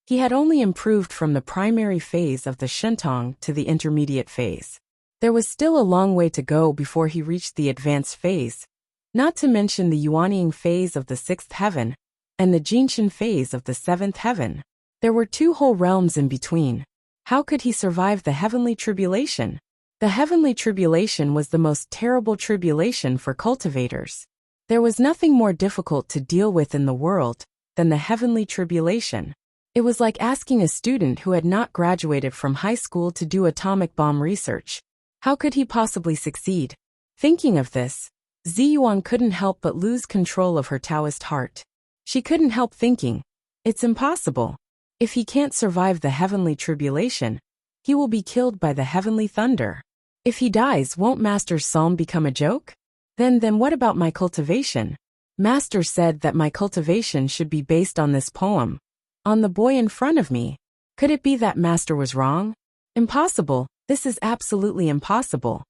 he had only improved from the primary phase of the Shentong to the intermediate phase. There was still a long way to go before he reached the advanced phase, not to mention the Yuanying phase of the 6th heaven and the Jinshin phase of the 7th heaven. There were 2 whole realms in between. How could he survive the heavenly tribulation? The heavenly tribulation was the most terrible tribulation for cultivators. There was nothing more difficult to deal with in the world than the heavenly tribulation. It was like asking a student who had not graduated from high school to do atomic bomb research. How could he possibly succeed? Thinking of this, Ziyuan couldn't help but lose control of her Taoist heart. She couldn't help thinking, it's impossible. If he can't survive the heavenly tribulation, he will be killed by the heavenly thunder. If he dies, won't Master's psalm become a joke? Then what about my cultivation? Master said that my cultivation should be based on this poem, on the boy in front of me. Could it be that Master was wrong? Impossible, this is absolutely impossible.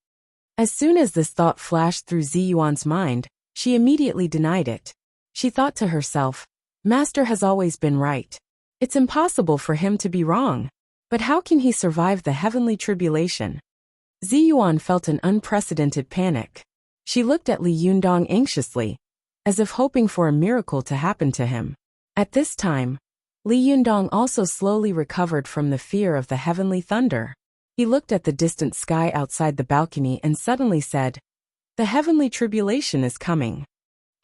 As soon as this thought flashed through Ziyuan's mind, she immediately denied it. She thought to herself, Master has always been right. It's impossible for him to be wrong. But how can he survive the heavenly tribulation? Ziyuan felt an unprecedented panic. She looked at Li Yundong anxiously, as if hoping for a miracle to happen to him. At this time, Li Yundong also slowly recovered from the fear of the heavenly thunder. He looked at the distant sky outside the balcony and suddenly said, the heavenly tribulation is coming.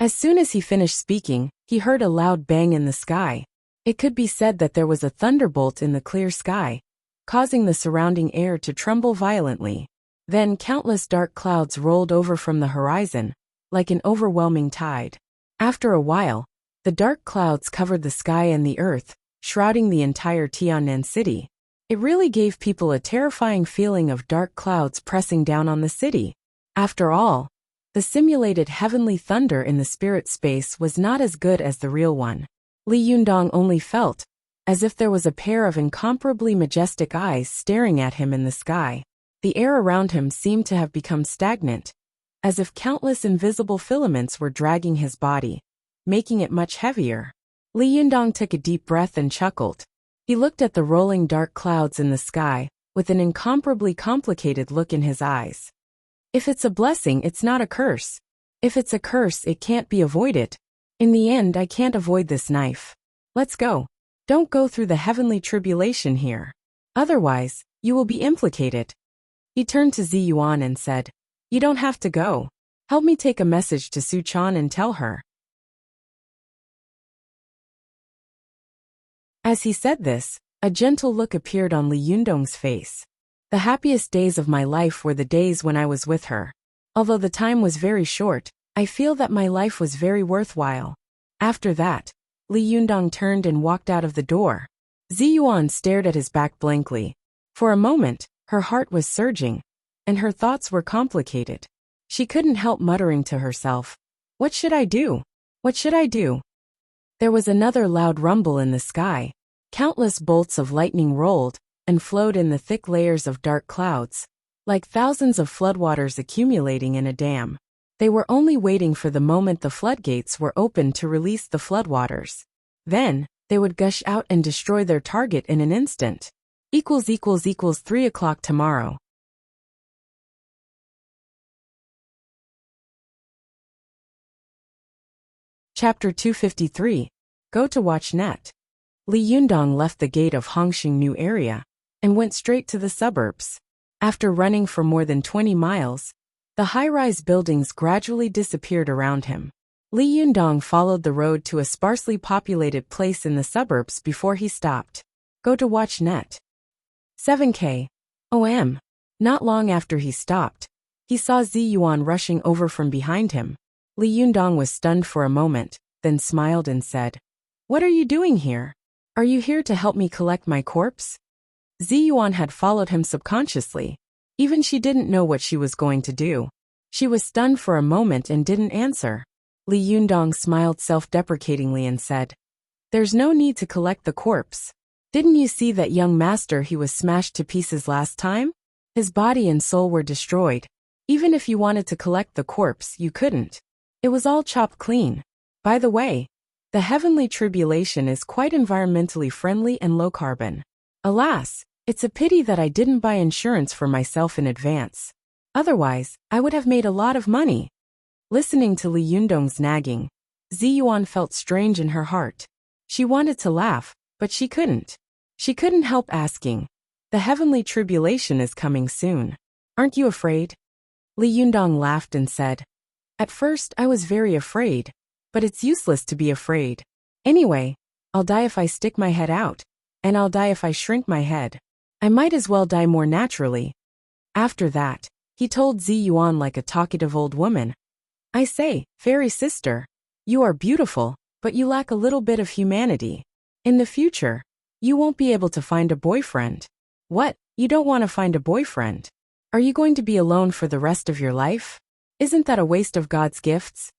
As soon as he finished speaking, he heard a loud bang in the sky. It could be said that there was a thunderbolt in the clear sky, causing the surrounding air to tremble violently. Then countless dark clouds rolled over from the horizon, like an overwhelming tide. After a while, the dark clouds covered the sky and the earth, shrouding the entire Tiannan city. It really gave people a terrifying feeling of dark clouds pressing down on the city. After all, the simulated heavenly thunder in the spirit space was not as good as the real one. Li Yundong only felt as if there was a pair of incomparably majestic eyes staring at him in the sky. The air around him seemed to have become stagnant, as if countless invisible filaments were dragging his body, making it much heavier. Li Yundong took a deep breath and chuckled. He looked at the rolling dark clouds in the sky, with an incomparably complicated look in his eyes. If it's a blessing, it's not a curse. If it's a curse, it can't be avoided. In the end, I can't avoid this knife. Let's go. Don't go through the heavenly tribulation here. Otherwise, you will be implicated. He turned to Ziyuan and said, you don't have to go. Help me take a message to Su Chan and tell her. As he said this, a gentle look appeared on Li Yundong's face. The happiest days of my life were the days when I was with her. Although the time was very short, I feel that my life was very worthwhile. After that, Li Yundong turned and walked out of the door. Ziyuan stared at his back blankly. For a moment, her heart was surging, and her thoughts were complicated. She couldn't help muttering to herself, what should I do? What should I do? There was another loud rumble in the sky. Countless bolts of lightning rolled and flowed in the thick layers of dark clouds, like thousands of floodwaters accumulating in a dam. They were only waiting for the moment the floodgates were opened to release the floodwaters. Then, they would gush out and destroy their target in an instant. == 3 o'clock tomorrow. Chapter 253. Go to watch net. Li Yundong left the gate of Hongxing New area and went straight to the suburbs. After running for more than 20 miles, the high-rise buildings gradually disappeared around him. Li Yundong followed the road to a sparsely populated place in the suburbs before he stopped. Go to watch net. 7K. OM. Not long after he stopped, he saw Ziyuan rushing over from behind him. Li Yundong was stunned for a moment, then smiled and said, what are you doing here? Are you here to help me collect my corpse? Ziyuan had followed him subconsciously. Even she didn't know what she was going to do. She was stunned for a moment and didn't answer. Li Yundong smiled self-deprecatingly and said, there's no need to collect the corpse. Didn't you see that young master? He was smashed to pieces last time? His body and soul were destroyed. Even if you wanted to collect the corpse, you couldn't. It was all chopped clean. By the way, the heavenly tribulation is quite environmentally friendly and low carbon. Alas, it's a pity that I didn't buy insurance for myself in advance. Otherwise, I would have made a lot of money. Listening to Li Yundong's nagging, Ziyuan felt strange in her heart. She wanted to laugh, but she couldn't. She couldn't help asking, The heavenly tribulation is coming soon. Aren't you afraid? Li Yundong laughed and said, At first I was very afraid, but it's useless to be afraid. Anyway, I'll die if I stick my head out, and I'll die if I shrink my head. I might as well die more naturally. After that, he told Zi Yuan like a talkative old woman. I say, fairy sister, you are beautiful, but you lack a little bit of humanity. In the future, you won't be able to find a boyfriend. What? You don't want to find a boyfriend? Are you going to be alone for the rest of your life? Isn't that a waste of God's gifts?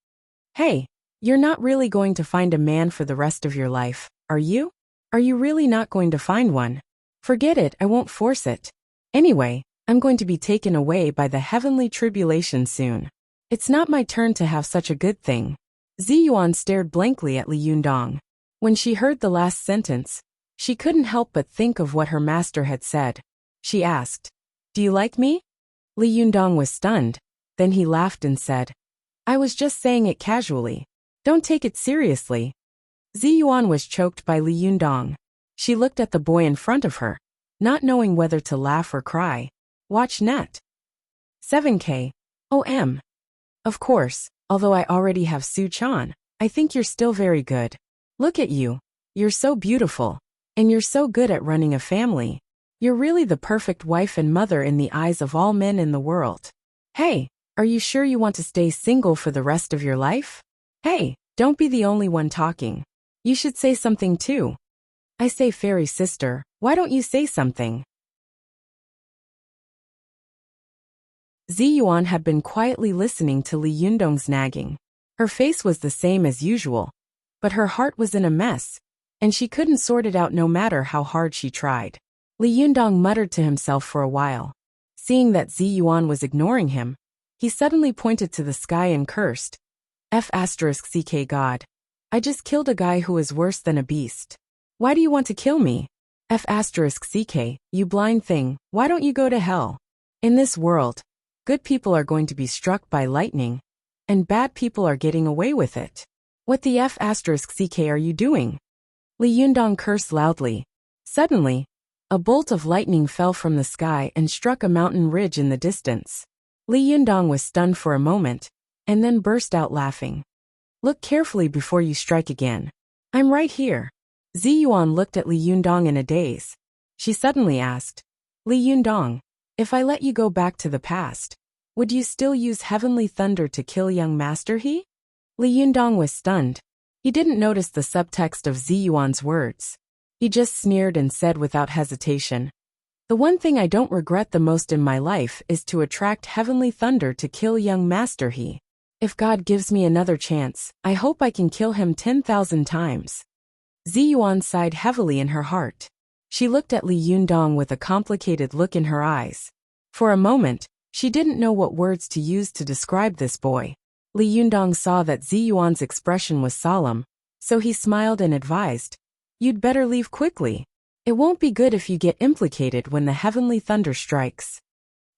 Hey, you're not really going to find a man for the rest of your life, are you? Are you really not going to find one? Forget it, I won't force it. Anyway, I'm going to be taken away by the heavenly tribulation soon. It's not my turn to have such a good thing. Zi Yuan stared blankly at Li Yundong. When she heard the last sentence, she couldn't help but think of what her master had said. She asked, Do you like me? Li Yundong was stunned. Then he laughed and said, I was just saying it casually. Don't take it seriously. Zi Yuan was choked by Li Yundong. She looked at the boy in front of her, not knowing whether to laugh or cry. Watch net. 7K. OM. Of course, although I already have Su Chan, I think you're still very good. Look at you. You're so beautiful. And you're so good at running a family. You're really the perfect wife and mother in the eyes of all men in the world. Hey, are you sure you want to stay single for the rest of your life? Hey, don't be the only one talking. You should say something too. I say, fairy sister, why don't you say something? Zi Yuan had been quietly listening to Li Yundong's nagging. Her face was the same as usual, but her heart was in a mess, and she couldn't sort it out no matter how hard she tried. Li Yundong muttered to himself for a while. Seeing that Zi Yuan was ignoring him, he suddenly pointed to the sky and cursed. F***ck God. I just killed a guy who is worse than a beast. Why do you want to kill me? F***ck, you blind thing, why don't you go to hell? In this world, good people are going to be struck by lightning, and bad people are getting away with it. What the F***ck are you doing? Li Yundong cursed loudly. Suddenly, a bolt of lightning fell from the sky and struck a mountain ridge in the distance. Li Yundong was stunned for a moment, and then burst out laughing. Look carefully before you strike again. I'm right here. Zi Yuan looked at Li Yundong in a daze. She suddenly asked, Li Yundong, if I let you go back to the past, would you still use heavenly thunder to kill young Master He? Li Yundong was stunned. He didn't notice the subtext of Zi Yuan's words. He just sneered and said without hesitation, The one thing I don't regret the most in my life is to attract heavenly thunder to kill young Master He. If God gives me another chance, I hope I can kill him 10,000 times. Zi Yuan sighed heavily in her heart. She looked at Li Yundong with a complicated look in her eyes. For a moment, she didn't know what words to use to describe this boy. Li Yundong saw that Zi Yuan's expression was solemn, so he smiled and advised, You'd better leave quickly. It won't be good if you get implicated when the heavenly thunder strikes.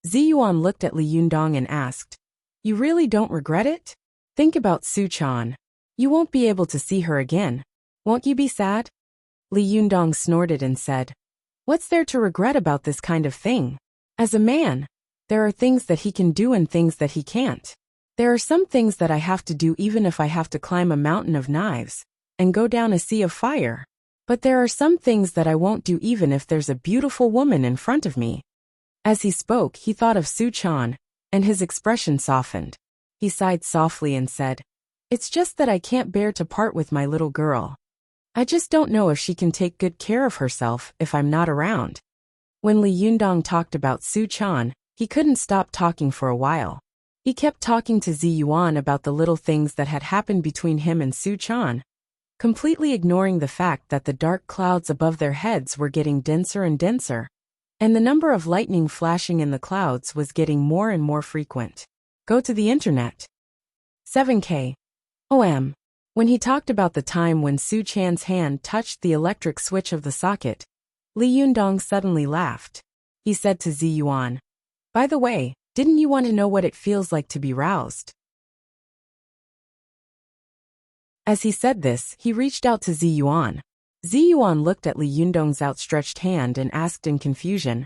Zi Yuan looked at Li Yundong and asked, You really don't regret it? Think about Su Chan. You won't be able to see her again. Won't you be sad? Li Yundong snorted and said, What's there to regret about this kind of thing? As a man, there are things that he can do and things that he can't. There are some things that I have to do even if I have to climb a mountain of knives and go down a sea of fire. But there are some things that I won't do even if there's a beautiful woman in front of me. As he spoke, he thought of Su Chan, and his expression softened. He sighed softly and said, It's just that I can't bear to part with my little girl. I just don't know if she can take good care of herself if I'm not around. When Li Yundong talked about Su Chan, he couldn't stop talking for a while. He kept talking to Zi Yuan about the little things that had happened between him and Su Chan, completely ignoring the fact that the dark clouds above their heads were getting denser and denser, and the number of lightning flashing in the clouds was getting more and more frequent. Go to the internet. 7K. OM. When he talked about the time when Su Chan's hand touched the electric switch of the socket, Li Yundong suddenly laughed. He said to Zi Yuan, By the way, didn't you want to know what it feels like to be roused? As he said this, he reached out to Zi Yuan. Zi Yuan looked at Li Yundong's outstretched hand and asked in confusion,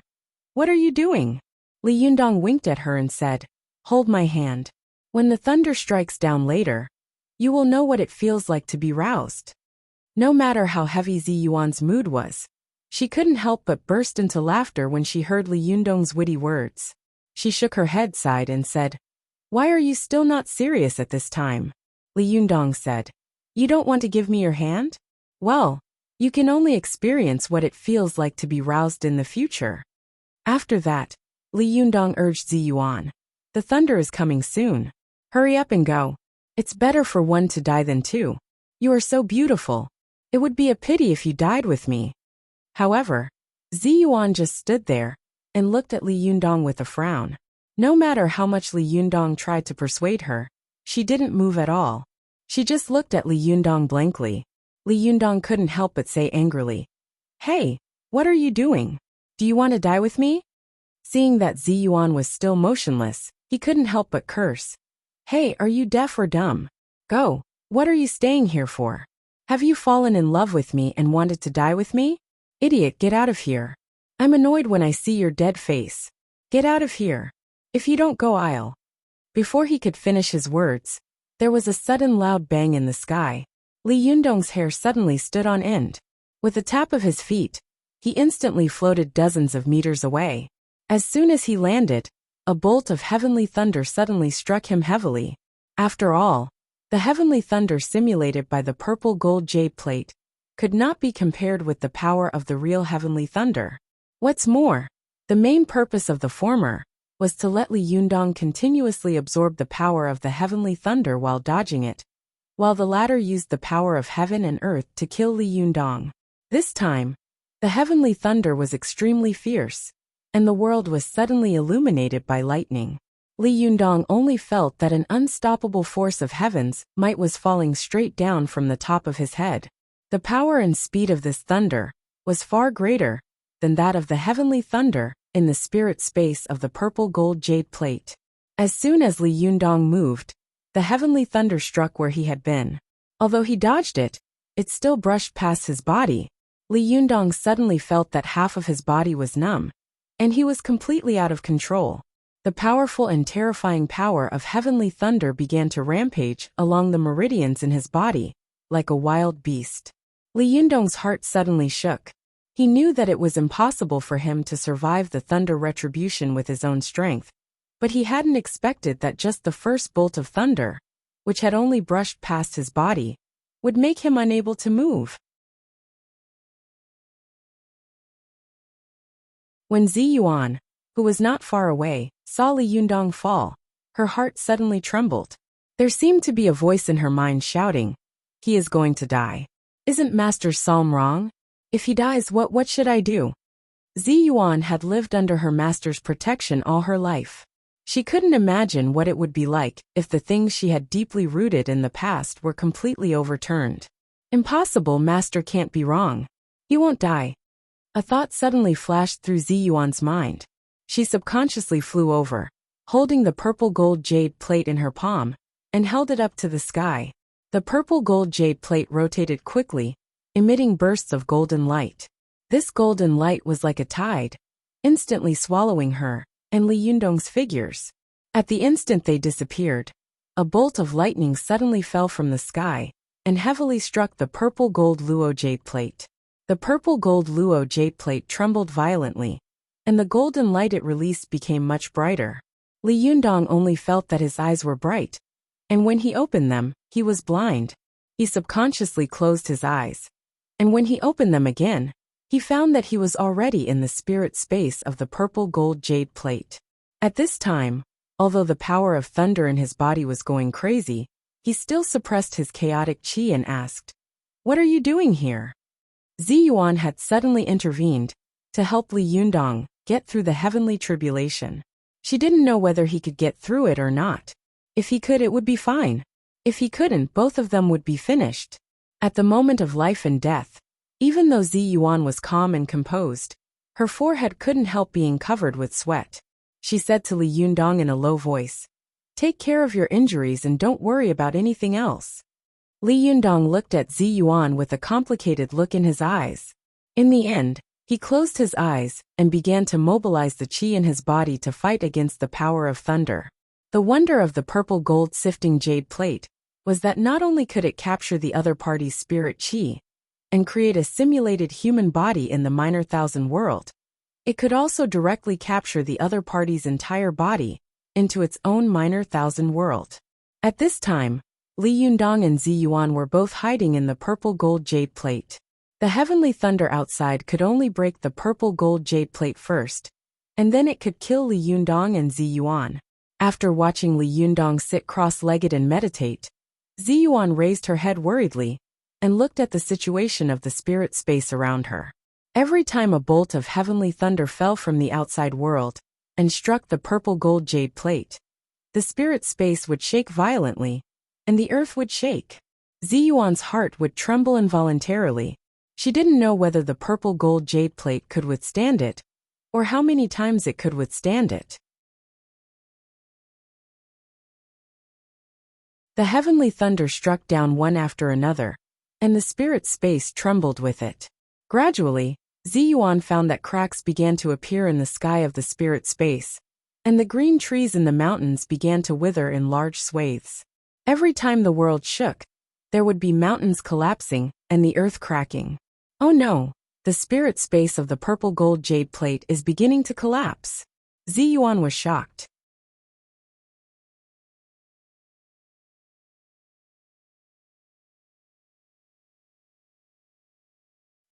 "What are you doing?" Li Yundong winked at her and said, "Hold my hand. When the thunder strikes down later, you will know what it feels like to be roused." No matter how heavy Zi Yuan's mood was, she couldn't help but burst into laughter when she heard Li Yundong's witty words. She shook her head, sighed, and said, "Why are you still not serious at this time?" Li Yundong said, "You don't want to give me your hand? Well, you can only experience what it feels like to be roused in the future." After that, Li Yundong urged Zi Yuan, "The thunder is coming soon. Hurry up and go. It's better for one to die than two. You are so beautiful. It would be a pity if you died with me." However, Zi Yuan just stood there and looked at Li Yundong with a frown. No matter how much Li Yundong tried to persuade her, she didn't move at all. She just looked at Li Yundong blankly. Li Yundong couldn't help but say angrily, "Hey, what are you doing? Do you want to die with me?" Seeing that Zi Yuan was still motionless, he couldn't help but curse. "Hey, are you deaf or dumb? Go, what are you staying here for? Have you fallen in love with me and wanted to die with me? Idiot, get out of here. I'm annoyed when I see your dead face. Get out of here. If you don't go, I'll..." Before he could finish his words, there was a sudden loud bang in the sky. Li Yundong's hair suddenly stood on end. With a tap of his feet, he instantly floated dozens of meters away. As soon as he landed, a bolt of heavenly thunder suddenly struck him heavily. After all, the heavenly thunder simulated by the purple gold jade plate could not be compared with the power of the real heavenly thunder. What's more, the main purpose of the former was to let Li Yundong continuously absorb the power of the heavenly thunder while dodging it, while the latter used the power of heaven and earth to kill Li Yundong. This time, the heavenly thunder was extremely fierce, and the world was suddenly illuminated by lightning. Li Yundong only felt that an unstoppable force of heaven's might was falling straight down from the top of his head. The power and speed of this thunder was far greater than that of the heavenly thunder in the spirit space of the purple gold jade plate. As soon as Li Yundong moved, the heavenly thunder struck where he had been. Although he dodged it, it still brushed past his body. Li Yundong suddenly felt that half of his body was numb, and he was completely out of control. The powerful and terrifying power of heavenly thunder began to rampage along the meridians in his body, like a wild beast. Li Yundong's heart suddenly shook. He knew that it was impossible for him to survive the thunder retribution with his own strength, but he hadn't expected that just the first bolt of thunder, which had only brushed past his body, would make him unable to move. When Zi Yuan, who was not far away, saw Li Yundong fall, her heart suddenly trembled. There seemed to be a voice in her mind shouting, "He is going to die. Isn't Master Psalm wrong? If he dies, what should I do?" Zi Yuan had lived under her master's protection all her life. She couldn't imagine what it would be like if the things she had deeply rooted in the past were completely overturned. Impossible, master can't be wrong. He won't die. A thought suddenly flashed through Zi Yuan's mind. She subconsciously flew over, holding the purple gold jade plate in her palm, and held it up to the sky. The purple gold jade plate rotated quickly, emitting bursts of golden light. This golden light was like a tide, instantly swallowing her and Li Yundong's figures. At the instant they disappeared, a bolt of lightning suddenly fell from the sky and heavily struck the purple gold luo jade plate. The purple gold luo jade plate trembled violently, and the golden light it released became much brighter. Li Yundong only felt that his eyes were bright, and when he opened them, he was blind. He subconsciously closed his eyes, and when he opened them again, he found that he was already in the spirit space of the purple gold jade plate. At this time, although the power of thunder in his body was going crazy, he still suppressed his chaotic chi and asked, "What are you doing here?" Zi Yuan had suddenly intervened to help Li Yundong get through the heavenly tribulation. She didn't know whether he could get through it or not. If he could, it would be fine. If he couldn't, both of them would be finished. At the moment of life and death, even though Zi Yuan was calm and composed, her forehead couldn't help being covered with sweat. She said to Li Yundong in a low voice, "Take care of your injuries and don't worry about anything else." Li Yundong looked at Zi Yuan with a complicated look in his eyes. In the end, he closed his eyes and began to mobilize the qi in his body to fight against the power of thunder. The wonder of the purple gold sifting jade plate was that not only could it capture the other party's spirit qi and create a simulated human body in the minor thousand world, it could also directly capture the other party's entire body into its own minor thousand world. At this time, Li Yundong and Zi Yuan were both hiding in the purple gold jade plate. The heavenly thunder outside could only break the purple gold jade plate first, and then it could kill Li Yundong and Zi Yuan. After watching Li Yundong sit cross-legged and meditate, Zi Yuan raised her head worriedly and looked at the situation of the spirit space around her. Every time a bolt of heavenly thunder fell from the outside world and struck the purple gold jade plate, the spirit space would shake violently, and the earth would shake. Zi Yuan's heart would tremble involuntarily. She didn't know whether the purple gold jade plate could withstand it, or how many times it could withstand it. The heavenly thunder struck down one after another, and the spirit space trembled with it. Gradually, Zi Yuan found that cracks began to appear in the sky of the spirit space, and the green trees in the mountains began to wither in large swathes. Every time the world shook, there would be mountains collapsing and the earth cracking. Oh no, the spirit space of the purple gold jade plate is beginning to collapse. Zi Yuan was shocked.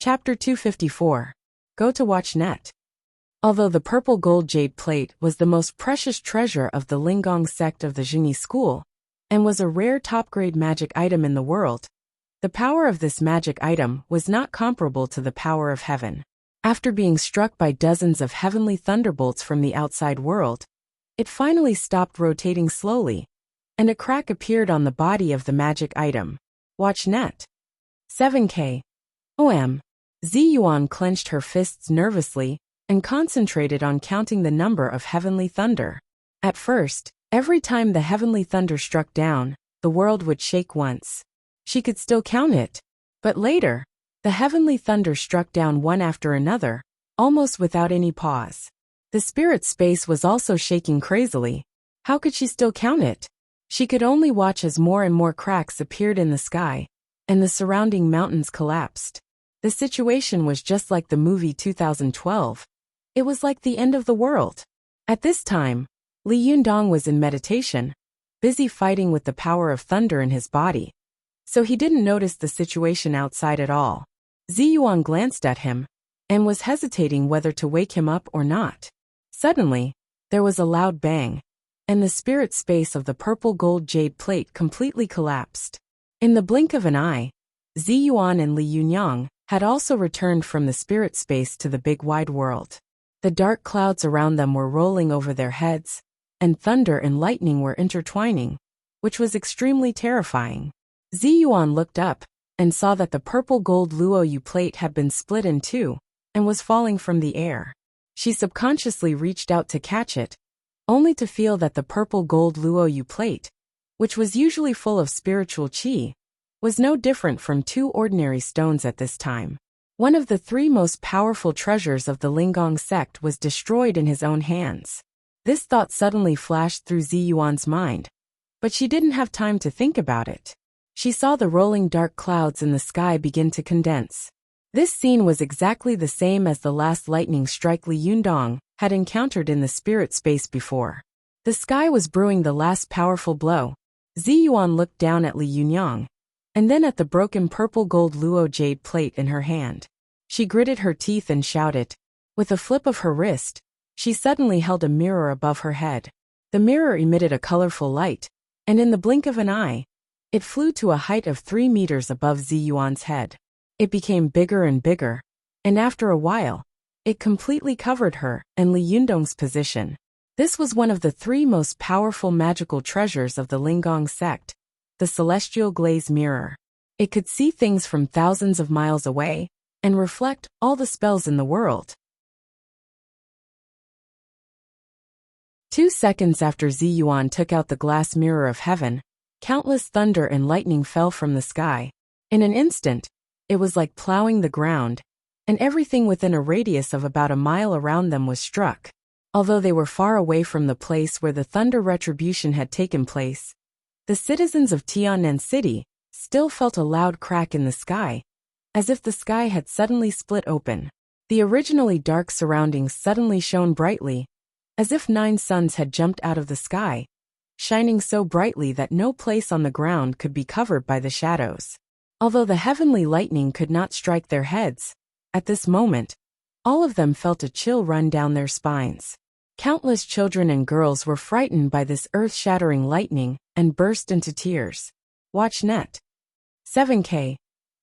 Chapter 254. Go to watch net. Although the purple gold jade plate was the most precious treasure of the Linggong sect of the Jingyi school, and was a rare top-grade magic item in the world, the power of this magic item was not comparable to the power of heaven. After being struck by dozens of heavenly thunderbolts from the outside world, it finally stopped rotating slowly, and a crack appeared on the body of the magic item. Watch net. 7K. OM. Zi Yuan clenched her fists nervously and concentrated on counting the number of heavenly thunder. At first, every time the heavenly thunder struck down, the world would shake once. She could still count it, but later, the heavenly thunder struck down one after another, almost without any pause. The spirit space was also shaking crazily. How could she still count it? She could only watch as more and more cracks appeared in the sky, and the surrounding mountains collapsed. The situation was just like the movie 2012. It was like the end of the world. At this time, Li Yundong was in meditation, busy fighting with the power of thunder in his body, so he didn't notice the situation outside at all. Zi Yuan glanced at him and was hesitating whether to wake him up or not. Suddenly, there was a loud bang, and the spirit space of the purple gold jade plate completely collapsed. In the blink of an eye, Zi Yuan and Li Yunyang had also returned from the spirit space to the big wide world. The dark clouds around them were rolling over their heads, and thunder and lightning were intertwining, which was extremely terrifying. Zi Yuan looked up and saw that the purple gold luoyu plate had been split in two and was falling from the air. She subconsciously reached out to catch it, only to feel that the purple gold luoyu plate, which was usually full of spiritual qi, was no different from two ordinary stones at this time. One of the three most powerful treasures of the Linggong sect was destroyed in his own hands. This thought suddenly flashed through Zi Yuan's mind, but she didn't have time to think about it. She saw the rolling dark clouds in the sky begin to condense. This scene was exactly the same as the last lightning strike Li Yundong had encountered in the spirit space before. The sky was brewing the last powerful blow. Zi Yuan looked down at Li Yunyang, and then at the broken purple gold luo jade plate in her hand. She gritted her teeth and shouted. With a flip of her wrist, she suddenly held a mirror above her head. The mirror emitted a colorful light, and in the blink of an eye, it flew to a height of 3 meters above Zi Yuan's head. It became bigger and bigger, and after a while, it completely covered her and Li Yundong's position. This was one of the three most powerful magical treasures of the Linggong sect, the celestial glaze mirror. It could see things from thousands of miles away and reflect all the spells in the world. 2 seconds after Zi Yuan took out the glass mirror of heaven, Countless thunder and lightning fell from the sky. In an instant, it was like plowing the ground, and everything within a radius of about a mile around them was struck. Although they were far away from the place where the thunder retribution had taken place, the citizens of Tiannan City still felt a loud crack in the sky, as if the sky had suddenly split open. The originally dark surroundings suddenly shone brightly, as if 9 suns had jumped out of the sky, shining so brightly that no place on the ground could be covered by the shadows. Although the heavenly lightning could not strike their heads, at this moment, all of them felt a chill run down their spines. Countless children and girls were frightened by this earth-shattering lightning and burst into tears. Watch net. 7K.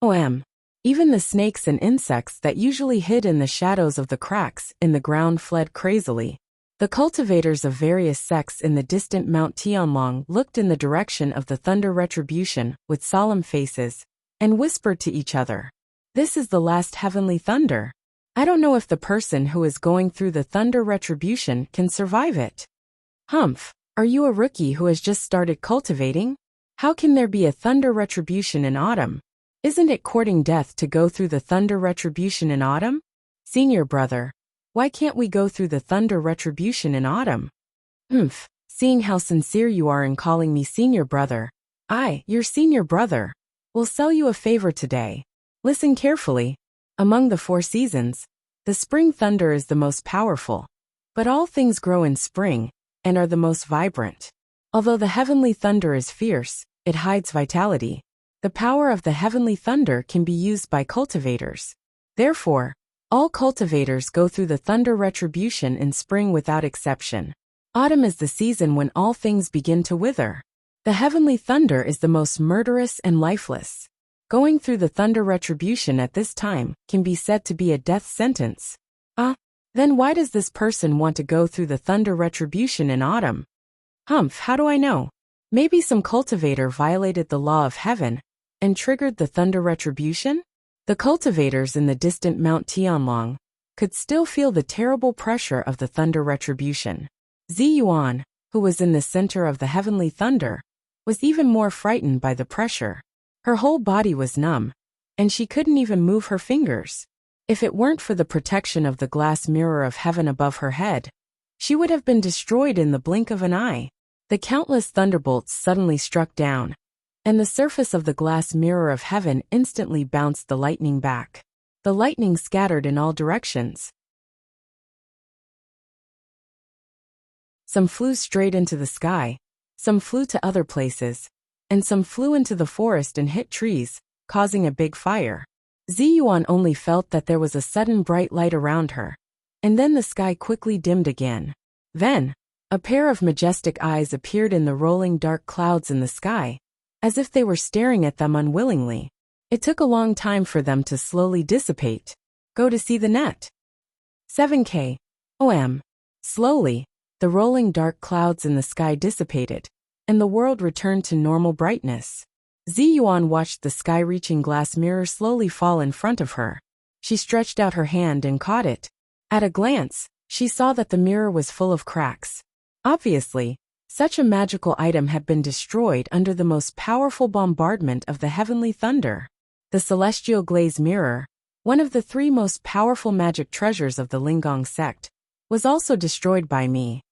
OM. Even the snakes and insects that usually hid in the shadows of the cracks in the ground fled crazily. The cultivators of various sects in the distant Mount Tianlong looked in the direction of the thunder retribution with solemn faces, and whispered to each other, "This is the last heavenly thunder. I don't know if the person who is going through the thunder retribution can survive it." Humph, are you a rookie who has just started cultivating? How can there be a thunder retribution in autumn? Isn't it courting death to go through the thunder retribution in autumn? Senior brother, why can't we go through the thunder retribution in autumn? Humph, seeing how sincere you are in calling me senior brother, your senior brother, will sell you a favor today. Listen carefully. Among the 4 seasons, the spring thunder is the most powerful. But all things grow in spring, and are the most vibrant. Although the heavenly thunder is fierce, it hides vitality. The power of the heavenly thunder can be used by cultivators. Therefore, all cultivators go through the thunder retribution in spring without exception. Autumn is the season when all things begin to wither. The heavenly thunder is the most murderous and lifeless. Going through the thunder retribution at this time can be said to be a death sentence. Then why does this person want to go through the thunder retribution in autumn? Humph, how do I know? Maybe some cultivator violated the law of heaven and triggered the thunder retribution? The cultivators in the distant Mount Tianlong could still feel the terrible pressure of the thunder retribution. Zi Yuan, who was in the center of the heavenly thunder, was even more frightened by the pressure. Her whole body was numb, and she couldn't even move her fingers. If it weren't for the protection of the glass mirror of heaven above her head, she would have been destroyed in the blink of an eye. The countless thunderbolts suddenly struck down, and the surface of the glass mirror of heaven instantly bounced the lightning back. The lightning scattered in all directions. Some flew straight into the sky, some flew to other places, and some flew into the forest and hit trees, causing a big fire. Zi Yuan only felt that there was a sudden bright light around her, and then the sky quickly dimmed again. Then, a pair of majestic eyes appeared in the rolling dark clouds in the sky, as if they were staring at them unwillingly. It took a long time for them to slowly dissipate. Go to see the net. 7K. OM. Slowly, the rolling dark clouds in the sky dissipated, and the world returned to normal brightness. Zi Yuan watched the sky-reaching glass mirror slowly fall in front of her. She stretched out her hand and caught it. At a glance, she saw that the mirror was full of cracks. Obviously, such a magical item had been destroyed under the most powerful bombardment of the heavenly thunder. The celestial glaze mirror, one of the 3 most powerful magic treasures of the Linggong sect, was also destroyed by me.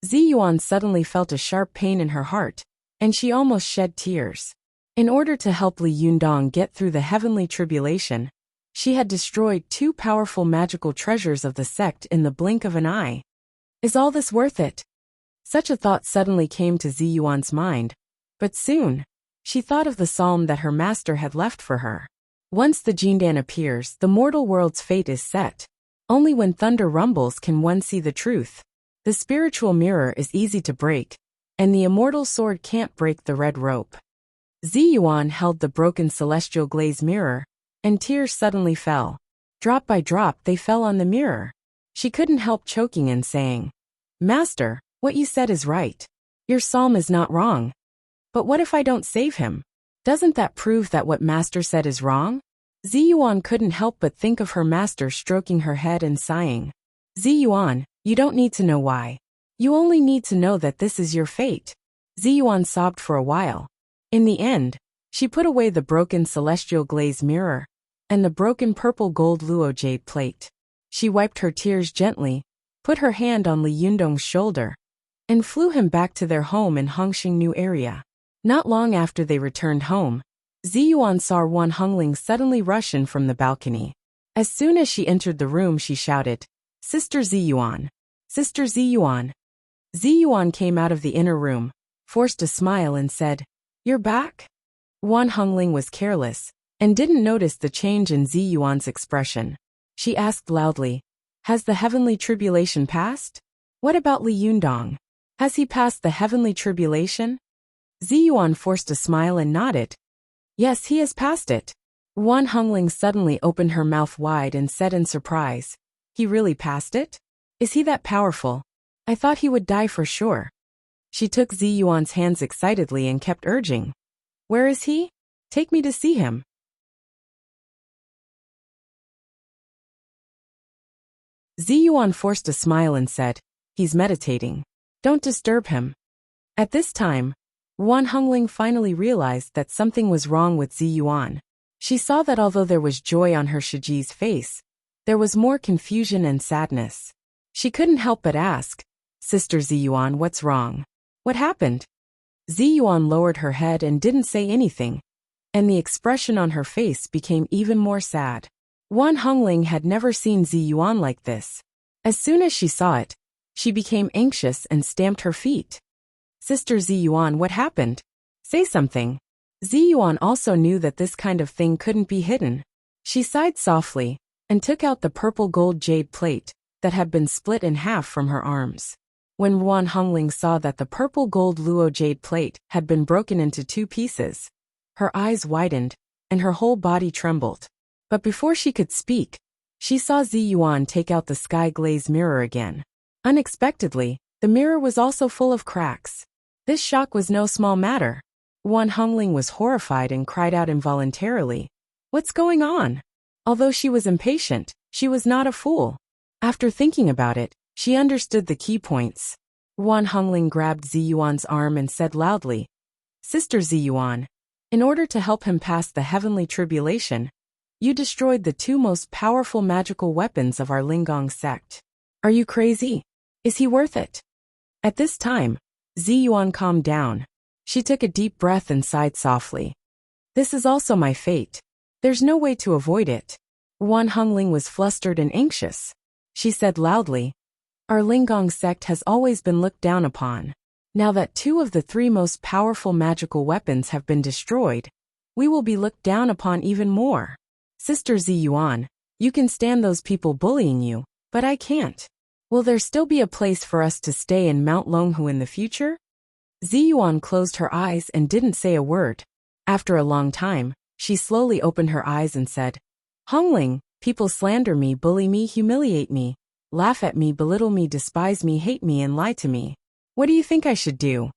Zi Yuan suddenly felt a sharp pain in her heart, and she almost shed tears. In order to help Li Yundong get through the heavenly tribulation, she had destroyed 2 powerful magical treasures of the sect in the blink of an eye. Is all this worth it? Such a thought suddenly came to Zi Yuan's mind, but soon, she thought of the psalm that her master had left for her. Once the Jindan appears, the mortal world's fate is set. Only when thunder rumbles can one see the truth. The spiritual mirror is easy to break, and the immortal sword can't break the red rope. Zi Yuan held the broken celestial glaze mirror, and tears suddenly fell. Drop by drop they fell on the mirror. She couldn't help choking and saying, "Master, what you said is right. Your psalm is not wrong. But what if I don't save him? Doesn't that prove that what Master said is wrong?" Zi Yuan couldn't help but think of her master stroking her head and sighing. "Zi Yuan, you don't need to know why. You only need to know that this is your fate." Zi Yuan sobbed for a while, In the end, she put away the broken celestial glaze mirror and the broken purple gold luo jade plate. She wiped her tears gently, put her hand on Li Yundong's shoulder, and flew him back to their home in Hongxing New area. Not long after they returned home, Ziyuan saw Wan Hongling suddenly rush in from the balcony. As soon as she entered the room, she shouted, "Sister Ziyuan! Sister Ziyuan!" Ziyuan came out of the inner room, forced a smile and said, "You're back?" Wan Hongling was careless and didn't notice the change in Ziyuan's expression. She asked loudly, "Has the heavenly tribulation passed? What about Li Yundong? Has he passed the heavenly tribulation?" Ziyuan forced a smile and nodded. "Yes, he has passed it." Wan Hongling suddenly opened her mouth wide and said in surprise, "He really passed it? Is he that powerful? I thought he would die for sure." She took Ziyuan's hands excitedly and kept urging, "Where is he? Take me to see him." Ziyuan forced a smile and said, "He's meditating. Don't disturb him." At this time, Wan Hongling finally realized that something was wrong with Ziyuan. She saw that although there was joy on her Shiji's face, there was more confusion and sadness. She couldn't help but ask, "Sister Ziyuan, what's wrong? What happened?" Ziyuan lowered her head and didn't say anything, and the expression on her face became even more sad. Wan Hongling had never seen Ziyuan like this. As soon as she saw it, she became anxious and stamped her feet. "Sister Ziyuan, what happened? Say something." Ziyuan also knew that this kind of thing couldn't be hidden. She sighed softly and took out the purple gold jade plate that had been split in half from her arms. When Wan Hongling saw that the purple gold luo jade plate had been broken into two pieces, her eyes widened and her whole body trembled. But before she could speak, she saw Ziyuan take out the sky glaze mirror again. Unexpectedly, the mirror was also full of cracks. This shock was no small matter. Wan Hongling was horrified and cried out involuntarily, "What's going on?" Although she was impatient, she was not a fool. After thinking about it, she understood the key points. Wan Hongling grabbed Ziyuan's arm and said loudly, "Sister Ziyuan, in order to help him pass the heavenly tribulation, you destroyed the two most powerful magical weapons of our Lingong sect. Are you crazy? Is he worth it?" At this time, Ziyuan calmed down. She took a deep breath and sighed softly. "This is also my fate. There's no way to avoid it." Wan Hongling was flustered and anxious. She said loudly, "Our Lingong sect has always been looked down upon. Now that two of the three most powerful magical weapons have been destroyed, we will be looked down upon even more. Sister Ziyuan, you can stand those people bullying you, but I can't. Will there still be a place for us to stay in Mount Longhu in the future?" Ziyuan closed her eyes and didn't say a word. After a long time, she slowly opened her eyes and said, "Hongling, people slander me, bully me, humiliate me, laugh at me, belittle me, despise me, hate me, and lie to me. What do you think I should do?"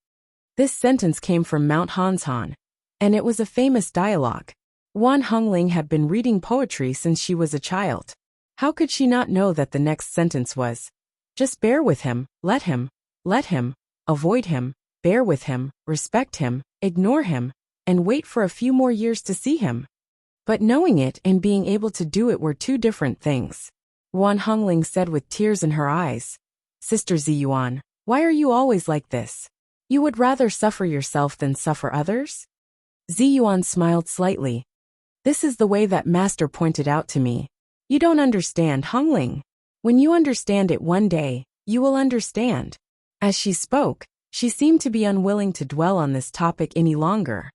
This sentence came from Mount Hanshan, and it was a famous dialogue. Wan Hongling had been reading poetry since she was a child. How could she not know that the next sentence was, "Just bear with him, let him, avoid him, bear with him, respect him, ignore him, and wait for a few more years to see him"? But knowing it and being able to do it were two different things. Wan Hongling said with tears in her eyes, "Sister Ziyuan, why are you always like this? You would rather suffer yourself than suffer others?" Ziyuan smiled slightly. "This is the way that Master pointed out to me. You don't understand, Hongling. When you understand it one day, you will understand." As she spoke, she seemed to be unwilling to dwell on this topic any longer.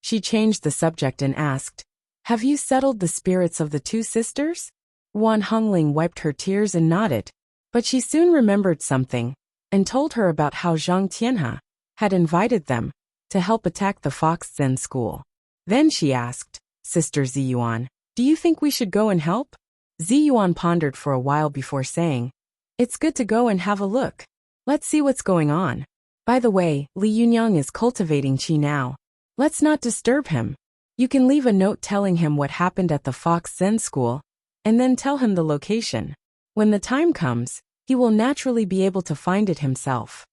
She changed the subject and asked, "Have you settled the spirits of the two sisters?" Wan Hongling wiped her tears and nodded, but she soon remembered something and told her about how Zhang Tianhe had invited them to help attack the Fox Zen school. Then she asked, "Sister Ziyuan, do you think we should go and help?" Ziyuan pondered for a while before saying, "It's good to go and have a look. Let's see what's going on. By the way, Li Yunyang is cultivating qi now. Let's not disturb him. You can leave a note telling him what happened at the Fox Zen school, and then tell him the location. When the time comes, he will naturally be able to find it himself."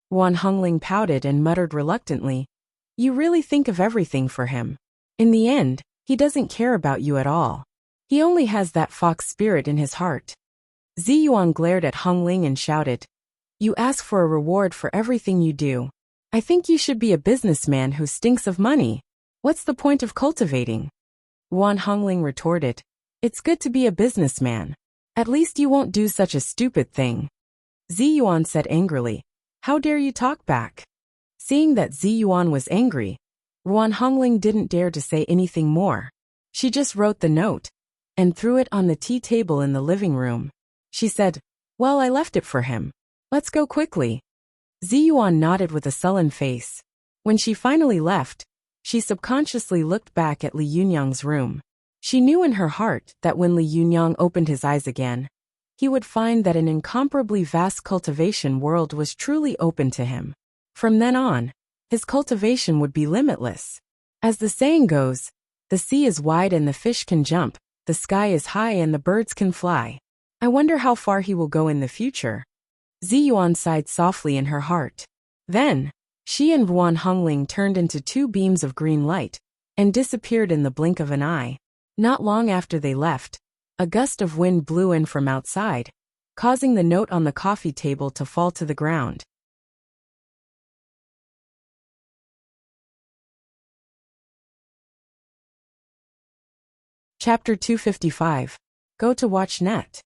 Wan Hongling pouted and muttered reluctantly, "You really think of everything for him. In the end, he doesn't care about you at all. He only has that fox spirit in his heart." Ziyuan glared at Hongling and shouted, "You ask for a reward for everything you do. I think you should be a businessman who stinks of money. What's the point of cultivating?" Wan Hongling retorted, "It's good to be a businessman. At least you won't do such a stupid thing." Ziyuan said angrily, "How dare you talk back?" Seeing that Ziyuan was angry, Wan Hongling didn't dare to say anything more. She just wrote the note and threw it on the tea table in the living room. She said, "Well, I left it for him. Let's go quickly." Ziyuan nodded with a sullen face. When she finally left, she subconsciously looked back at Li Yunyang's room. She knew in her heart that when Li Yunyang opened his eyes again, he would find that an incomparably vast cultivation world was truly open to him. From then on, his cultivation would be limitless. As the saying goes, the sea is wide and the fish can jump, the sky is high and the birds can fly. I wonder how far he will go in the future. Ziyuan sighed softly in her heart. Then, she and Wan Hongling turned into two beams of green light and disappeared in the blink of an eye. Not long after they left, a gust of wind blew in from outside, causing the note on the coffee table to fall to the ground. Chapter 255. Go to watch net.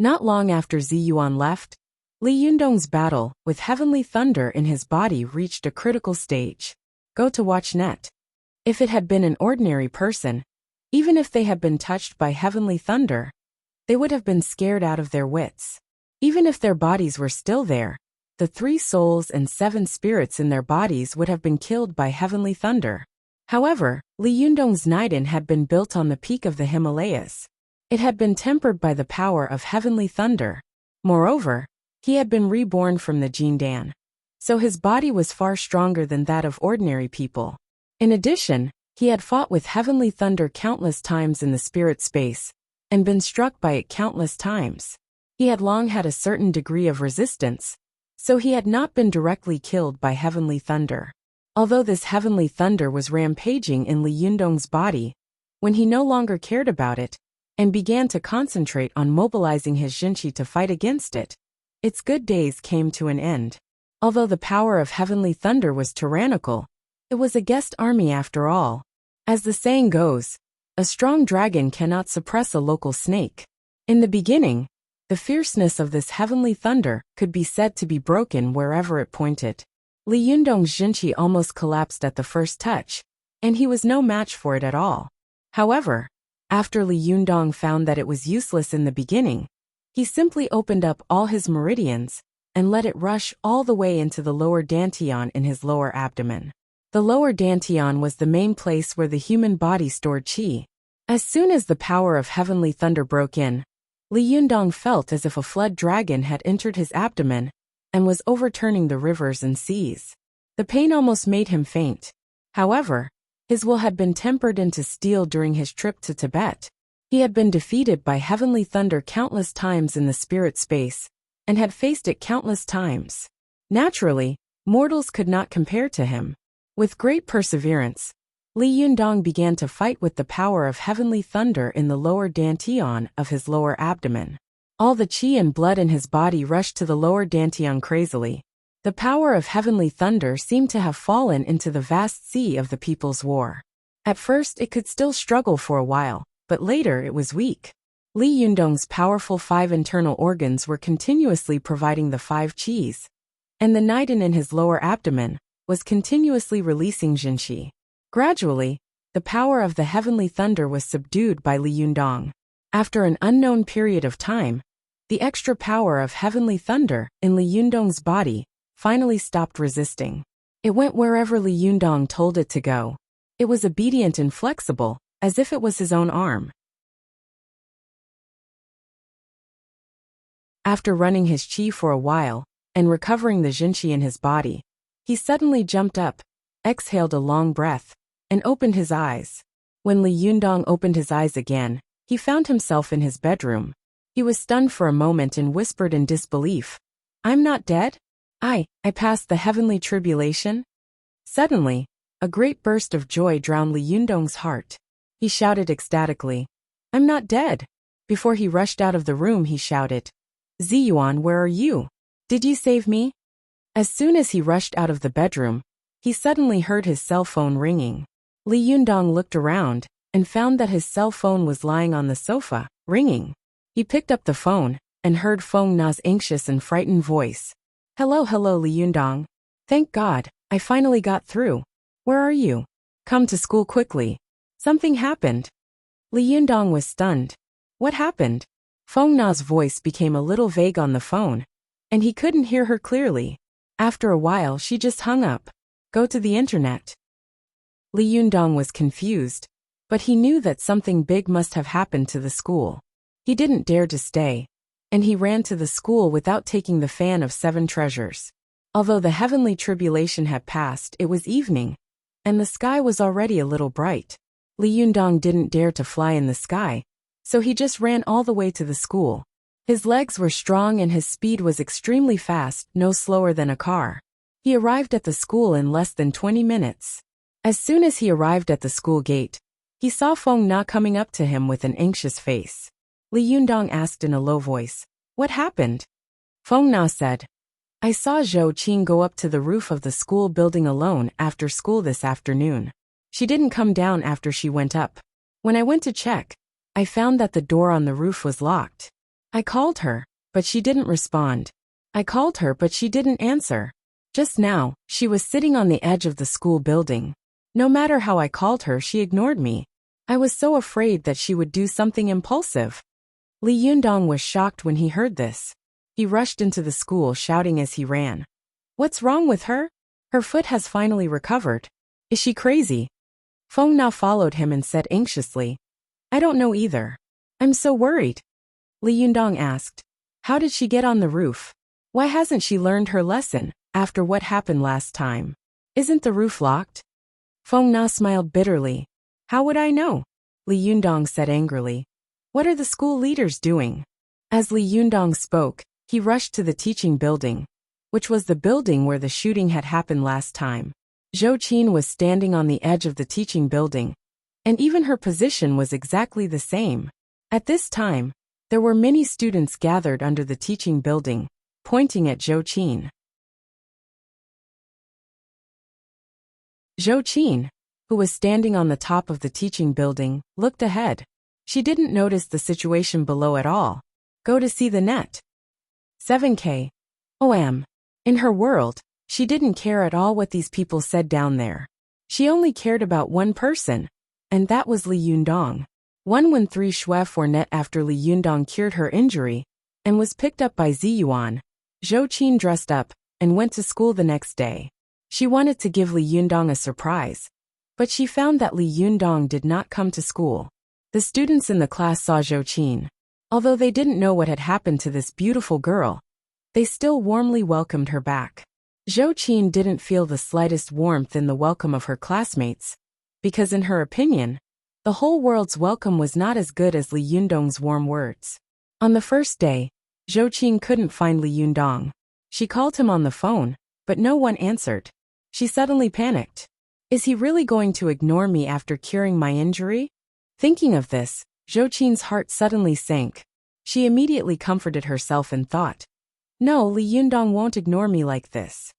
Not long after Ziyuan left, Li Yundong's battle with heavenly thunder in his body reached a critical stage. Go to watch net. If it had been an ordinary person, even if they had been touched by heavenly thunder, they would have been scared out of their wits. Even if their bodies were still there, the 3 souls and 7 spirits in their bodies would have been killed by heavenly thunder. However, Li Yundong's Naiden had been built on the peak of the Himalayas. It had been tempered by the power of heavenly thunder. Moreover, he had been reborn from the Jindan, so his body was far stronger than that of ordinary people. In addition, he had fought with heavenly thunder countless times in the spirit space, and been struck by it countless times. He had long had a certain degree of resistance, so he had not been directly killed by heavenly thunder. Although this heavenly thunder was rampaging in Li Yundong's body, when he no longer cared about it, and began to concentrate on mobilizing his Jinqi to fight against it, its good days came to an end. Although the power of heavenly thunder was tyrannical, it was a guest army after all. As the saying goes, a strong dragon cannot suppress a local snake. In the beginning, the fierceness of this heavenly thunder could be said to be broken wherever it pointed. Li Yundong's Jinqi almost collapsed at the first touch, and he was no match for it at all. However, after Li Yundong found that it was useless in the beginning, he simply opened up all his meridians and let it rush all the way into the lower dantian in his lower abdomen. The lower dantian was the main place where the human body stored qi. As soon as the power of heavenly thunder broke in, Li Yundong felt as if a flood dragon had entered his abdomen and was overturning the rivers and seas. The pain almost made him faint. However, his will had been tempered into steel during his trip to Tibet. He had been defeated by heavenly thunder countless times in the spirit space, and had faced it countless times. Naturally, mortals could not compare to him. With great perseverance, Li Yundong began to fight with the power of heavenly thunder in the lower dantian of his lower abdomen. All the qi and blood in his body rushed to the lower dantian crazily. The power of heavenly thunder seemed to have fallen into the vast sea of the people's war. At first it could still struggle for a while, but later it was weak. Li Yundong's powerful 5 internal organs were continuously providing the 5 qis, and the Naiden in his lower abdomen was continuously releasing Jinqi. Gradually, the power of the heavenly thunder was subdued by Li Yundong. After an unknown period of time, the extra power of heavenly thunder in Li Yundong's body finally stopped resisting. It went wherever Li Yundong told it to go. It was obedient and flexible, as if it was his own arm. After running his qi for a while, and recovering the Jinqi in his body, he suddenly jumped up, exhaled a long breath, and opened his eyes. When Li Yundong opened his eyes again, he found himself in his bedroom. He was stunned for a moment and whispered in disbelief, "I'm not dead?" I passed the heavenly tribulation? Suddenly, a great burst of joy drowned Li Yundong's heart. He shouted ecstatically, I'm not dead. Before he rushed out of the room he shouted, Ziyuan, where are you? Did you save me? As soon as he rushed out of the bedroom, he suddenly heard his cell phone ringing. Li Yundong looked around and found that his cell phone was lying on the sofa, ringing. He picked up the phone and heard Feng Na's anxious and frightened voice. Hello, Li Yundong. Thank God, I finally got through. Where are you? Come to school quickly. Something happened. Li Yundong was stunned. What happened? Feng Na's voice became a little vague on the phone, and he couldn't hear her clearly. After a while she just hung up. Go to the internet. Li Yundong was confused, but he knew that something big must have happened to the school. He didn't dare to stay, and he ran to the school without taking the fan of 7 treasures. Although the heavenly tribulation had passed, it was evening, and the sky was already a little bright. Li Yundong didn't dare to fly in the sky, so he just ran all the way to the school. His legs were strong and his speed was extremely fast, no slower than a car. He arrived at the school in less than 20 minutes. As soon as he arrived at the school gate, he saw Feng Na coming up to him with an anxious face. Li Yundong asked in a low voice, What happened? Feng Na said, I saw Zhou Qing go up to the roof of the school building alone after school this afternoon. She didn't come down after she went up. When I went to check, I found that the door on the roof was locked. I called her, but she didn't respond. I called her but she didn't answer. Just now, she was sitting on the edge of the school building. No matter how I called her, she ignored me. I was so afraid that she would do something impulsive. Li Yundong was shocked when he heard this. He rushed into the school shouting as he ran. What's wrong with her? Her foot has finally recovered. Is she crazy? Feng Na followed him and said anxiously, I don't know either. I'm so worried. Li Yundong asked, How did she get on the roof? Why hasn't she learned her lesson after what happened last time? Isn't the roof locked? Feng Na smiled bitterly. How would I know? Li Yundong said angrily. What are the school leaders doing? As Li Yundong spoke, he rushed to the teaching building, which was the building where the shooting had happened last time. Zhou Qin was standing on the edge of the teaching building, and even her position was exactly the same. At this time, there were many students gathered under the teaching building, pointing at Zhou Qin. Zhou Qin, who was standing on the top of the teaching building, looked ahead. She didn't notice the situation below at all. Go to see the net. 7K. OM. In her world, she didn't care at all what these people said down there. She only cared about one person, and that was Li Yundong. 113 Shui for net. After Li Yundong cured her injury and was picked up by Ziyuan, Zhou Qin dressed up and went to school the next day. She wanted to give Li Yundong a surprise, but she found that Li Yundong did not come to school. The students in the class saw Zhou Qin. Although they didn't know what had happened to this beautiful girl, they still warmly welcomed her back. Zhou Qin didn't feel the slightest warmth in the welcome of her classmates, because in her opinion, the whole world's welcome was not as good as Li Yundong's warm words. On the first day, Zhou Qin couldn't find Li Yundong. She called him on the phone, but no one answered. She suddenly panicked. Is he really going to ignore me after curing my injury? Thinking of this, Zhou Qin's heart suddenly sank. She immediately comforted herself and thought, No, Li Yundong won't ignore me like this.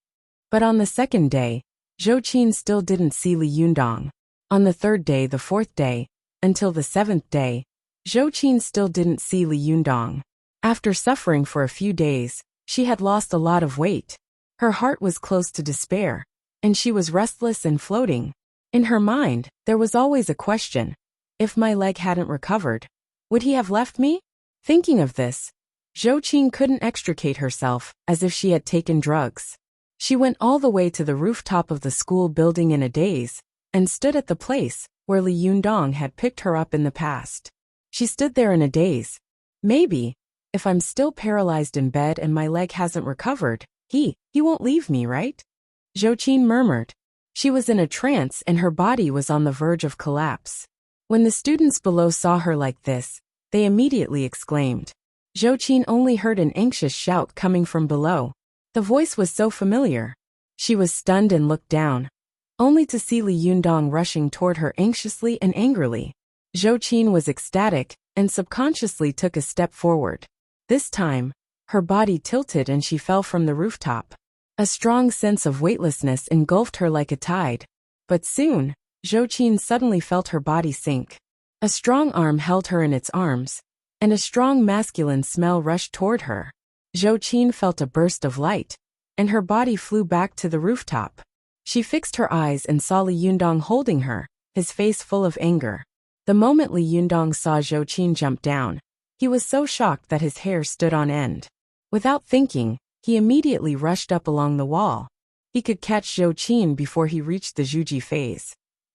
But on the second day, Zhou Qin still didn't see Li Yundong. On the third day, the fourth day, until the 7th day, Zhou Qin still didn't see Li Yundong. After suffering for a few days, she had lost a lot of weight. Her heart was close to despair, and she was restless and floating. In her mind, there was always a question. If my leg hadn't recovered, would he have left me? Thinking of this, Zhou Qin couldn't extricate herself, as if she had taken drugs. She went all the way to the rooftop of the school building in a daze, and stood at the place where Li Yundong had picked her up in the past. She stood there in a daze. Maybe, if I'm still paralyzed in bed and my leg hasn't recovered, he won't leave me, right? Zhou Qin murmured. She was in a trance and her body was on the verge of collapse. When the students below saw her like this, they immediately exclaimed. Zhou Qin only heard an anxious shout coming from below. The voice was so familiar. She was stunned and looked down, only to see Li Yundong rushing toward her anxiously and angrily. Zhou Qin was ecstatic and subconsciously took a step forward. This time, her body tilted and she fell from the rooftop. A strong sense of weightlessness engulfed her like a tide. But soon, Zhou Qin suddenly felt her body sink. A strong arm held her in its arms, and a strong masculine smell rushed toward her. Zhou Qin felt a burst of light, and her body flew back to the rooftop. She fixed her eyes and saw Li Yundong holding her, his face full of anger. The moment Li Yundong saw Zhou Qin jump down, he was so shocked that his hair stood on end. Without thinking, he immediately rushed up along the wall. He could catch Zhou Qin before he reached the Zhuji phase.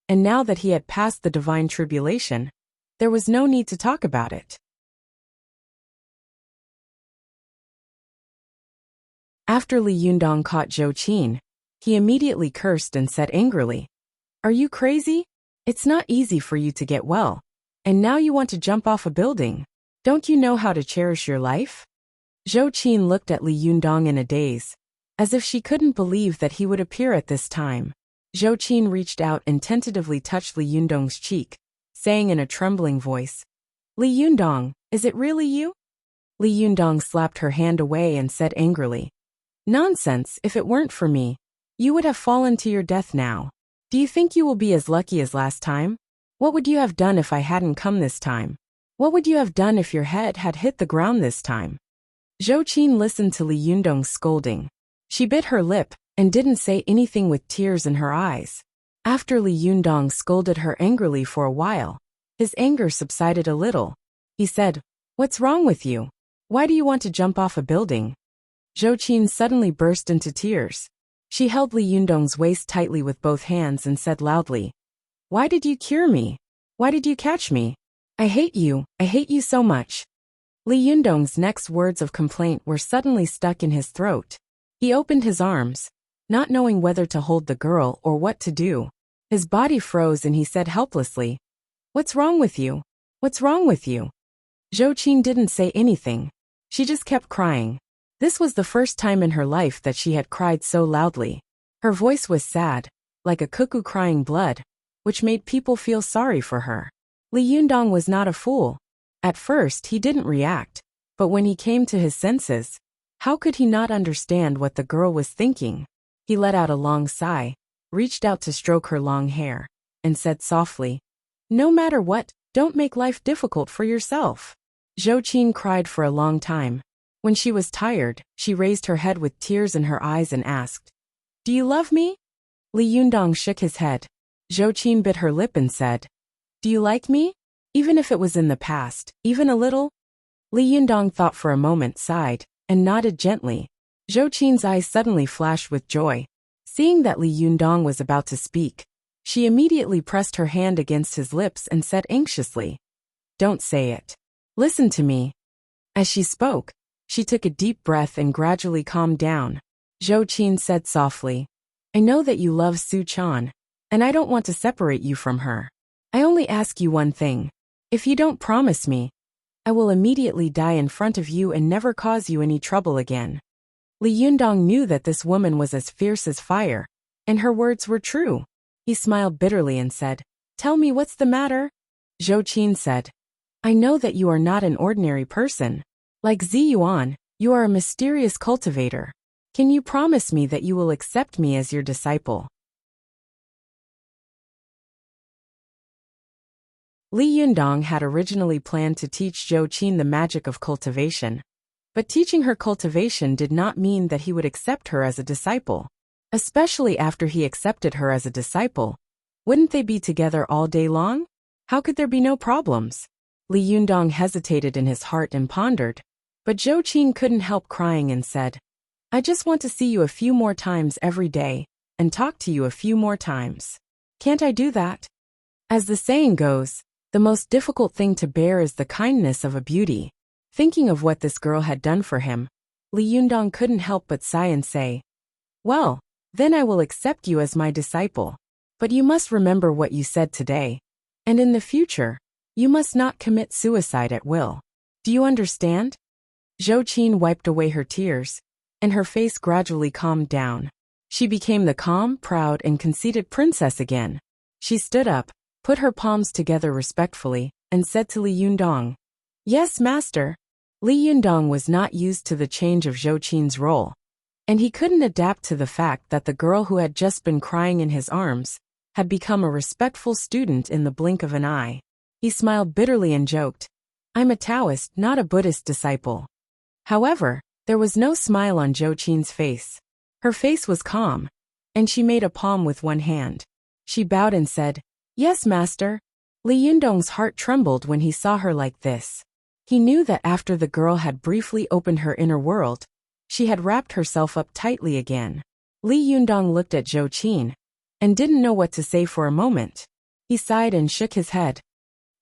And now that he had passed the divine tribulation, there was no need to talk about it. After Li Yundong caught Zhou Qin, he immediately cursed and said angrily, "Are you crazy? It's not easy for you to get well, and now you want to jump off a building. Don't you know how to cherish your life?" Zhou Qin looked at Li Yundong in a daze, as if she couldn't believe that he would appear at this time. Zhou Qin reached out and tentatively touched Li Yundong's cheek, saying in a trembling voice, "Li Yundong, is it really you?" Li Yundong slapped her hand away and said angrily, "Nonsense, if it weren't for me, you would have fallen to your death now. Do you think you will be as lucky as last time? What would you have done if I hadn't come this time? What would you have done if your head had hit the ground this time?" Zhou Qin listened to Li Yundong's scolding. She bit her lip and didn't say anything with tears in her eyes. After Li Yundong scolded her angrily for a while, his anger subsided a little. He said, "What's wrong with you? Why do you want to jump off a building?" Zhou Qin suddenly burst into tears. She held Li Yundong's waist tightly with both hands and said loudly, "Why did you cure me? Why did you catch me? I hate you so much." Li Yundong's next words of complaint were suddenly stuck in his throat. He opened his arms, not knowing whether to hold the girl or what to do. His body froze and he said helplessly, "What's wrong with you? What's wrong with you?" Zhou Qin didn't say anything. She just kept crying. This was the first time in her life that she had cried so loudly. Her voice was sad, like a cuckoo crying blood, which made people feel sorry for her. Li Yundong was not a fool. At first he didn't react, but when he came to his senses, how could he not understand what the girl was thinking? He let out a long sigh, reached out to stroke her long hair, and said softly, "No matter what, don't make life difficult for yourself." Zhou Qin cried for a long time. When she was tired, she raised her head with tears in her eyes and asked, "Do you love me?" Li Yundong shook his head. Zhou Qin bit her lip and said, "Do you like me? Even if it was in the past, even a little?" Li Yundong thought for a moment, sighed, and nodded gently. Zhou Qin's eyes suddenly flashed with joy. Seeing that Li Yundong was about to speak, she immediately pressed her hand against his lips and said anxiously, "Don't say it. Listen to me." As she spoke, she took a deep breath and gradually calmed down. Zhou Qin said softly, "I know that you love Su Chan, and I don't want to separate you from her. I only ask you one thing. If you don't promise me, I will immediately die in front of you and never cause you any trouble again." Li Yundong knew that this woman was as fierce as fire, and her words were true. He smiled bitterly and said, "Tell me what's the matter?" Zhou Qin said, "I know that you are not an ordinary person. Like Zi Yuan, you are a mysterious cultivator. Can you promise me that you will accept me as your disciple?" Li Yundong had originally planned to teach Zhou Qin the magic of cultivation, but teaching her cultivation did not mean that he would accept her as a disciple. Especially after he accepted her as a disciple, wouldn't they be together all day long? How could there be no problems? Li Yundong hesitated in his heart and pondered, but Zhou Qin couldn't help crying and said, "I just want to see you a few more times every day, and talk to you a few more times. Can't I do that?" As the saying goes, the most difficult thing to bear is the kindness of a beauty. Thinking of what this girl had done for him, Li Yundong couldn't help but sigh and say, "Well, then I will accept you as my disciple. But you must remember what you said today. And in the future, you must not commit suicide at will. Do you understand?" Zhou Qin wiped away her tears, and her face gradually calmed down. She became the calm, proud, and conceited princess again. She stood up, put her palms together respectfully, and said to Li Yundong, "Yes, master." Li Yundong was not used to the change of Zhou Qin's role, and he couldn't adapt to the fact that the girl who had just been crying in his arms had become a respectful student in the blink of an eye. He smiled bitterly and joked, "I'm a Taoist, not a Buddhist disciple." However, there was no smile on Zhou Qin's face. Her face was calm, and she made a palm with one hand. She bowed and said, "Yes, master." Li Yundong's heart trembled when he saw her like this. He knew that after the girl had briefly opened her inner world, she had wrapped herself up tightly again. Li Yundong looked at Zhou Qin and didn't know what to say for a moment. He sighed and shook his head.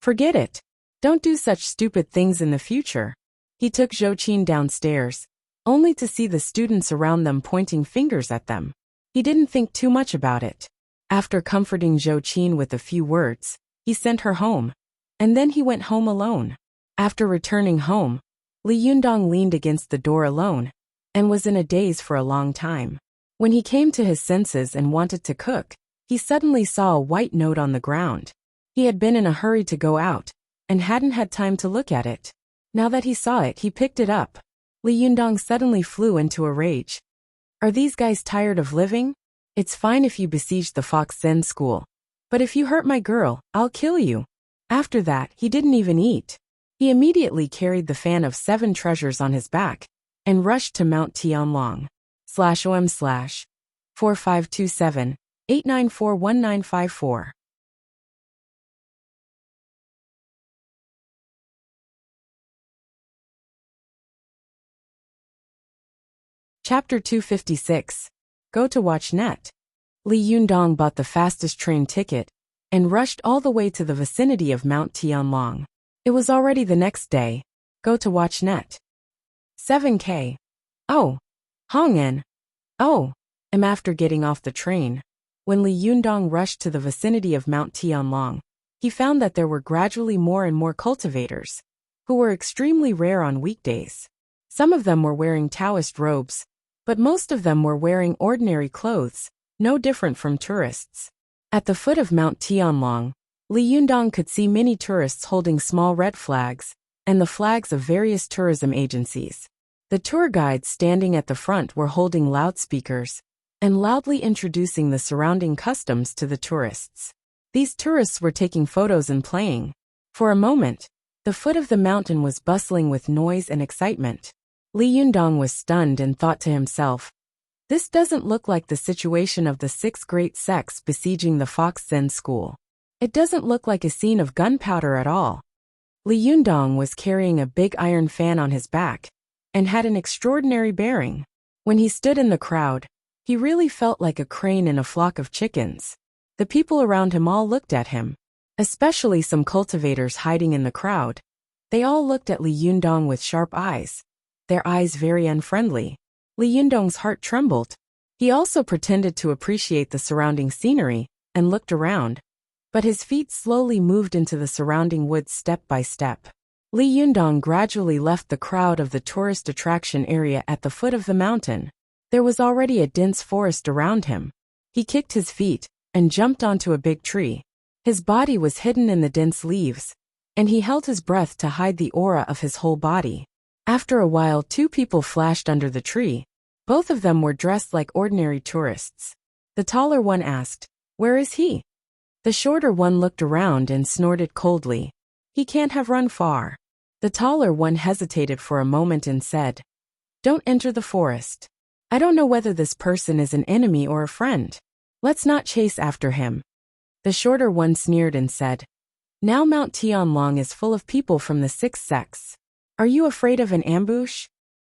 "Forget it. Don't do such stupid things in the future." He took Zhou Qin downstairs, only to see the students around them pointing fingers at them. He didn't think too much about it. After comforting Zhou Qin with a few words, he sent her home, and then he went home alone. After returning home, Li Yundong leaned against the door alone, and was in a daze for a long time. When he came to his senses and wanted to cook, he suddenly saw a white note on the ground. He had been in a hurry to go out, and hadn't had time to look at it. Now that he saw it, he picked it up. Li Yundong suddenly flew into a rage. "Are these guys tired of living? It's fine if you besiege the Fox Zen school, but if you hurt my girl, I'll kill you." After that, he didn't even eat. He immediately carried the fan of 7 treasures on his back and rushed to Mount Tianlong. /OM/4527-8941954. Chapter 256. Go to watch net. Li Yundong bought the fastest train ticket and rushed all the way to the vicinity of Mount Tianlong. It was already the next day. Go to watch net. 7K. Oh. Hong'en. Oh. After getting off the train, when Li Yundong rushed to the vicinity of Mount Tianlong, he found that there were gradually more and more cultivators, who were extremely rare on weekdays. Some of them were wearing Taoist robes, but most of them were wearing ordinary clothes, no different from tourists. At the foot of Mount Tianlong, Li Yundong could see many tourists holding small red flags, and the flags of various tourism agencies. The tour guides standing at the front were holding loudspeakers and loudly introducing the surrounding customs to the tourists. These tourists were taking photos and playing. For a moment, the foot of the mountain was bustling with noise and excitement. Li Yundong was stunned and thought to himself, "This doesn't look like the situation of the 6 great sects besieging the Fox Zen school. It doesn't look like a scene of gunpowder at all." Li Yundong was carrying a big iron fan on his back and had an extraordinary bearing. When he stood in the crowd, he really felt like a crane in a flock of chickens. The people around him all looked at him, especially some cultivators hiding in the crowd. They all looked at Li Yundong with sharp eyes, their eyes very unfriendly. Li Yundong's heart trembled. He also pretended to appreciate the surrounding scenery and looked around, but his feet slowly moved into the surrounding woods step by step. Li Yundong gradually left the crowd of the tourist attraction area at the foot of the mountain. There was already a dense forest around him. He kicked his feet and jumped onto a big tree. His body was hidden in the dense leaves, and he held his breath to hide the aura of his whole body. After a while, 2 people flashed under the tree. Both of them were dressed like ordinary tourists. The taller one asked, "Where is he?" The shorter one looked around and snorted coldly. "He can't have run far." The taller one hesitated for a moment and said, "Don't enter the forest. I don't know whether this person is an enemy or a friend. Let's not chase after him." The shorter one sneered and said, "Now Mount Tianlong is full of people from the 6 sects. Are you afraid of an ambush?"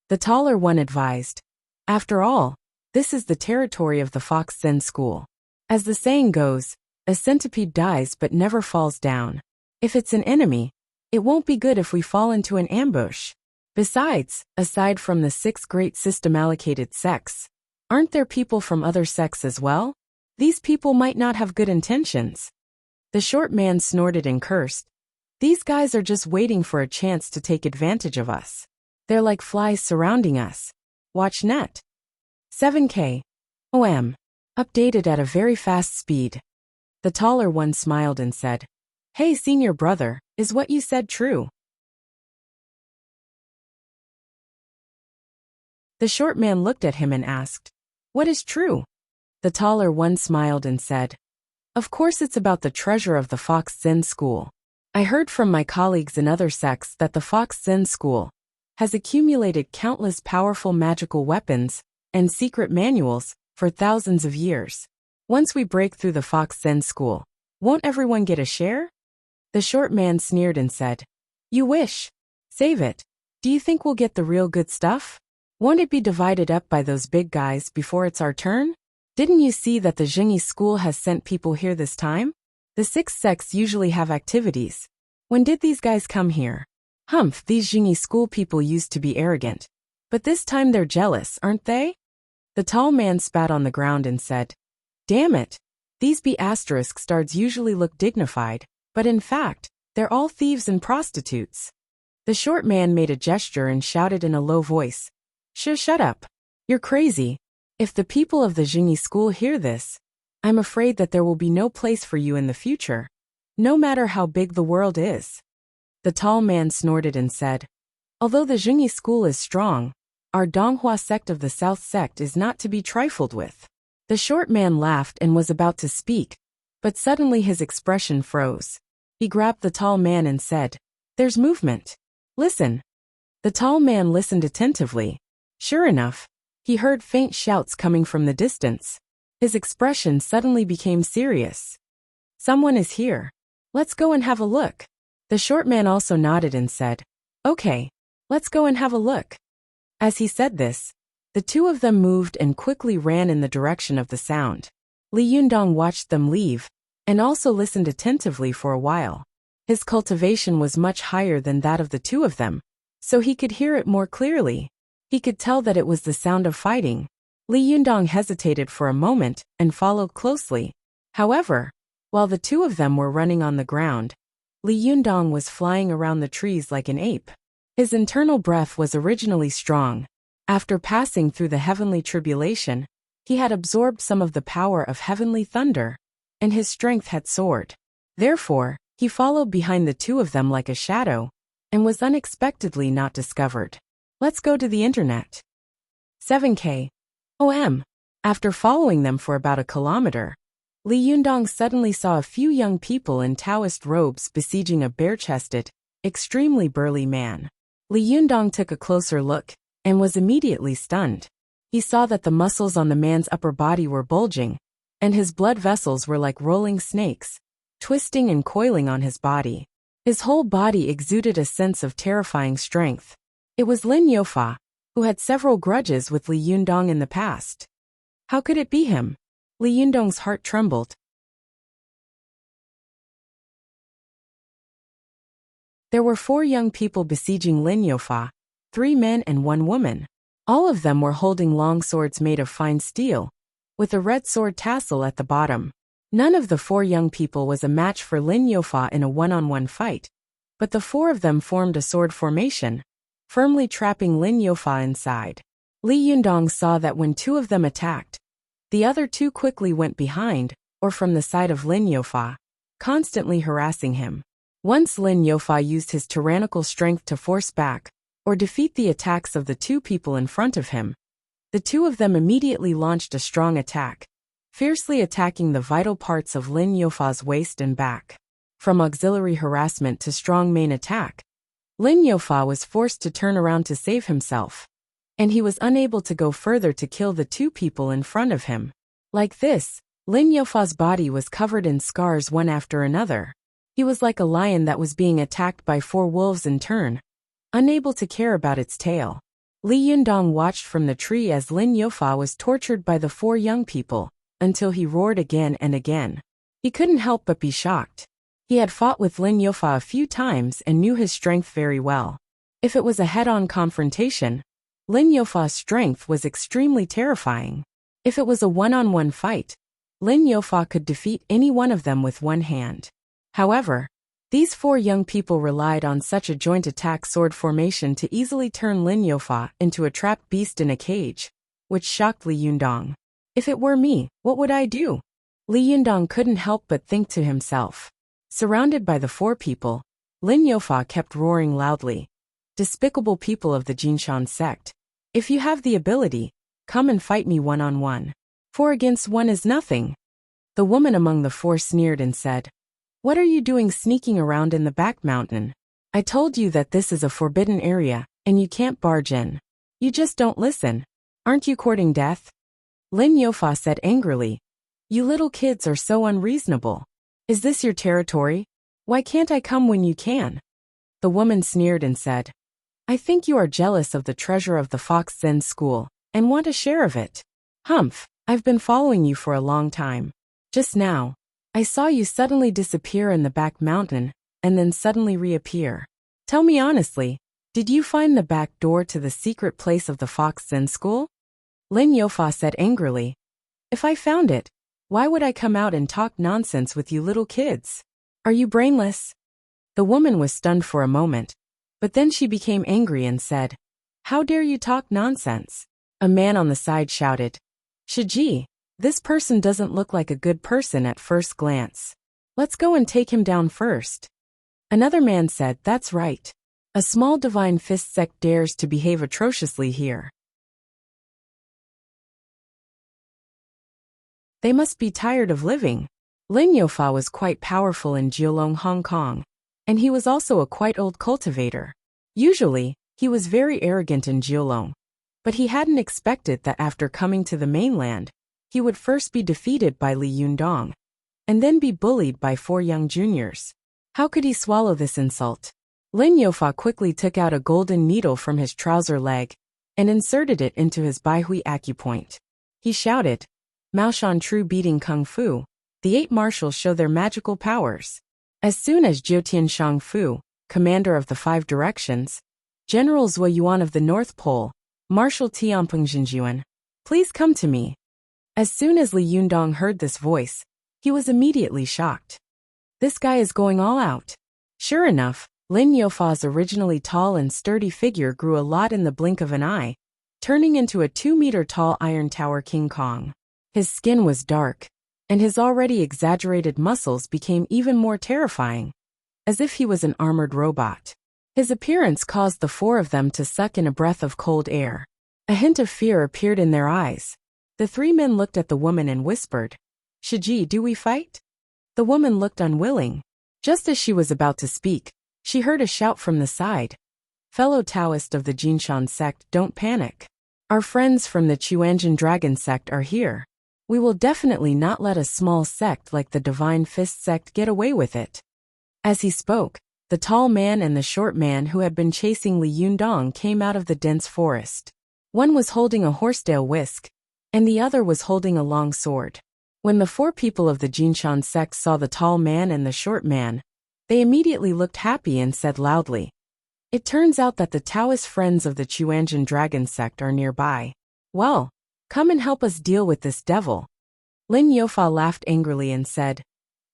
The taller one advised, "After all, this is the territory of the Fox Zen school. As the saying goes, a centipede dies but never falls down. If it's an enemy, it won't be good if we fall into an ambush. Besides, aside from the 6 great system-allocated sects, aren't there people from other sects as well? These people might not have good intentions." The short man snorted and cursed. "These guys are just waiting for a chance to take advantage of us. They're like flies surrounding us. Watch net. 7K. OM. Updated at a very fast speed. The taller one smiled and said, "Hey, senior brother, is what you said true?" The short man looked at him and asked, "What is true?" The taller one smiled and said, "Of course it's about the treasure of the Fox Zen School. I heard from my colleagues in other sects that the Fox Zen School has accumulated countless powerful magical weapons and secret manuals for thousands of years. Once we break through the Fox Zen School, won't everyone get a share?" The short man sneered and said, "You wish. Save it. Do you think we'll get the real good stuff? Won't it be divided up by those big guys before it's our turn? Didn't you see that the Jingyi school has sent people here this time? The 6 sects usually have activities. When did these guys come here? Humph, these Jingyi school people used to be arrogant. But this time they're jealous, aren't they?" The tall man spat on the ground and said, "Damn it. These B** stars usually look dignified, but in fact, they're all thieves and prostitutes." The short man made a gesture and shouted in a low voice, Shut up. You're crazy. If the people of the Jingyi school hear this, I'm afraid that there will be no place for you in the future, no matter how big the world is." The tall man snorted and said, "Although the Jingyi school is strong, our Donghua sect of the South sect is not to be trifled with." The short man laughed and was about to speak, but suddenly his expression froze. He grabbed the tall man and said, "There's movement. Listen." The tall man listened attentively. Sure enough, he heard faint shouts coming from the distance. His expression suddenly became serious. "Someone is here. Let's go and have a look." The short man also nodded and said, "Okay, let's go and have a look." As he said this, the two of them moved and quickly ran in the direction of the sound. Li Yundong watched them leave, and also listened attentively for a while. His cultivation was much higher than that of the two of them, so he could hear it more clearly. He could tell that it was the sound of fighting. Li Yundong hesitated for a moment and followed closely. However, while the two of them were running on the ground, Li Yundong was flying around the trees like an ape. His internal breath was originally strong. After passing through the heavenly tribulation, he had absorbed some of the power of heavenly thunder, and his strength had soared. Therefore, he followed behind the two of them like a shadow, and was unexpectedly not discovered. Let's go to the internet. 7K. OM. After following them for about a kilometer, Li Yundong suddenly saw a few young people in Taoist robes besieging a bare-chested, extremely burly man. Li Yundong took a closer look, and was immediately stunned. He saw that the muscles on the man's upper body were bulging, and his blood vessels were like rolling snakes, twisting and coiling on his body. His whole body exuded a sense of terrifying strength. It was Lin Youfa, who had several grudges with Li Yundong in the past. How could it be him? Li Yundong's heart trembled. There were 4 young people besieging Lin Youfa, 3 men and 1 woman. All of them were holding long swords made of fine steel, with a red sword tassel at the bottom. None of the 4 young people was a match for Lin Youfa in a one-on-one fight, but the 4 of them formed a sword formation, firmly trapping Lin Youfa inside. Li Yundong saw that when 2 of them attacked, the other 2 quickly went behind, or from the side of Lin Youfa, constantly harassing him. Once Lin Youfa used his tyrannical strength to force back, or defeat the attacks of the 2 people in front of him, the 2 of them immediately launched a strong attack, fiercely attacking the vital parts of Lin Youfa's waist and back. From auxiliary harassment to strong main attack, Lin Youfa was forced to turn around to save himself, and he was unable to go further to kill the 2 people in front of him. Like this, Lin Youfa's body was covered in scars one after another. He was like a lion that was being attacked by 4 wolves in turn, unable to care about its tail. Li Yundong watched from the tree as Lin Youfa was tortured by the 4 young people, until he roared again and again. He couldn't help but be shocked. He had fought with Lin Youfa a few times and knew his strength very well. If it was a head-on confrontation, Lin Youfa's strength was extremely terrifying. If it was a one-on-one fight, Lin Youfa could defeat any one of them with one hand. However, These four young people relied on such a joint attack sword formation to easily turn Lin Youfa into a trapped beast in a cage, which shocked Li Yundong. If it were me, what would I do? Li Yundong couldn't help but think to himself. Surrounded by the four people, Lin Youfa kept roaring loudly. Despicable people of the Jinshan sect. If you have the ability, come and fight me one-on-one. 4 against 1 is nothing. The woman among the four sneered and said, "What are you doing sneaking around in the back mountain? I told you that this is a forbidden area, and you can't barge in. You just don't listen. Aren't you courting death?" Lin Youfa said angrily, "You little kids are so unreasonable. Is this your territory? Why can't I come when you can?" The woman sneered and said, "I think you are jealous of the treasure of the Fox Zen school, and want a share of it. Humph, I've been following you for a long time. Just now, I saw you suddenly disappear in the back mountain, and then suddenly reappear. Tell me honestly, did you find the back door to the secret place of the Fox Zen school?" Lin Youfa said angrily, "If I found it, why would I come out and talk nonsense with you little kids? Are you brainless?" The woman was stunned for a moment, but then she became angry and said, "How dare you talk nonsense?" A man on the side shouted, "Shiji, this person doesn't look like a good person at first glance. Let's go and take him down first." Another man said, "That's right. A small divine fist sect dares to behave atrociously here. They must be tired of living." Lin Youfa was quite powerful in Jiulong, Hong Kong, and he was also a quite old cultivator. Usually, he was very arrogant in Jiulong, but he hadn't expected that after coming to the mainland, he would first be defeated by Li Yundong, and then be bullied by 4 young juniors. How could he swallow this insult? Lin Youfa quickly took out a golden needle from his trouser leg and inserted it into his Baihui acupoint. He shouted, "Maoshan true beating kung fu." The 8 marshals show their magical powers. As soon as Jiutian Shangfu, commander of the 5 directions, General Zhuo Yuan of the North Pole, Marshal Tianpeng Jinjuan, "Please come to me." As soon as Li Yundong heard this voice, he was immediately shocked. This guy is going all out. Sure enough, Lin Youfa's originally tall and sturdy figure grew a lot in the blink of an eye, turning into a 2-meter-tall Iron Tower King Kong. His skin was dark, and his already exaggerated muscles became even more terrifying, as if he was an armored robot. His appearance caused the 4 of them to suck in a breath of cold air. A hint of fear appeared in their eyes. The 3 men looked at the woman and whispered, "Shiji, do we fight?" The woman looked unwilling. Just as she was about to speak, she heard a shout from the side. "Fellow Taoist of the Jinshan sect, don't panic. Our friends from the Chuanjin Dragon sect are here. We will definitely not let a small sect like the Divine Fist sect get away with it." As he spoke, the tall man and the short man who had been chasing Li Yundong came out of the dense forest. One was holding a horsetail whisk, and the other was holding a long sword. When the 4 people of the Jinshan sect saw the tall man and the short man, they immediately looked happy and said loudly, "It turns out that the Taoist friends of the Chuanjin Dragon sect are nearby. Well, come and help us deal with this devil." Lin Youfa laughed angrily and said,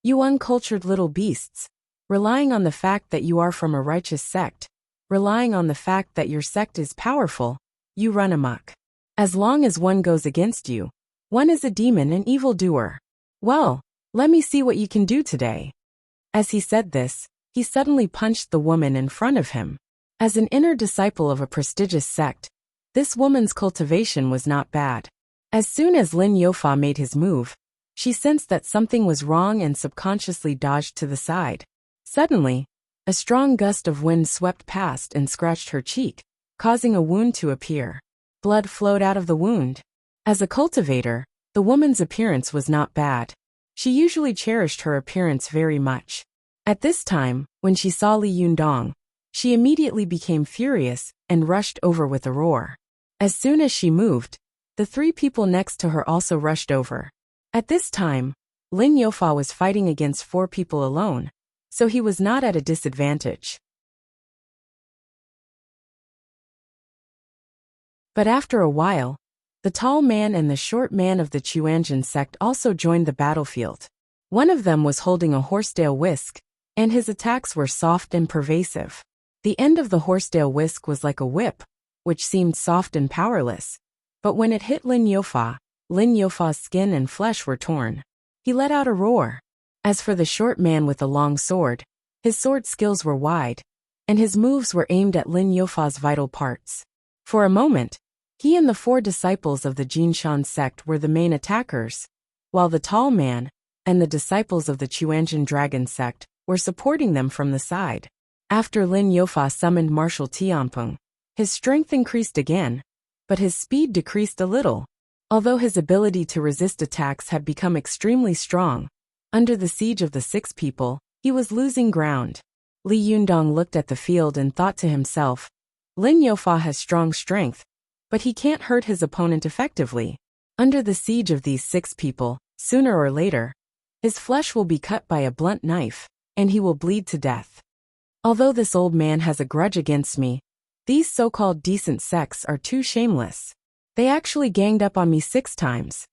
"You uncultured little beasts, relying on the fact that you are from a righteous sect, relying on the fact that your sect is powerful, you run amok. As long as one goes against you, one is a demon and evildoer. Well, let me see what you can do today." As he said this, he suddenly punched the woman in front of him. As an inner disciple of a prestigious sect, this woman's cultivation was not bad. As soon as Lin Youfa made his move, she sensed that something was wrong and subconsciously dodged to the side. Suddenly, a strong gust of wind swept past and scratched her cheek, causing a wound to appear. Blood flowed out of the wound. As a cultivator, the woman's appearance was not bad. She usually cherished her appearance very much. At this time, when she saw Li Yundong, she immediately became furious and rushed over with a roar. As soon as she moved, the 3 people next to her also rushed over. At this time, Lin Youfa was fighting against 4 people alone, so he was not at a disadvantage. But after a while, the tall man and the short man of the Chuanjin sect also joined the battlefield. One of them was holding a horsetail whisk, and his attacks were soft and pervasive. The end of the horsetail whisk was like a whip, which seemed soft and powerless. But when it hit Lin Yofa's skin and flesh were torn. He let out a roar. As for the short man with the long sword, his sword skills were wide, and his moves were aimed at Lin Yofa's vital parts. For a moment, he and the 4 disciples of the Jinshan sect were the main attackers, while the tall man and the disciples of the Chuanjin dragon sect were supporting them from the side. After Lin Yofa summoned Martial Tianpeng, his strength increased again, but his speed decreased a little. Although his ability to resist attacks had become extremely strong, under the siege of the 6 people, he was losing ground. Li Yundong looked at the field and thought to himself, Lin Yofa has strong strength, but he can't hurt his opponent effectively. Under the siege of these 6 people, sooner or later, his flesh will be cut by a blunt knife, and he will bleed to death. Although this old man has a grudge against me, these so-called decent sects are too shameless. They actually ganged up on me 6 times.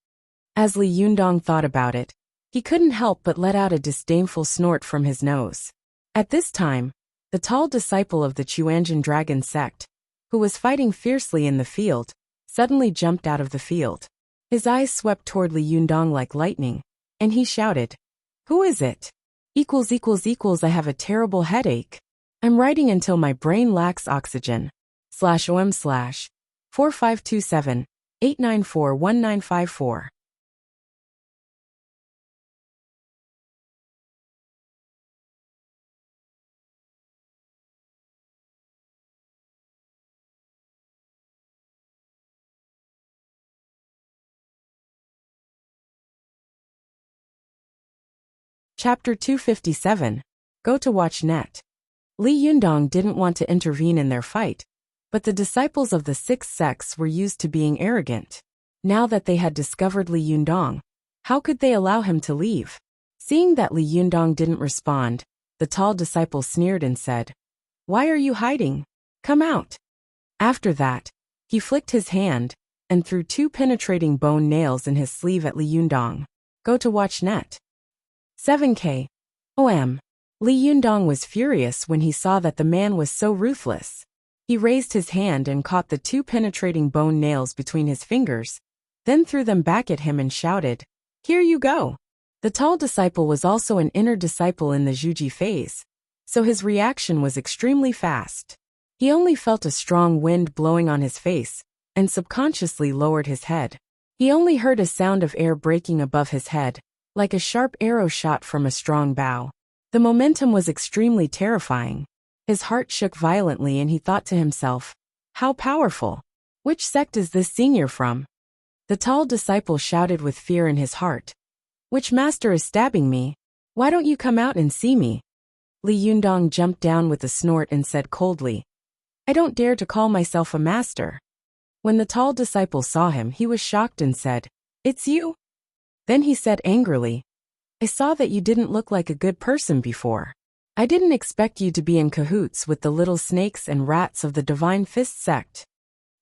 As Li Yundong thought about it, he couldn't help but let out a disdainful snort from his nose. At this time, the tall disciple of the Chuanjin dragon sect, who was fighting fiercely in the field, suddenly jumped out of the field. His eyes swept toward Li Yundong like lightning, and he shouted, "Who is it? I have a terrible headache. I'm writing until my brain lacks oxygen. /OM/ 4527-894-1954. Chapter 257. Go to watch net. Li Yundong didn't want to intervene in their fight, but the disciples of the 6 sects were used to being arrogant. Now that they had discovered Li Yundong, how could they allow him to leave? Seeing that Li Yundong didn't respond, the tall disciple sneered and said, "Why are you hiding? Come out." After that, he flicked his hand and threw 2 penetrating bone nails in his sleeve at Li Yundong. Go to watch net. 7K. OM. Li Yundong was furious when he saw that the man was so ruthless. He raised his hand and caught the 2 penetrating bone nails between his fingers, then threw them back at him and shouted, "Here you go." The tall disciple was also an inner disciple in the Zhuji phase, so his reaction was extremely fast. He only felt a strong wind blowing on his face, and subconsciously lowered his head. He only heard a sound of air breaking above his head, like a sharp arrow shot from a strong bow. The momentum was extremely terrifying. His heart shook violently and he thought to himself, "How powerful! Which sect is this senior from?" The tall disciple shouted with fear in his heart, "Which master is stabbing me? Why don't you come out and see me?" Li Yundong jumped down with a snort and said coldly, "I don't dare to call myself a master." When the tall disciple saw him, he was shocked and said, "It's you?" Then he said angrily, "I saw that you didn't look like a good person before. I didn't expect you to be in cahoots with the little snakes and rats of the Divine Fist sect."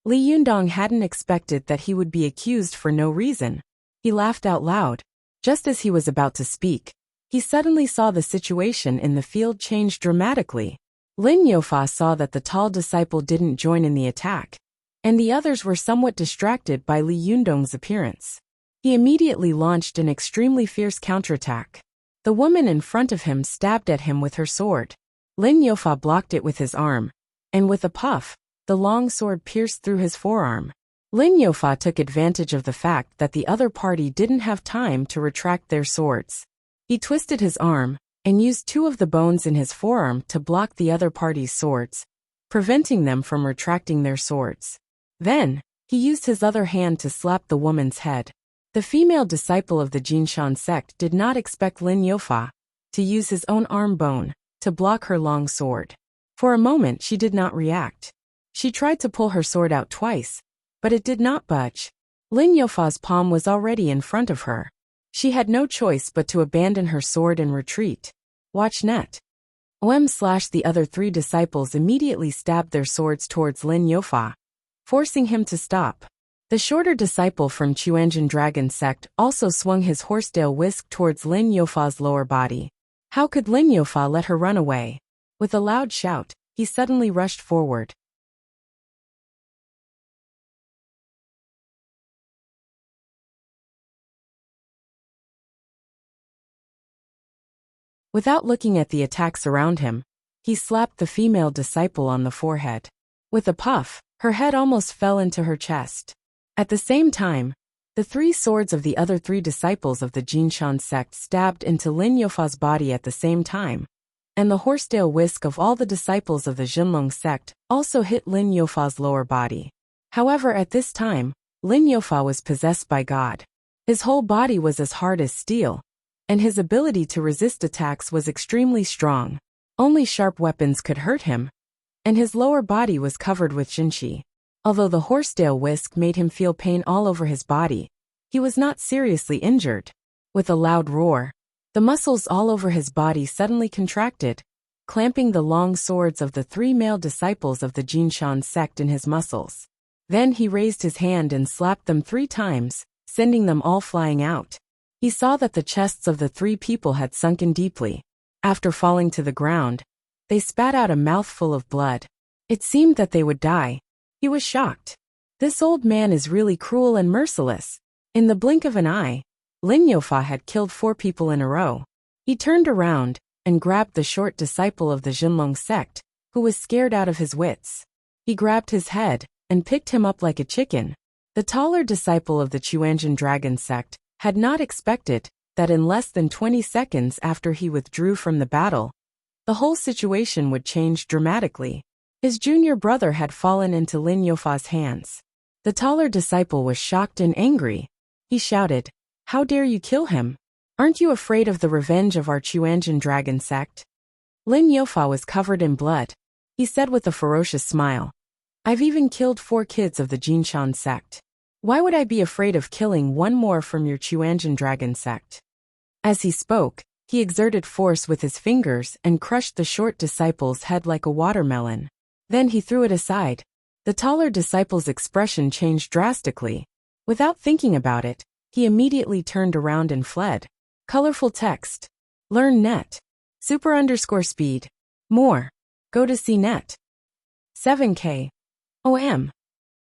Li Yundong hadn't expected that he would be accused for no reason. He laughed out loud. Just as he was about to speak, he suddenly saw the situation in the field change dramatically. Lin Yofa saw that the tall disciple didn't join in the attack, and the others were somewhat distracted by Li Yundong's appearance. He immediately launched an extremely fierce counterattack. The woman in front of him stabbed at him with her sword. Lin Yofa blocked it with his arm, and with a puff, the long sword pierced through his forearm. Lin Yofa took advantage of the fact that the other party didn't have time to retract their swords. He twisted his arm, and used 2 of the bones in his forearm to block the other party's swords, preventing them from retracting their swords. Then, he used his other hand to slap the woman's head. The female disciple of the Jinshan sect did not expect Lin Yofa to use his own arm bone to block her long sword. For a moment she did not react. She tried to pull her sword out twice, but it did not budge. Lin Yofa's palm was already in front of her. She had no choice but to abandon her sword and retreat. Watch net. The other 3 disciples immediately stabbed their swords towards Lin Yofa, forcing him to stop. The shorter disciple from Chuanjin dragon sect also swung his horsetail whisk towards Lin Yofa's lower body. How could Lin Youfa let her run away? With a loud shout, he suddenly rushed forward. Without looking at the attacks around him, he slapped the female disciple on the forehead. With a puff, her head almost fell into her chest. At the same time, the 3 swords of the other 3 disciples of the Jinshan sect stabbed into Lin Youfa's body at the same time, and the horsetail whisk of all the disciples of the Jinlong sect also hit Lin Youfa's lower body. However, at this time, Lin Youfa was possessed by God. His whole body was as hard as steel, and his ability to resist attacks was extremely strong. Only sharp weapons could hurt him, and his lower body was covered with jinshi. Although the horsetail whisk made him feel pain all over his body, he was not seriously injured. With a loud roar, the muscles all over his body suddenly contracted, clamping the long swords of the 3 male disciples of the Jinshan sect in his muscles. Then he raised his hand and slapped them 3 times, sending them all flying out. He saw that the chests of the 3 people had sunken deeply. After falling to the ground, they spat out a mouthful of blood. It seemed that they would die. He was shocked. This old man is really cruel and merciless. In the blink of an eye, Lin Youfa had killed 4 people in a row. He turned around and grabbed the short disciple of the Jinlong sect, who was scared out of his wits. He grabbed his head and picked him up like a chicken. The taller disciple of the Chuanjin dragon sect had not expected that in less than 20 seconds after he withdrew from the battle, the whole situation would change dramatically. His junior brother had fallen into Lin Youfa's hands. The taller disciple was shocked and angry. He shouted, "How dare you kill him? Aren't you afraid of the revenge of our Chuanjin dragon sect?" Lin Youfa was covered in blood. He said with a ferocious smile, "I've even killed 4 kids of the Jinshan sect. Why would I be afraid of killing 1 more from your Chuanjin dragon sect?" As he spoke, he exerted force with his fingers and crushed the short disciple's head like a watermelon. Then he threw it aside. The taller disciple's expression changed drastically. Without thinking about it, he immediately turned around and fled. Colorful text. Learn net. Super_speed. More. Go to CNET. 7K. OM.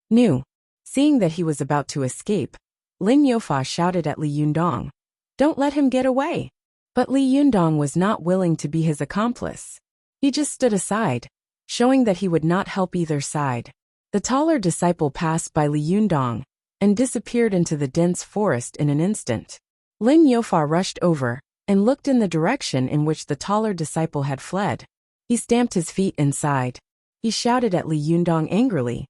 New. Seeing that he was about to escape, Lin Youfa shouted at Li Yundong, "Don't let him get away." But Li Yundong was not willing to be his accomplice. He just stood aside, showing that he would not help either side. The taller disciple passed by Li Yundong and disappeared into the dense forest in an instant. Lin Youfa rushed over and looked in the direction in which the taller disciple had fled. He stamped his feet inside. He shouted at Li Yundong angrily,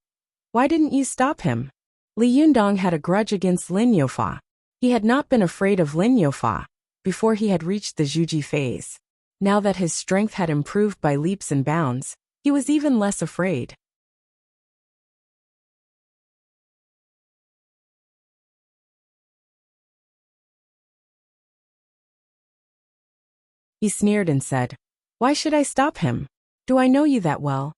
"Why didn't you stop him?" Li Yundong had a grudge against Lin Youfa. He had not been afraid of Lin Youfa before he had reached the Zhuji phase. Now that his strength had improved by leaps and bounds, he was even less afraid. He sneered and said, "Why should I stop him? Do I know you that well?"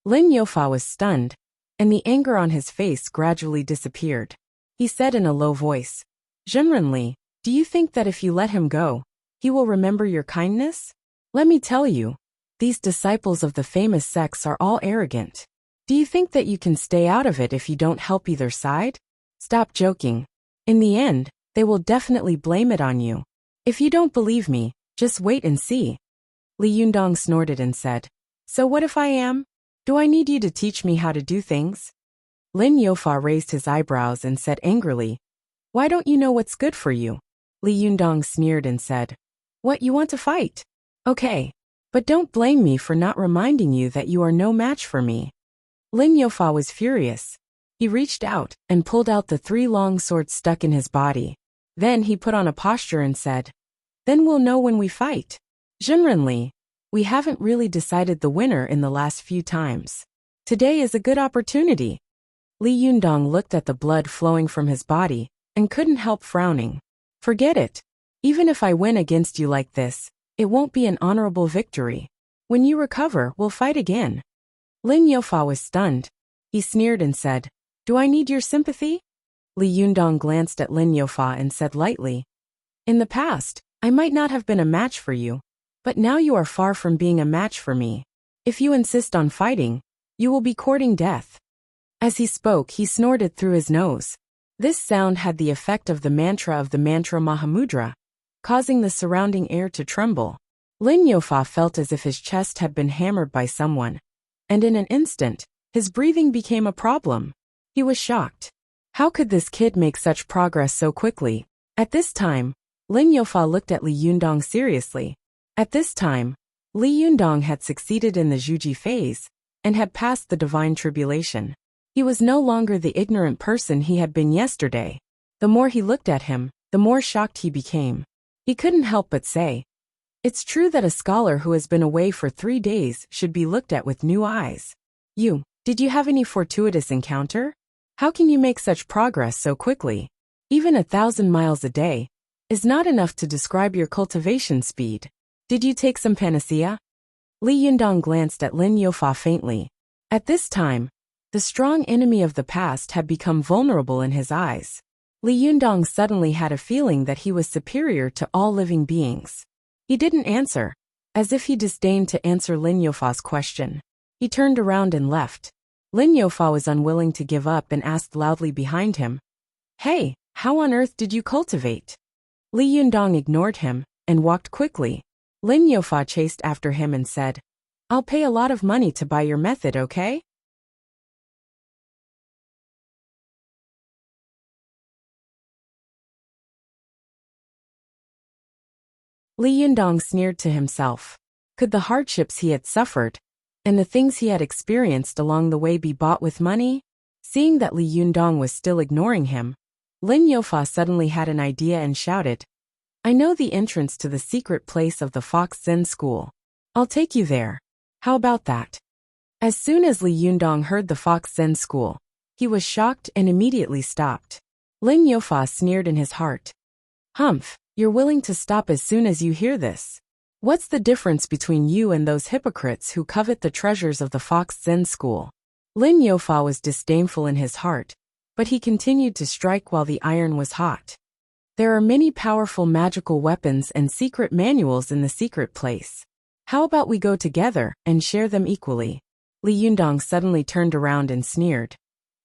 Lin Youfa was stunned, and the anger on his face gradually disappeared. He said in a low voice, "Zhenrenli, do you think that if you let him go, he will remember your kindness? Let me tell you, these disciples of the famous sects are all arrogant. Do you think that you can stay out of it if you don't help either side? Stop joking. In the end, they will definitely blame it on you. If you don't believe me, just wait and see." Li Yundong snorted and said, "So what if I am? Do I need you to teach me how to do things?" Lin Youfa raised his eyebrows and said angrily, "Why don't you know what's good for you?" Li Yundong sneered and said, "What, you want to fight? Okay. But don't blame me for not reminding you that you are no match for me." Lin Youfa was furious. He reached out and pulled out the 3 long swords stuck in his body. Then he put on a posture and said, "Then we'll know when we fight. Zhenrenli, we haven't really decided the winner in the last few times. Today is a good opportunity." Li Yundong looked at the blood flowing from his body and couldn't help frowning. "Forget it. Even if I win against you like this, it won't be an honorable victory. When you recover, we'll fight again." Lin Youfa was stunned. He sneered and said, "Do I need your sympathy?" Li Yundong glanced at Lin Youfa and said lightly, "In the past, I might not have been a match for you, But now you are far from being a match for me. If you insist on fighting, you will be courting death." As he spoke, he snorted through his nose. This sound had the effect of the mantra Mahamudra, causing the surrounding air to tremble. Lin Yofa felt as if his chest had been hammered by someone, and in an instant, his breathing became a problem. He was shocked. How could this kid make such progress so quickly? At this time, Lin Yofa looked at Li Yundong seriously. At this time, Li Yundong had succeeded in the Zhuji phase, and had passed the divine tribulation. He was no longer the ignorant person he had been yesterday. The more he looked at him, the more shocked he became. He couldn't help but say, "It's true that a scholar who has been away for 3 days should be looked at with new eyes. Did you have any fortuitous encounter? How can you make such progress so quickly? Even 1,000 miles a day is not enough to describe your cultivation speed. Did you take some panacea?" Li Yundong glanced at Lin Yofa faintly. At this time, the strong enemy of the past had become vulnerable in his eyes. Li Yundong suddenly had a feeling that he was superior to all living beings. He didn't answer, as if he disdained to answer Lin Yofa's question. He turned around and left. Lin Yofa was unwilling to give up and asked loudly behind him, "Hey, how on earth did you cultivate?" Li Yundong ignored him and walked quickly. Lin Yofa chased after him and said, "I'll pay a lot of money to buy your method, okay?" Li Yundong sneered to himself. Could the hardships he had suffered and the things he had experienced along the way be bought with money? Seeing that Li Yundong was still ignoring him, Lin Yofa suddenly had an idea and shouted, "I know the entrance to the secret place of the Fox Zen School. I'll take you there. How about that?" As soon as Li Yundong heard the Fox Zen School, he was shocked and immediately stopped. Lin Yofa sneered in his heart. "Humph, you're willing to stop as soon as you hear this. What's the difference between you and those hypocrites who covet the treasures of the Fox Zen School?" Lin Yofa was disdainful in his heart, but he continued to strike while the iron was hot. "There are many powerful magical weapons and secret manuals in the secret place. How about we go together and share them equally?" Li Yundong suddenly turned around and sneered.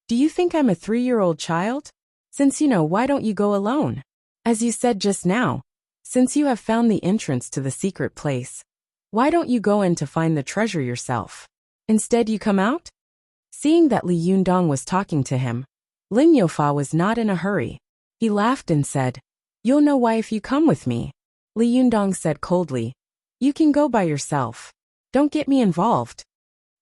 "Do you think I'm a 3-year-old child? Since you know, why don't you go alone? As you said just now, since you have found the entrance to the secret place, why don't you go in to find the treasure yourself? Instead you come out?" Seeing that Li Yundong was talking to him, Lin Yofa was not in a hurry. He laughed and said, "You'll know why if you come with me." Li Yundong said coldly, "You can go by yourself. Don't get me involved."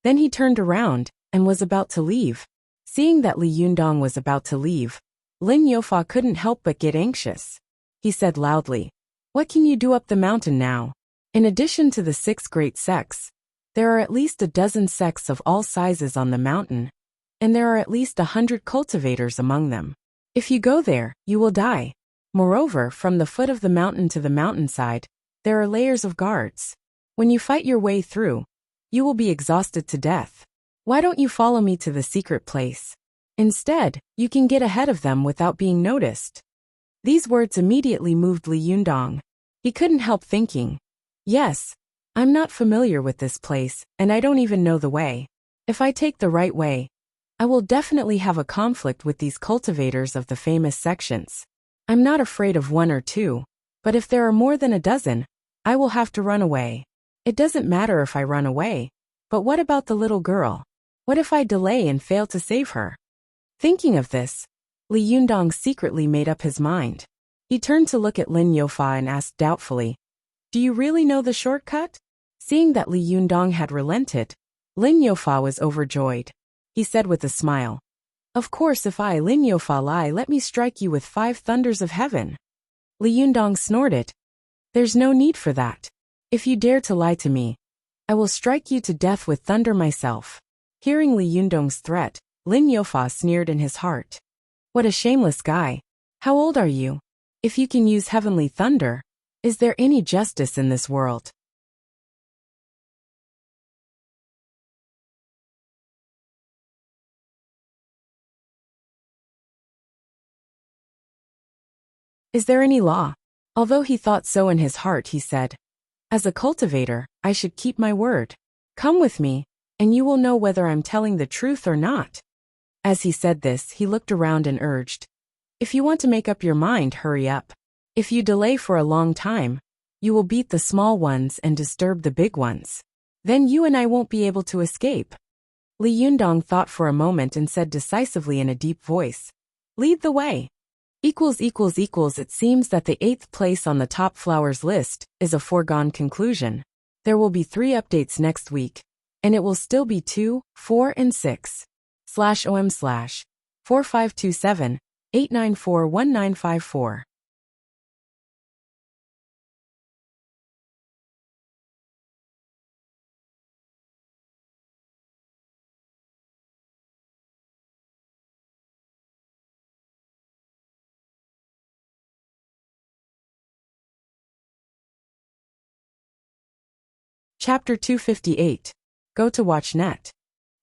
Then he turned around and was about to leave. Seeing that Li Yundong was about to leave, Lin Yofa couldn't help but get anxious. He said loudly, "What can you do up the mountain now? In addition to the 6 great sects, there are at least a dozen sects of all sizes on the mountain, and there are at least 100 cultivators among them. If you go there, you will die. Moreover, from the foot of the mountain to the mountainside, there are layers of guards. When you fight your way through, you will be exhausted to death. Why don't you follow me to the secret place? Instead, you can get ahead of them without being noticed." These words immediately moved Li Yundong. He couldn't help thinking, "Yes, I'm not familiar with this place, and I don't even know the way. If I take the right way, I will definitely have a conflict with these cultivators of the famous sections. I'm not afraid of 1 or 2, but if there are more than a dozen, I will have to run away. It doesn't matter if I run away, but what about the little girl? What if I delay and fail to save her?" Thinking of this, Li Yundong secretly made up his mind. He turned to look at Lin Yofa and asked doubtfully, "Do you really know the shortcut?" Seeing that Li Yundong had relented, Lin Yofa was overjoyed. He said with a smile, "Of course, if I, Lin Yofa, lie, let me strike you with 5 thunders of heaven." Li Yundong snorted, "There's no need for that. If you dare to lie to me, I will strike you to death with thunder myself." Hearing Li Yundong's threat, Lin Yofa sneered in his heart. What a shameless guy. How old are you? If you can use heavenly thunder, is there any justice in this world? Is there any law? Although he thought so in his heart, he said, As a cultivator, I should keep my word. Come with me, and you will know whether I'm telling the truth or not. As he said this, he looked around and urged, if you want to make up your mind, hurry up. If you delay for a long time, you will beat the small ones and disturb the big ones. Then you and I won't be able to escape. Li Yundong thought for a moment and said decisively in a deep voice, lead the way. It seems that the 8th place on the top flowers list is a foregone conclusion. There will be 3 updates next week, and it will still be 2, 4, and 6. /OM/4527-894-1954. Chapter 258. Go to watch net.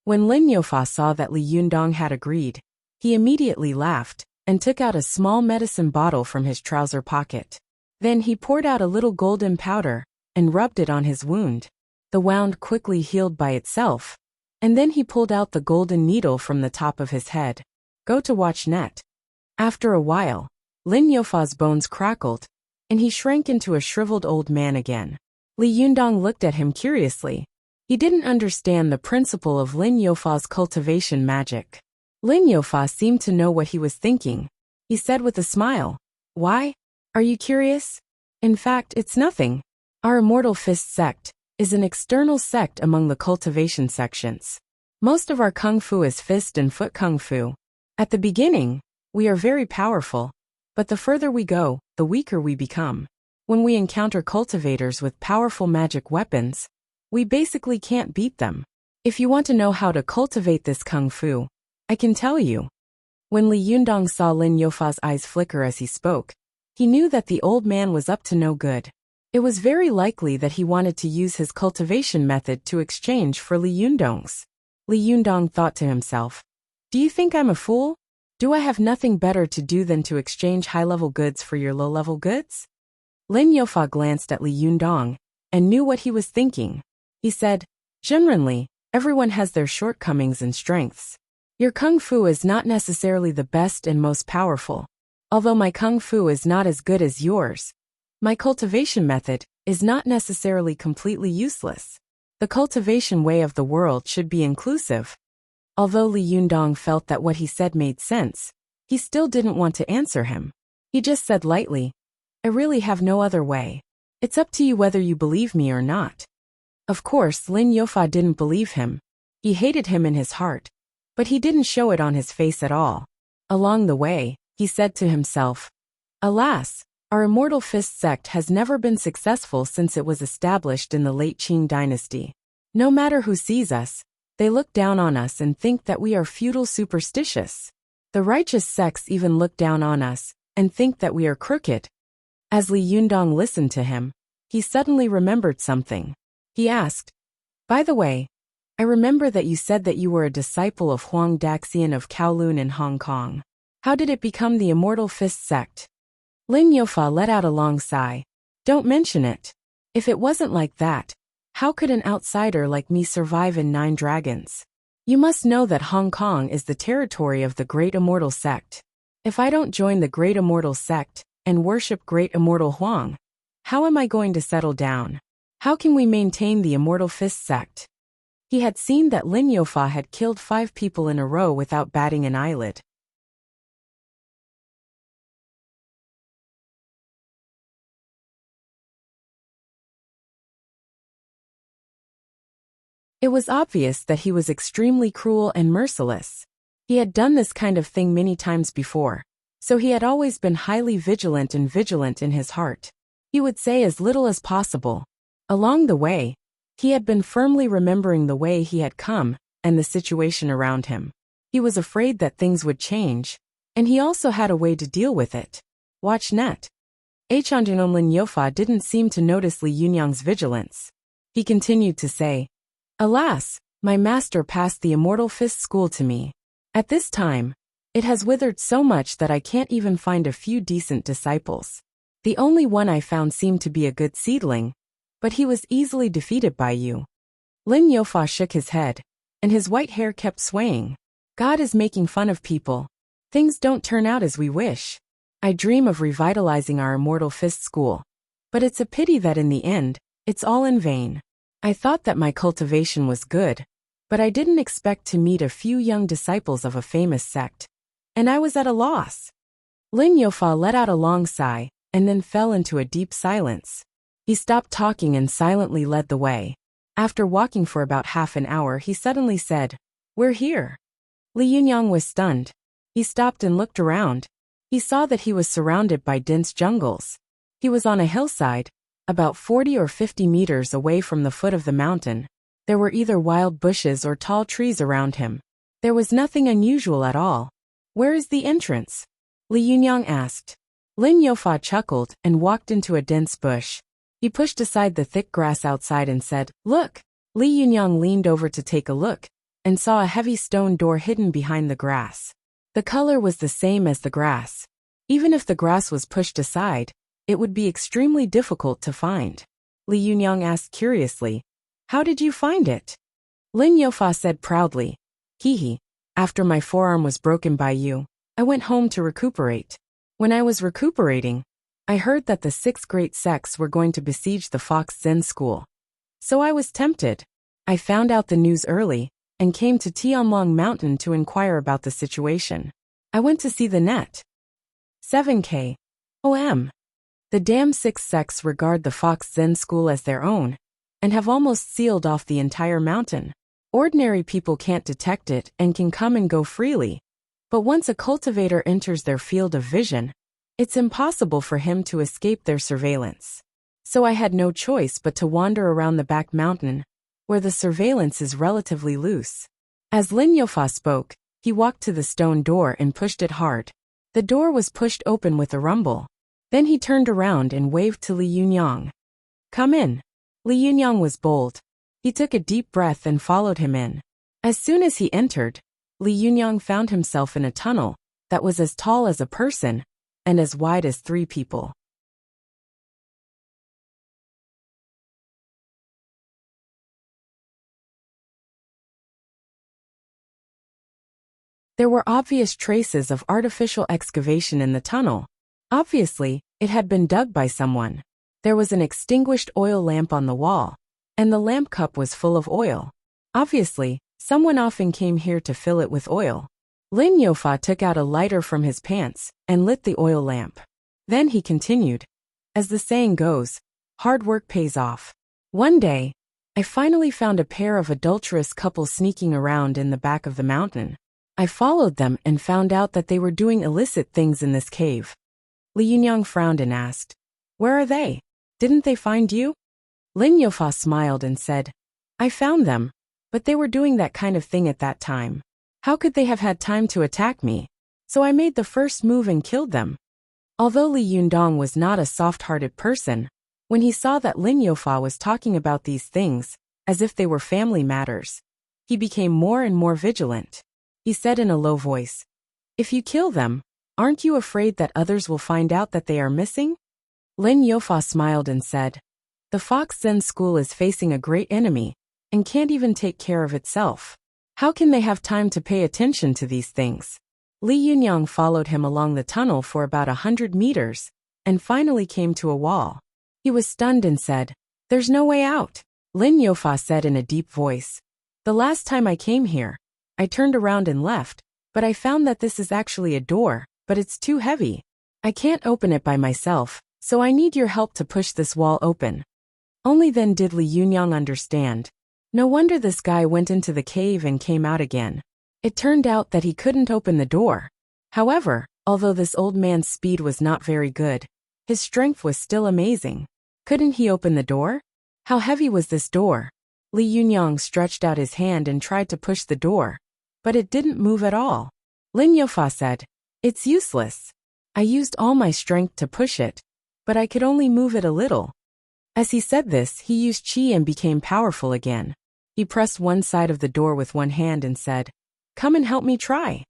When Lin Youfa saw that Li Yundong had agreed, he immediately laughed and took out a small medicine bottle from his trouser pocket. Then he poured out a little golden powder and rubbed it on his wound. The wound quickly healed by itself, and then he pulled out the golden needle from the top of his head. Go to watch net. After a while, Lin Youfa's bones crackled, and he shrank into a shriveled old man again. Li Yundong looked at him curiously. He didn't understand the principle of Lin Youfa's cultivation magic. Lin Youfa seemed to know what he was thinking. He said with a smile, why? Are you curious? In fact, it's nothing. Our Immortal Fist sect is an external sect among the cultivation sections. Most of our kung fu is fist and foot kung fu. At the beginning, we are very powerful, but the further we go, the weaker we become. When we encounter cultivators with powerful magic weapons, we basically can't beat them. If you want to know how to cultivate this kung fu, I can tell you. When Li Yundong saw Lin Youfa's eyes flicker as he spoke, he knew that the old man was up to no good. It was very likely that he wanted to use his cultivation method to exchange for Li Yundong's. Li Yundong thought to himself, do you think I'm a fool? Do I have nothing better to do than to exchange high-level goods for your low-level goods? Lin Youfa glanced at Li Yundong and knew what he was thinking. He said, generally, everyone has their shortcomings and strengths. Your kung fu is not necessarily the best and most powerful. Although my kung fu is not as good as yours, my cultivation method is not necessarily completely useless. The cultivation way of the world should be inclusive. Although Li Yundong felt that what he said made sense, he still didn't want to answer him. He just said lightly, I really have no other way. It's up to you whether you believe me or not. Of course, Lin Youfa didn't believe him. He hated him in his heart, but he didn't show it on his face at all. Along the way, he said to himself, alas, our Immortal Fist sect has never been successful since it was established in the late Qing dynasty. No matter who sees us, they look down on us and think that we are feudal superstitious. The righteous sects even look down on us and think that we are crooked. As Li Yundong listened to him, he suddenly remembered something. He asked, by the way, I remember that you said that you were a disciple of Huang Daxian of Kowloon in Hong Kong. How did it become the Immortal Fist sect? Lin Youfa let out a long sigh. Don't mention it. If it wasn't like that, how could an outsider like me survive in 9 Dragons? You must know that Hong Kong is the territory of the Great Immortal Sect. If I don't join the Great Immortal Sect and worship Great Immortal Huang, how am I going to settle down? How can we maintain the Immortal Fist sect? He had seen that Lin Youfa had killed 5 people in a row without batting an eyelid. It was obvious that he was extremely cruel and merciless. He had done this kind of thing many times before, so he had always been highly vigilant in his heart. He would say as little as possible. Along the way, he had been firmly remembering the way he had come and the situation around him. He was afraid that things would change, and he also had a way to deal with it. Watch net. Achandunom Lin Youfa didn't seem to notice Li Yunyang's vigilance. He continued to say, alas, my master passed the Immortal Fist school to me. At this time, it has withered so much that I can't even find a few decent disciples. The only one I found seemed to be a good seedling, but he was easily defeated by you. Lin Yofa shook his head, and his white hair kept swaying. God is making fun of people. Things don't turn out as we wish. I dream of revitalizing our immortal fist school. But it's a pity that in the end, it's all in vain. I thought that my cultivation was good, but I didn't expect to meet a few young disciples of a famous sect. And I was at a loss. Lin Yofa let out a long sigh, and then fell into a deep silence. He stopped talking and silently led the way. After walking for about half an hour, he suddenly said, "We're here." Li Yunyang was stunned. He stopped and looked around. He saw that he was surrounded by dense jungles. He was on a hillside, about 40 or 50 meters away from the foot of the mountain. There were either wild bushes or tall trees around him. There was nothing unusual at all. "Where is the entrance?" Li Yunyang asked. Lin Yofa chuckled and walked into a dense bush. He pushed aside the thick grass outside and said, "Look." Li Yunyang leaned over to take a look, and saw a heavy stone door hidden behind the grass. The color was the same as the grass. Even if the grass was pushed aside, it would be extremely difficult to find. Li Yunyang asked curiously, "How did you find it?" Lin Yofa said proudly, "Hehe, after my forearm was broken by you, I went home to recuperate. When I was recuperating, I heard that the 6 great sects were going to besiege the Fox Zen school. So I was tempted. I found out the news early, and came to Tianlong Mountain to inquire about the situation. I went to see the net. 7K. OM. The damn 6 sects regard the Fox Zen school as their own, and have almost sealed off the entire mountain. Ordinary people can't detect it and can come and go freely. But once a cultivator enters their field of vision, it's impossible for him to escape their surveillance. So I had no choice but to wander around the back mountain, where the surveillance is relatively loose." As Lin Yofa spoke, he walked to the stone door and pushed it hard. The door was pushed open with a rumble. Then he turned around and waved to Li Yunyang. "Come in." Li Yunyang was bold. He took a deep breath and followed him in. As soon as he entered, Li Yunyang found himself in a tunnel that was as tall as a person and as wide as 3 people. There were obvious traces of artificial excavation in the tunnel. Obviously, it had been dug by someone. There was an extinguished oil lamp on the wall, and the lamp cup was full of oil. Obviously, someone often came here to fill it with oil. Lin Yofa took out a lighter from his pants and lit the oil lamp. Then he continued, "As the saying goes, hard work pays off. One day, I finally found a pair of adulterous couples sneaking around in the back of the mountain. I followed them and found out that they were doing illicit things in this cave." Li Yunyang frowned and asked, "Where are they? Didn't they find you?" Lin Yofa smiled and said, "I found them, but they were doing that kind of thing at that time. How could they have had time to attack me? So I made the first move and killed them." Although Li Yundong was not a soft-hearted person, when he saw that Lin Yofa was talking about these things, as if they were family matters, he became more and more vigilant. He said in a low voice, "If you kill them, aren't you afraid that others will find out that they are missing?" Lin Yofa smiled and said, "The Fox Zen school is facing a great enemy, and can't even take care of itself. How can they have time to pay attention to these things?" Li Yunyang followed him along the tunnel for about 100 meters, and finally came to a wall. He was stunned and said, "There's no way out." Lin Yofa said in a deep voice, "The last time I came here, I turned around and left, but I found that this is actually a door, but it's too heavy. I can't open it by myself, so I need your help to push this wall open." Only then did Li Yunyang understand. No wonder this guy went into the cave and came out again. It turned out that he couldn't open the door. However, although this old man's speed was not very good, his strength was still amazing. Couldn't he open the door? How heavy was this door? Li Yunyang stretched out his hand and tried to push the door, but it didn't move at all. Lin Yofa said, "It's useless. I used all my strength to push it, but I could only move it a little." As he said this, he used chi and became powerful again. He pressed one side of the door with one hand and said, "Come and help me try."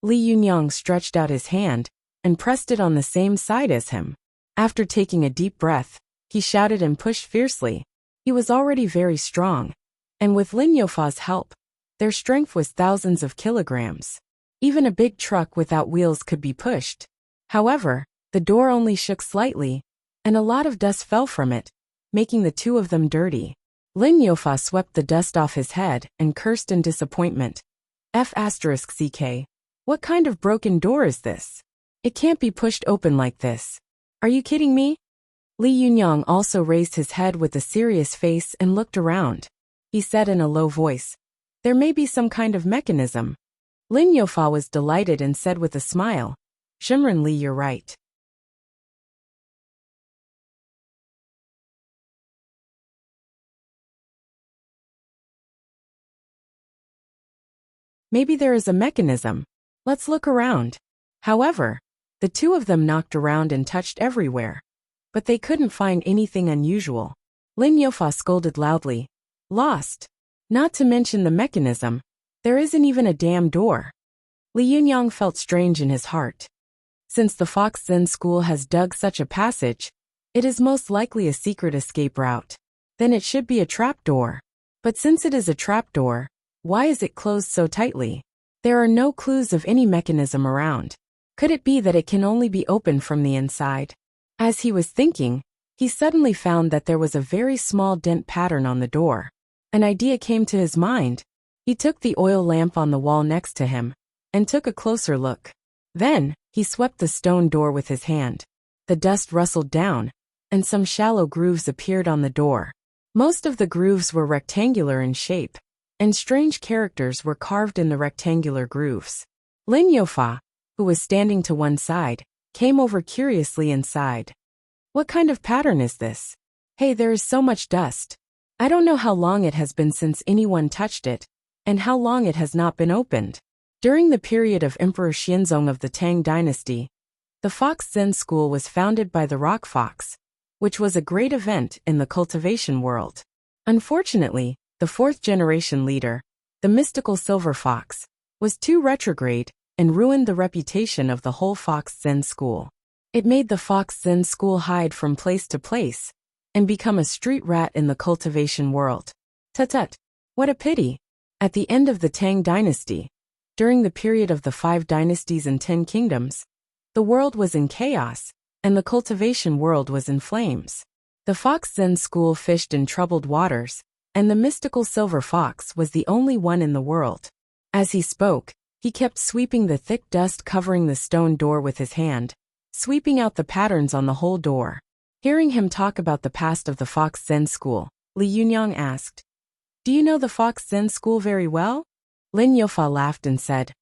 Li Yunyang stretched out his hand and pressed it on the same side as him. After taking a deep breath, he shouted and pushed fiercely. He was already very strong, and with Lin Youfa's help, their strength was thousands of kilograms. Even a big truck without wheels could be pushed. However, the door only shook slightly, and a lot of dust fell from it, making the two of them dirty. Lin Youfa swept the dust off his head and cursed in disappointment. F***ck. What kind of broken door is this? It can't be pushed open like this. Are you kidding me? Li Yunyang also raised his head with a serious face and looked around. He said in a low voice, "There may be some kind of mechanism." Lin Youfa was delighted and said with a smile, "Shimran Li, you're right. Maybe there is a mechanism. Let's look around." However, the two of them knocked around and touched everywhere, but they couldn't find anything unusual. Lin Youfa scolded loudly, "Lost. Not to mention the mechanism. There isn't even a damn door." Li Yunyang felt strange in his heart. Since the Fox Zen school has dug such a passage, it is most likely a secret escape route. Then it should be a trapdoor. But since it is a trapdoor, why is it closed so tightly? There are no clues of any mechanism around. Could it be that it can only be opened from the inside? As he was thinking, he suddenly found that there was a very small dent pattern on the door. An idea came to his mind. He took the oil lamp on the wall next to him and took a closer look. Then, he swept the stone door with his hand. The dust rustled down, and some shallow grooves appeared on the door. Most of the grooves were rectangular in shape, and strange characters were carved in the rectangular grooves. Lin Youfa, who was standing to one side, came over curiously inside. "What kind of pattern is this? Hey, there is so much dust. I don't know how long it has been since anyone touched it, and how long it has not been opened." During the period of Emperor Xianzong of the Tang dynasty, the Fox Zen school was founded by the Rock Fox, which was a great event in the cultivation world. Unfortunately, the fourth-generation leader, the mystical Silver Fox, was too retrograde and ruined the reputation of the whole Fox Zen school. It made the Fox Zen school hide from place to place and become a street rat in the cultivation world. Tut-tut, what a pity. At the end of the Tang dynasty, during the period of the 5 dynasties and 10 kingdoms, the world was in chaos, and the cultivation world was in flames. The Fox Zen school fished in troubled waters, and the mystical Silver Fox was the only one in the world. As he spoke, he kept sweeping the thick dust covering the stone door with his hand, sweeping out the patterns on the whole door. Hearing him talk about the past of the Fox Zen school, Li Yunyang asked, "Do you know the Fox Zen school very well?" Lin Youfa laughed and said,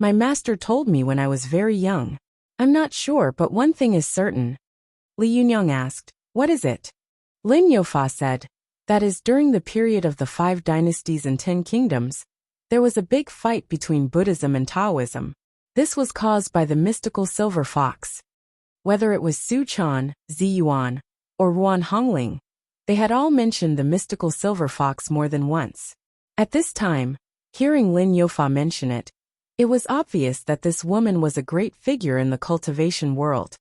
"My master told me when I was very young. I'm not sure, but one thing is certain." Li Yunyang asked, "What is it?" Lin Youfa said, "That is, during the period of the 5 dynasties and 10 kingdoms, there was a big fight between Buddhism and Taoism. This was caused by the mystical Silver Fox. Whether it was Su Chan, Zi Yuan, or Ruan Hongling, they had all mentioned the mystical Silver Fox more than once. At this time, hearing Lin Youfa mention it, it was obvious that this woman was a great figure in the cultivation world.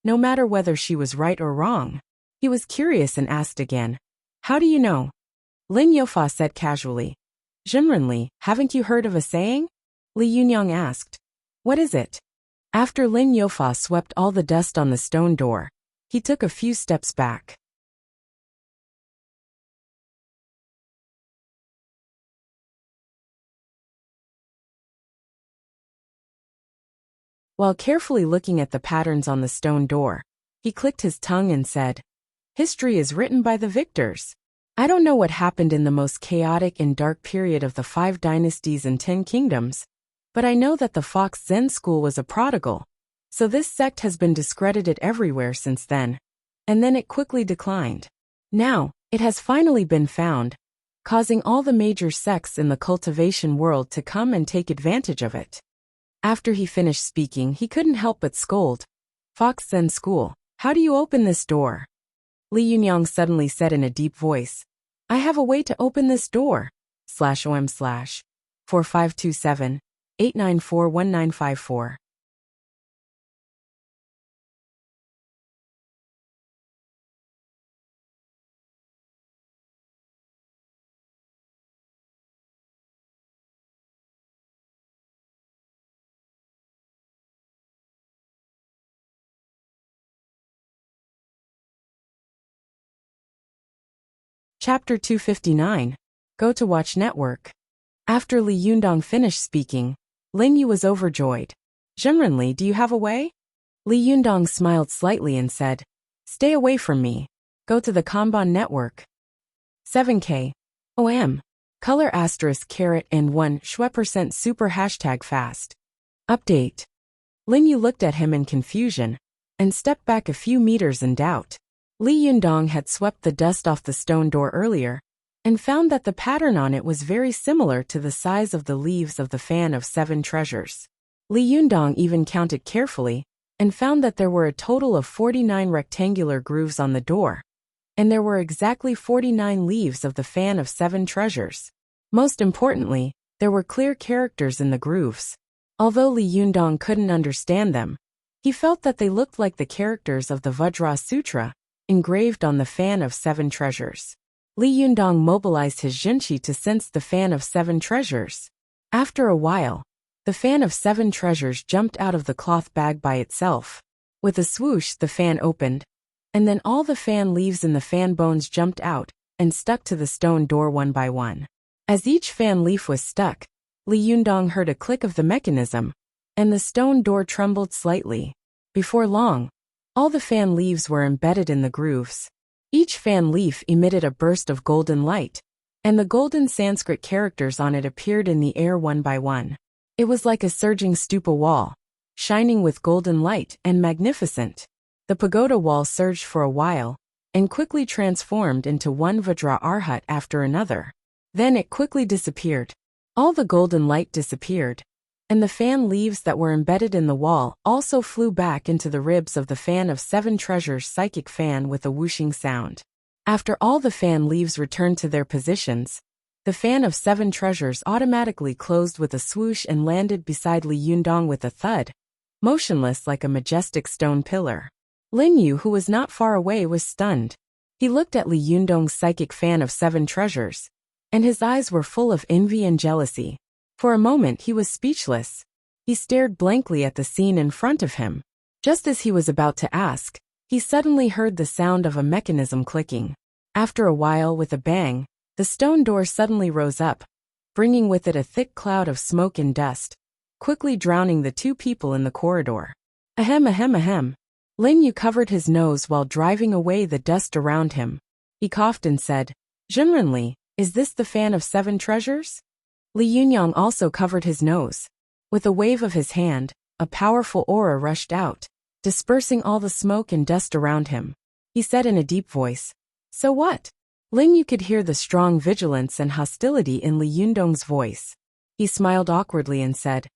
No matter whether she was right or wrong, he was curious and asked again, "How do you know?" Lin Youfa said casually, "Zhenrenli, haven't you heard of a saying?" Li Yunyang asked, "What is it?" After Lin Youfa swept all the dust on the stone door, he took a few steps back. While carefully looking at the patterns on the stone door, he clicked his tongue and said, "History is written by the victors. I don't know what happened in the most chaotic and dark period of the 5 dynasties and 10 kingdoms, but I know that the Fox Zen school was a prodigal, so this sect has been discredited everywhere since then, and then it quickly declined. Now, it has finally been found, causing all the major sects in the cultivation world to come and take advantage of it." After he finished speaking, he couldn't help but scold, "Fox Zen school, how do you open this door?" Li Yunyang suddenly said in a deep voice, "I have a way to open this door, /OM/4527-894-1954. Chapter 259. Go to Watch Network. After Li Yundong finished speaking, Lin Yu was overjoyed. Zhenrenli, do you have a way? Li Yundong smiled slightly and said, stay away from me. Go to the Kanban network. 7K. OM. Color asterisk caret and 1 shwe% super hashtag fast. Update. Lin Yu looked at him in confusion and stepped back a few meters in doubt. Li Yundong had swept the dust off the stone door earlier and found that the pattern on it was very similar to the size of the leaves of the fan of 7 treasures. Li Yundong even counted carefully and found that there were a total of 49 rectangular grooves on the door, and there were exactly 49 leaves of the fan of 7 treasures. Most importantly, there were clear characters in the grooves. Although Li Yundong couldn't understand them, he felt that they looked like the characters of the Vajra Sutra, engraved on the fan of 7 treasures. Li Yundong mobilized his Jinqi to sense the fan of 7 treasures. After a while, the fan of 7 treasures jumped out of the cloth bag by itself. With a swoosh, the fan opened, and then all the fan leaves in the fan bones jumped out and stuck to the stone door one by one. As each fan leaf was stuck, Li Yundong heard a click of the mechanism, and the stone door trembled slightly. Before long, all the fan leaves were embedded in the grooves. Each fan leaf emitted a burst of golden light, and the golden Sanskrit characters on it appeared in the air one by one. It was like a surging stupa wall, shining with golden light and magnificent. The pagoda wall surged for a while, and quickly transformed into one Vajra Arhat after another. Then it quickly disappeared. All the golden light disappeared, and the fan leaves that were embedded in the wall also flew back into the ribs of the fan of 7 treasures psychic fan with a whooshing sound. After all the fan leaves returned to their positions, the fan of 7 treasures automatically closed with a swoosh and landed beside Li Yundong with a thud, motionless like a majestic stone pillar. Lin Yu, who was not far away, was stunned. He looked at Li Yundong's psychic fan of 7 treasures, and his eyes were full of envy and jealousy. For a moment he was speechless. He stared blankly at the scene in front of him. Just as he was about to ask, he suddenly heard the sound of a mechanism clicking. After a while, with a bang, the stone door suddenly rose up, bringing with it a thick cloud of smoke and dust, quickly drowning the 2 people in the corridor. Ahem ahem ahem. Lin Yu covered his nose while driving away the dust around him. He coughed and said, Zhenrenli, is this the fan of 7 treasures? Li Yundong also covered his nose. With a wave of his hand, a powerful aura rushed out, dispersing all the smoke and dust around him. He said in a deep voice, so what? Lin Yu could hear the strong vigilance and hostility in Li Yundong's voice. He smiled awkwardly and said,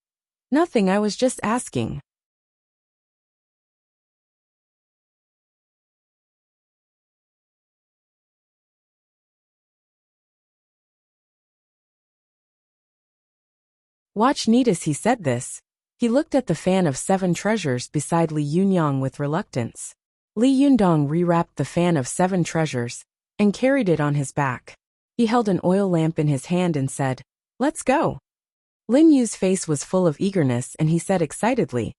nothing, I was just asking. Watch Neat. As he said this, he looked at the fan of 7 treasures beside Li Yundong with reluctance. Li Yundong rewrapped the fan of 7 treasures and carried it on his back. He held an oil lamp in his hand and said, let's go. Lin Yu's face was full of eagerness and he said excitedly,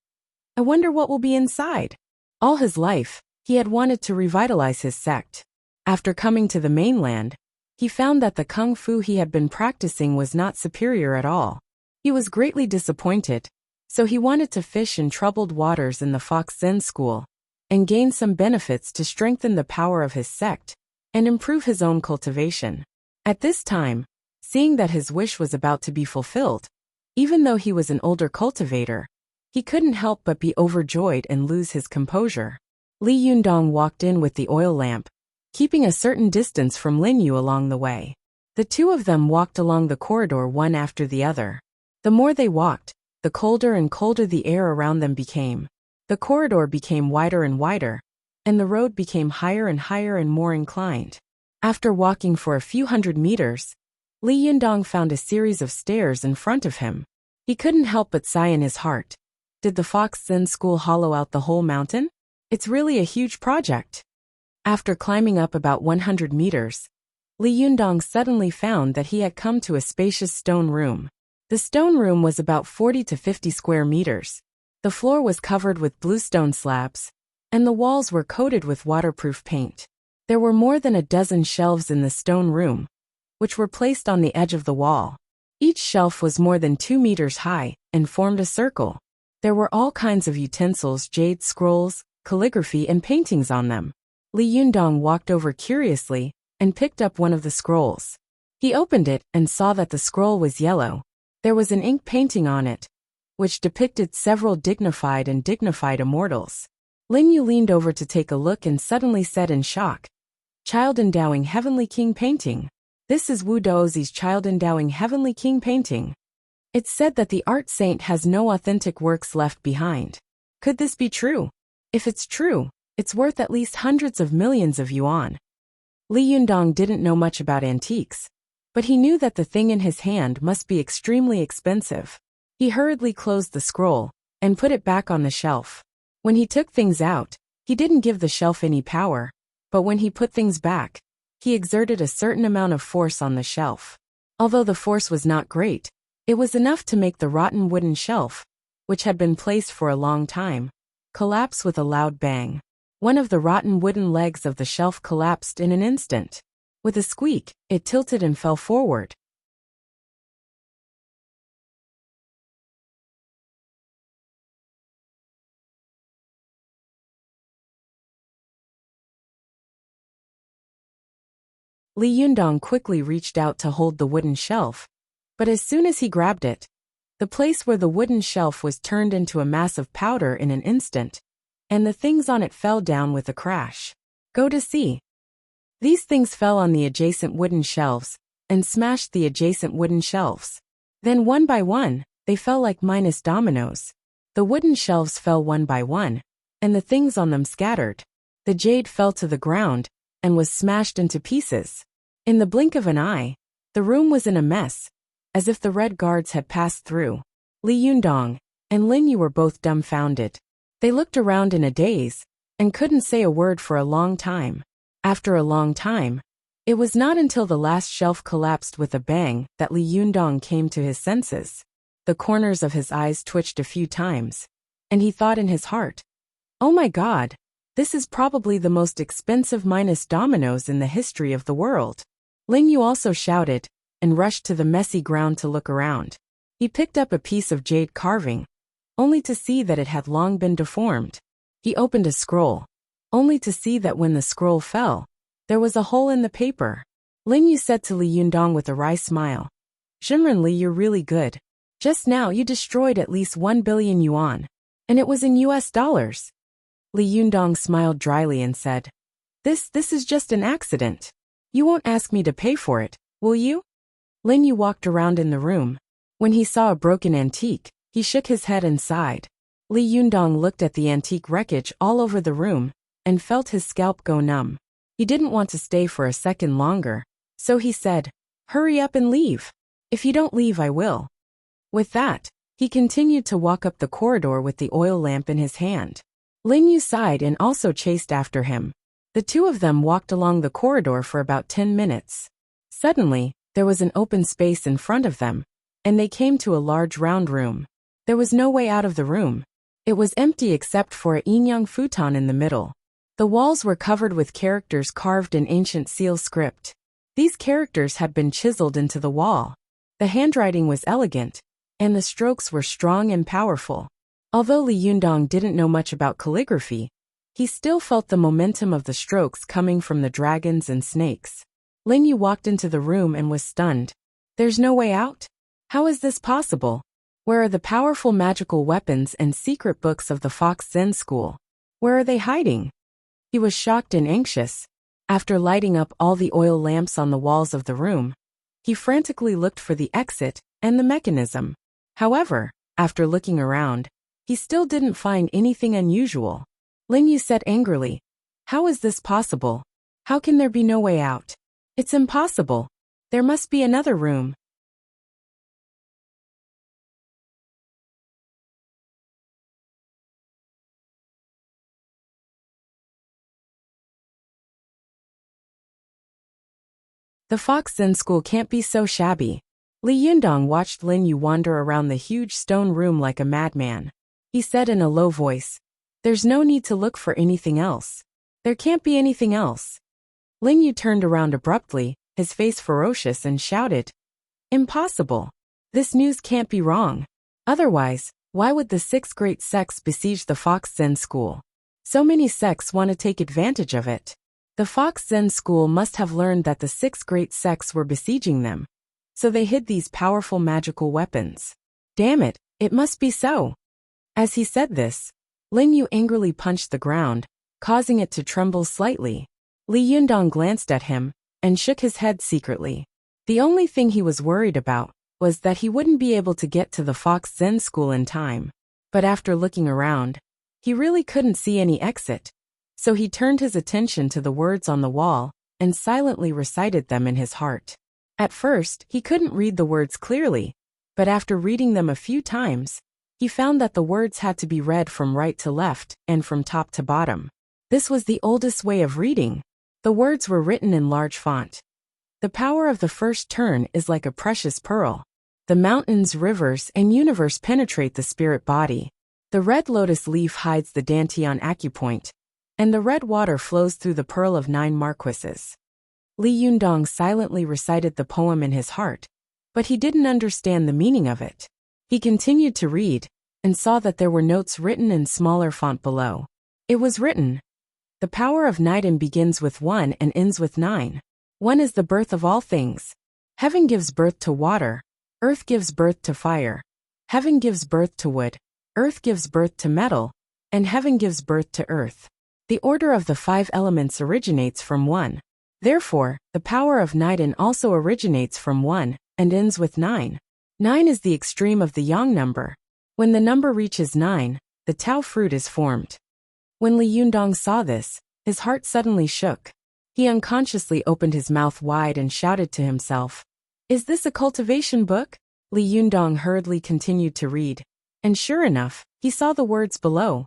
I wonder what will be inside. All his life, he had wanted to revitalize his sect. After coming to the mainland, he found that the kung fu he had been practicing was not superior at all. He was greatly disappointed, so he wanted to fish in troubled waters in the Fox Zen school and gain some benefits to strengthen the power of his sect and improve his own cultivation. At this time, seeing that his wish was about to be fulfilled, even though he was an older cultivator, he couldn't help but be overjoyed and lose his composure. Li Yundong walked in with the oil lamp, keeping a certain distance from Lin Yu along the way. The 2 of them walked along the corridor one after the other. The more they walked, the colder and colder the air around them became. The corridor became wider and wider, and the road became higher and higher and more inclined. After walking for a few hundred meters, Li Yundong found a series of stairs in front of him. He couldn't help but sigh in his heart. Did the Fox Zen school hollow out the whole mountain? It's really a huge project. After climbing up about 100 meters, Li Yundong suddenly found that he had come to a spacious stone room. The stone room was about 40 to 50 square meters. The floor was covered with bluestone slabs, and the walls were coated with waterproof paint. There were more than a dozen shelves in the stone room, which were placed on the edge of the wall. Each shelf was more than 2 meters high and formed a circle. There were all kinds of utensils, jade scrolls, calligraphy, and paintings on them. Li Yundong walked over curiously and picked up one of the scrolls. He opened it and saw that the scroll was yellow. There was an ink painting on it, which depicted several dignified immortals. Lin Yu leaned over to take a look and suddenly said in shock, "Child Endowing Heavenly King Painting. This is Wu Daozi's Child Endowing Heavenly King Painting." It's said that the art saint has no authentic works left behind. Could this be true? If it's true, it's worth at least hundreds of millions of yuan. Li Yundong didn't know much about antiques, but he knew that the thing in his hand must be extremely expensive. He hurriedly closed the scroll and put it back on the shelf. When he took things out, he didn't give the shelf any power, but when he put things back, he exerted a certain amount of force on the shelf. Although the force was not great, it was enough to make the rotten wooden shelf, which had been placed for a long time, collapse with a loud bang. One of the rotten wooden legs of the shelf collapsed in an instant. With a squeak, it tilted and fell forward. Li Yundong quickly reached out to hold the wooden shelf, but as soon as he grabbed it, the place where the wooden shelf was turned into a mass of powder in an instant, and the things on it fell down with a crash. Go to see. These things fell on the adjacent wooden shelves and smashed the adjacent wooden shelves. Then one by one, they fell like minus dominoes. The wooden shelves fell one by one, and the things on them scattered. The jade fell to the ground and was smashed into pieces. In the blink of an eye, the room was in a mess, as if the Red Guards had passed through. Li Yundong and Lin Yu were both dumbfounded. They looked around in a daze and couldn't say a word for a long time. After a long time, it was not until the last shelf collapsed with a bang that Li Yundong came to his senses. The corners of his eyes twitched a few times, and he thought in his heart, "Oh my God, this is probably the most expensive minus dominoes in the history of the world." Lin Yu also shouted and rushed to the messy ground to look around. He picked up a piece of jade carving, only to see that it had long been deformed. He opened a scroll, only to see that when the scroll fell, there was a hole in the paper. Lin Yu said to Li Yundong with a wry smile, "Jinren Li, you're really good. Just now you destroyed at least 1 billion yuan, and it was in US dollars. Li Yundong smiled dryly and said, This is just an accident. You won't ask me to pay for it, will you?" Lin Yu walked around in the room. When he saw a broken antique, he shook his head and sighed. Li Yundong looked at the antique wreckage all over the room and felt his scalp go numb. He didn't want to stay for a second longer, so he said, "Hurry up and leave. If you don't leave, I will." With that, he continued to walk up the corridor with the oil lamp in his hand. Lin Yu sighed and also chased after him. The two of them walked along the corridor for about 10 minutes. Suddenly, there was an open space in front of them, and they came to a large round room. There was no way out of the room. It was empty except for a yin-yang futon in the middle. The walls were covered with characters carved in ancient seal script. These characters had been chiseled into the wall. The handwriting was elegant, and the strokes were strong and powerful. Although Li Yundong didn't know much about calligraphy, he still felt the momentum of the strokes coming from the dragons and snakes. Lin Yu walked into the room and was stunned. "There's no way out? How is this possible? Where are the powerful magical weapons and secret books of the Fox Zen School? Where are they hiding?" He was shocked and anxious. After lighting up all the oil lamps on the walls of the room, he frantically looked for the exit and the mechanism. However, after looking around, he still didn't find anything unusual. Lin Yu said angrily, "How is this possible? How can there be no way out? It's impossible. There must be another room." The Fox Zen School can't be so shabby. Li Yundong watched Lin Yu wander around the huge stone room like a madman. He said in a low voice, "There's no need to look for anything else. There can't be anything else." Ling Yu turned around abruptly, his face ferocious, and shouted, "Impossible! This news can't be wrong. Otherwise, why would the 6 great sects besiege the Fox Zen school? So many sects want to take advantage of it. The Fox Zen school must have learned that the 6 great sects were besieging them. So they hid these powerful magical weapons. Damn it, it must be so." As he said this, Ling Yu angrily punched the ground, causing it to tremble slightly. Li Yundong glanced at him and shook his head secretly. The only thing he was worried about was that he wouldn't be able to get to the Fox Zen school in time. But after looking around, he really couldn't see any exit. So he turned his attention to the words on the wall and silently recited them in his heart. At first, he couldn't read the words clearly, but after reading them a few times, he found that the words had to be read from right to left and from top to bottom. This was the oldest way of reading. The words were written in large font. The power of the first turn is like a precious pearl. The mountains, rivers, and universe penetrate the spirit body. The red lotus leaf hides the dantian acupoint, and the red water flows through the pearl of 9 marquises. Li Yundong silently recited the poem in his heart, but he didn't understand the meaning of it. He continued to read, and saw that there were notes written in smaller font below. It was written, "The power of Niden begins with 1 and ends with 9. 1 is the birth of all things. Heaven gives birth to water, earth gives birth to fire. Heaven gives birth to wood, earth gives birth to metal, and heaven gives birth to earth. The order of the 5 elements originates from 1. Therefore, the power of Niden also originates from 1 and ends with 9. 9 is the extreme of the yang number. When the number reaches 9, the Tao fruit is formed." When Li Yundong saw this, his heart suddenly shook. He unconsciously opened his mouth wide and shouted to himself, "Is this a cultivation book?" Li Yundong hurriedly continued to read, and sure enough, he saw the words below.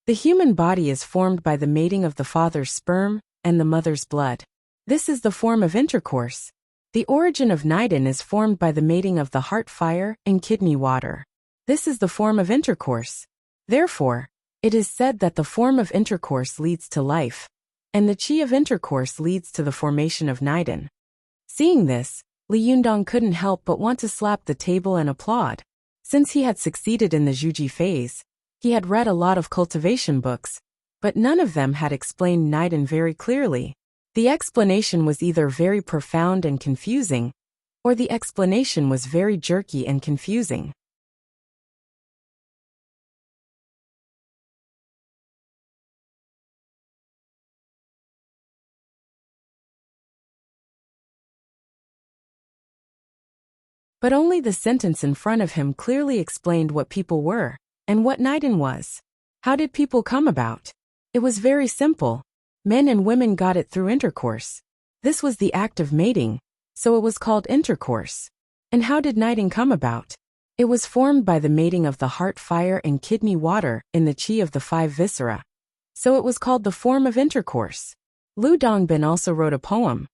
The human body is formed by the mating of the father's sperm and the mother's blood. This is the form of intercourse. The origin of Niden is formed by the mating of the heart fire and kidney water. This is the form of intercourse. Therefore, it is said that the form of intercourse leads to life, and the chi of intercourse leads to the formation of Niden. Seeing this, Li Yundong couldn't help but want to slap the table and applaud. Since he had succeeded in the Zhuji phase, he had read a lot of cultivation books, but none of them had explained Niden very clearly. The explanation was either very profound and confusing, or the explanation was very jerky and confusing. But only the sentence in front of him clearly explained what people were, and what Niden was. How did people come about? It was very simple. Men and women got it through intercourse. This was the act of mating, so it was called intercourse. And how did Niden come about? It was formed by the mating of the heart fire and kidney water in the chi of the 5 viscera. So it was called the form of intercourse. Lu Dongbin also wrote a poem.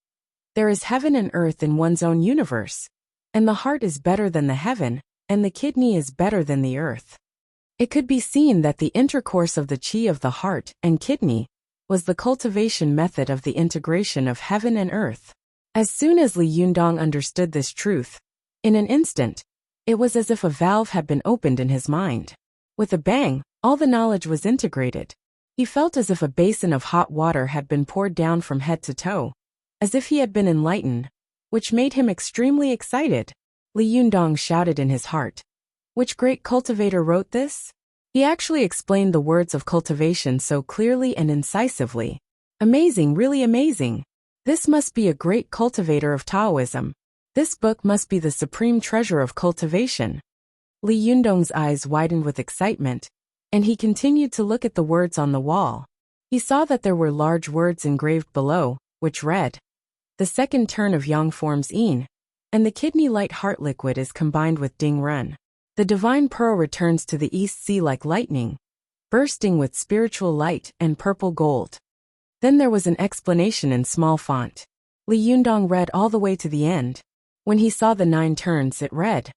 There is heaven and earth in one's own universe. And the heart is better than the heaven, and the kidney is better than the earth. It could be seen that the intercourse of the chi of the heart and kidney was the cultivation method of the integration of heaven and earth. As soon as Li Yundong understood this truth, in an instant, it was as if a valve had been opened in his mind. With a bang, all the knowledge was integrated. He felt as if a basin of hot water had been poured down from head to toe, as if he had been enlightened, which made him extremely excited. Li Yundong shouted in his heart, "Which great cultivator wrote this?" He actually explained the words of cultivation so clearly and incisively. Amazing, really amazing. This must be a great cultivator of Taoism. This book must be the supreme treasure of cultivation. Li Yundong's eyes widened with excitement, and he continued to look at the words on the wall. He saw that there were large words engraved below, which read, "The second turn of yang forms yin, and the kidney light heart liquid is combined with ding run. The divine pearl returns to the east sea like lightning, bursting with spiritual light and purple gold." Then there was an explanation in small font. Li Yundong read all the way to the end. When he saw the 9 turns, it read,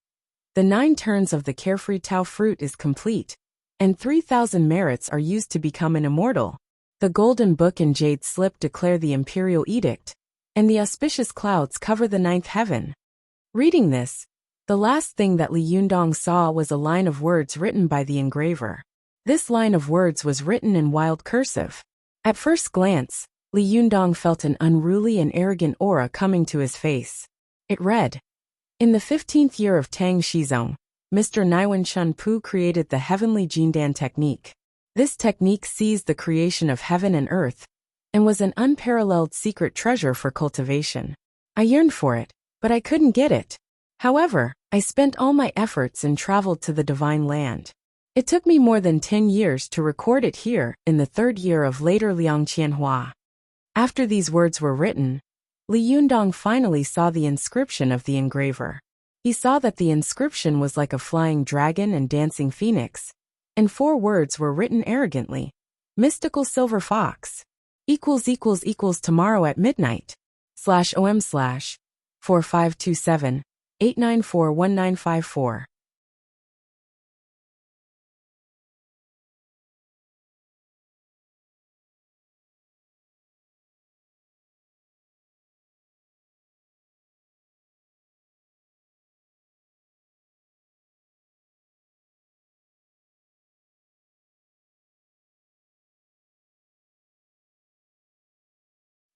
"The 9 turns of the carefree Tao fruit is complete, and 3,000 merits are used to become an immortal. The golden book and jade slip declare the imperial edict, and the auspicious clouds cover the ninth heaven. Reading this, the last thing that Li Yundong saw was a line of words written by the engraver. This line of words was written in wild cursive. At first glance, Li Yundong felt an unruly and arrogant aura coming to his face. It read, "In the 15th year of Tang Shizong, Mr. Naiwen Chun-Pu created the heavenly Jindan technique. This technique seized the creation of heaven and earth, and was an unparalleled secret treasure for cultivation. I yearned for it, but I couldn't get it. However, I spent all my efforts and traveled to the divine land. It took me more than 10 years to record it here in the 3rd year of later Liang Qianhua." After these words were written, Li Yundong finally saw the inscription of the engraver. He saw that the inscription was like a flying dragon and dancing phoenix, and 4 words were written arrogantly. "Mystical silver fox == tomorrow at midnight /OM/ 4527-894-1954.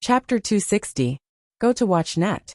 Chapter 260. Go to watch net.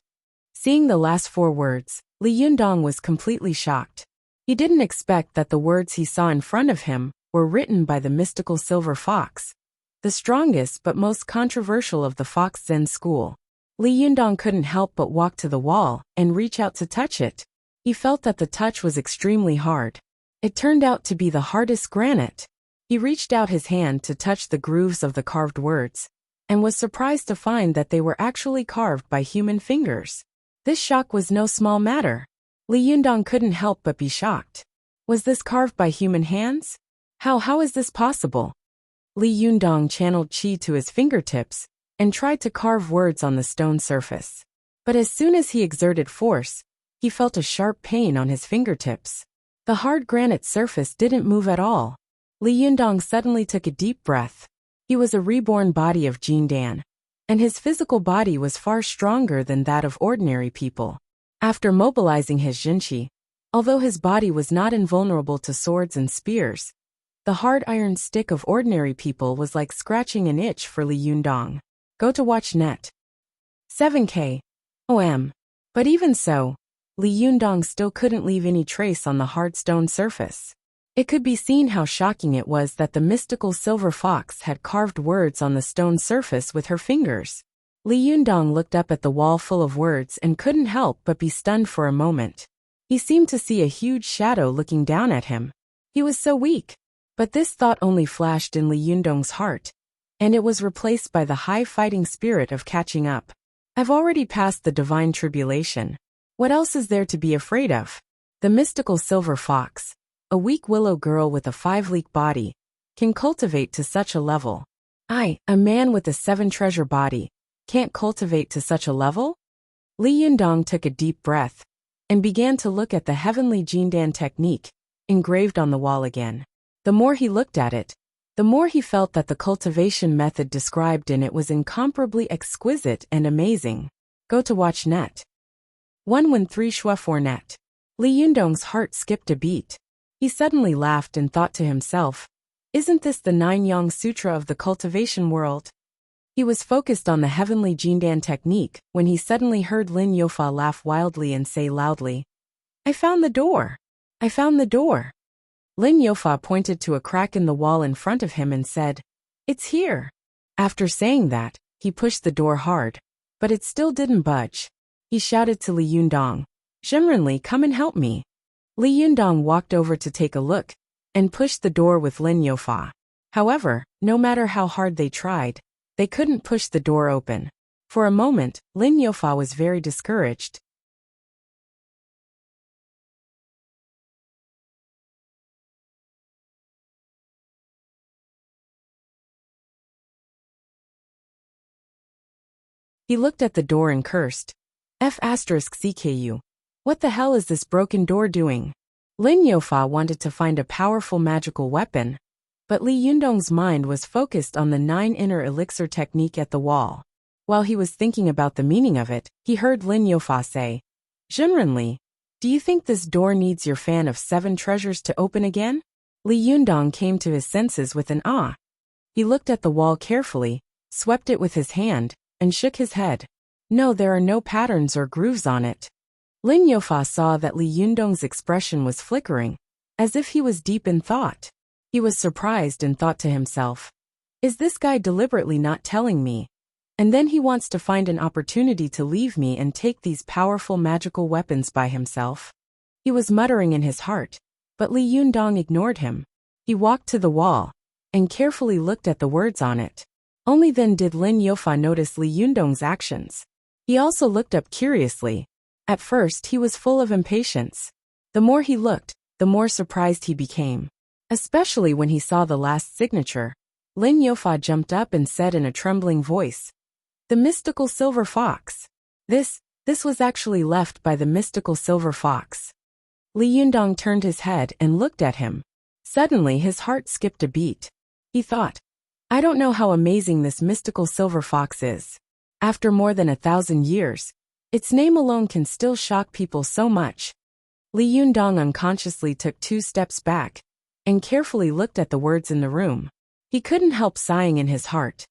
Seeing the last 4 words, Li Yundong was completely shocked. He didn't expect that the words he saw in front of him were written by the mystical silver fox, the strongest but most controversial of the Fox Zen school. Li Yundong couldn't help but walk to the wall and reach out to touch it. He felt that the touch was extremely hard. It turned out to be the hardest granite. He reached out his hand to touch the grooves of the carved words, and was surprised to find that they were actually carved by human fingers. This shock was no small matter. Li Yundong couldn't help but be shocked. Was this carved by human hands? How is this possible? Li Yundong channeled qi to his fingertips and tried to carve words on the stone surface. But as soon as he exerted force, he felt a sharp pain on his fingertips. The hard granite surface didn't move at all. Li Yundong suddenly took a deep breath. He was a reborn body of Jindan, and his physical body was far stronger than that of ordinary people. After mobilizing his Jinqi, although his body was not invulnerable to swords and spears, the hard iron stick of ordinary people was like scratching an itch for Li Yundong. Go to watch net. 7K. OM. But even so, Li Yundong still couldn't leave any trace on the hard stone surface. It could be seen how shocking it was that the mystical silver fox had carved words on the stone surface with her fingers. Li Yundong looked up at the wall full of words and couldn't help but be stunned for a moment. He seemed to see a huge shadow looking down at him. He was so weak. But this thought only flashed in Li Yundong's heart, and it was replaced by the high fighting spirit of catching up. I've already passed the divine tribulation. What else is there to be afraid of? The mystical silver fox, a weak willow girl with a 5-leak body, can cultivate to such a level. I, a man with a 7-treasure body, can't cultivate to such a level? Li Yundong took a deep breath and began to look at the heavenly Jindan technique, engraved on the wall again. The more he looked at it, the more he felt that the cultivation method described in it was incomparably exquisite and amazing. Go to watch net. 113 Shua 4 net. Li Yundong's heart skipped a beat. He suddenly laughed and thought to himself, isn't this the 9-yang sutra of the cultivation world? He was focused on the heavenly Jindan technique when he suddenly heard Lin Yofa laugh wildly and say loudly, I found the door! I found the door! Lin Yofa pointed to a crack in the wall in front of him and said, it's here. After saying that, he pushed the door hard, but it still didn't budge. He shouted to Li Yundong, Zhenrenli, come and help me. Li Yundong walked over to take a look and pushed the door with Lin Yofa. However, no matter how hard they tried, they couldn't push the door open. For a moment, Lin Yofa was very discouraged. He looked at the door and cursed. F*CKU. What the hell is this broken door doing? Lin Yofa wanted to find a powerful magical weapon, But Li Yundong's mind was focused on the 9 inner elixir technique at the wall. While he was thinking about the meaning of it, he heard Lin Youfa say, "Junrenli, do you think this door needs your fan of 7 treasures to open again?" Li Yundong came to his senses with an ah. He looked at the wall carefully, swept it with his hand, and shook his head. "No, there are no patterns or grooves on it." Lin Youfa saw that Li Yundong's expression was flickering, as if he was deep in thought. He was surprised and thought to himself, "Is this guy deliberately not telling me? And then he wants to find an opportunity to leave me and take these powerful magical weapons by himself." He was muttering in his heart, but Li Yundong ignored him. He walked to the wall and carefully looked at the words on it. Only then did Lin Youfa notice Li Yundong's actions. He also looked up curiously. At first he was full of impatience. The more he looked, the more surprised he became. Especially when he saw the last signature. Lin Youfa jumped up and said in a trembling voice, "The mystical silver fox. This was actually left by the mystical silver fox." Li Yundong turned his head and looked at him. Suddenly his heart skipped a beat. He thought, "I don't know how amazing this mystical silver fox is. After more than 1,000 years, its name alone can still shock people so much." Li Yundong unconsciously took 2 steps back and carefully looked at the words in the room. He couldn't help sighing in his heart.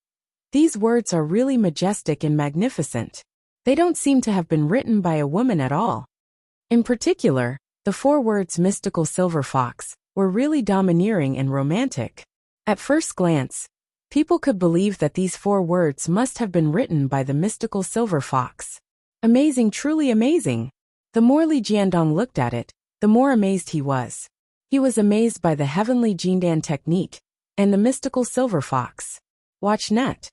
These words are really majestic and magnificent. They don't seem to have been written by a woman at all. In particular, the 4 words mystical silver fox were really domineering and romantic. At first glance, people could believe that these 4 words must have been written by the mystical silver fox. Amazing, truly amazing. The more Li Jiandong looked at it, the more amazed he was. He was amazed by the heavenly Jindan technique and the mystical silver fox. Watch net.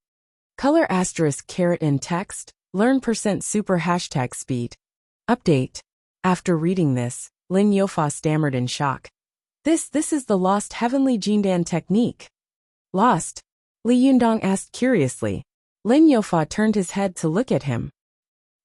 Color ** in text, learn %super #speed. Update. After reading this, Lin Youfa stammered in shock. This is the lost heavenly Jindan technique." "Lost?" Li Yundong asked curiously. Lin Youfa turned his head to look at him.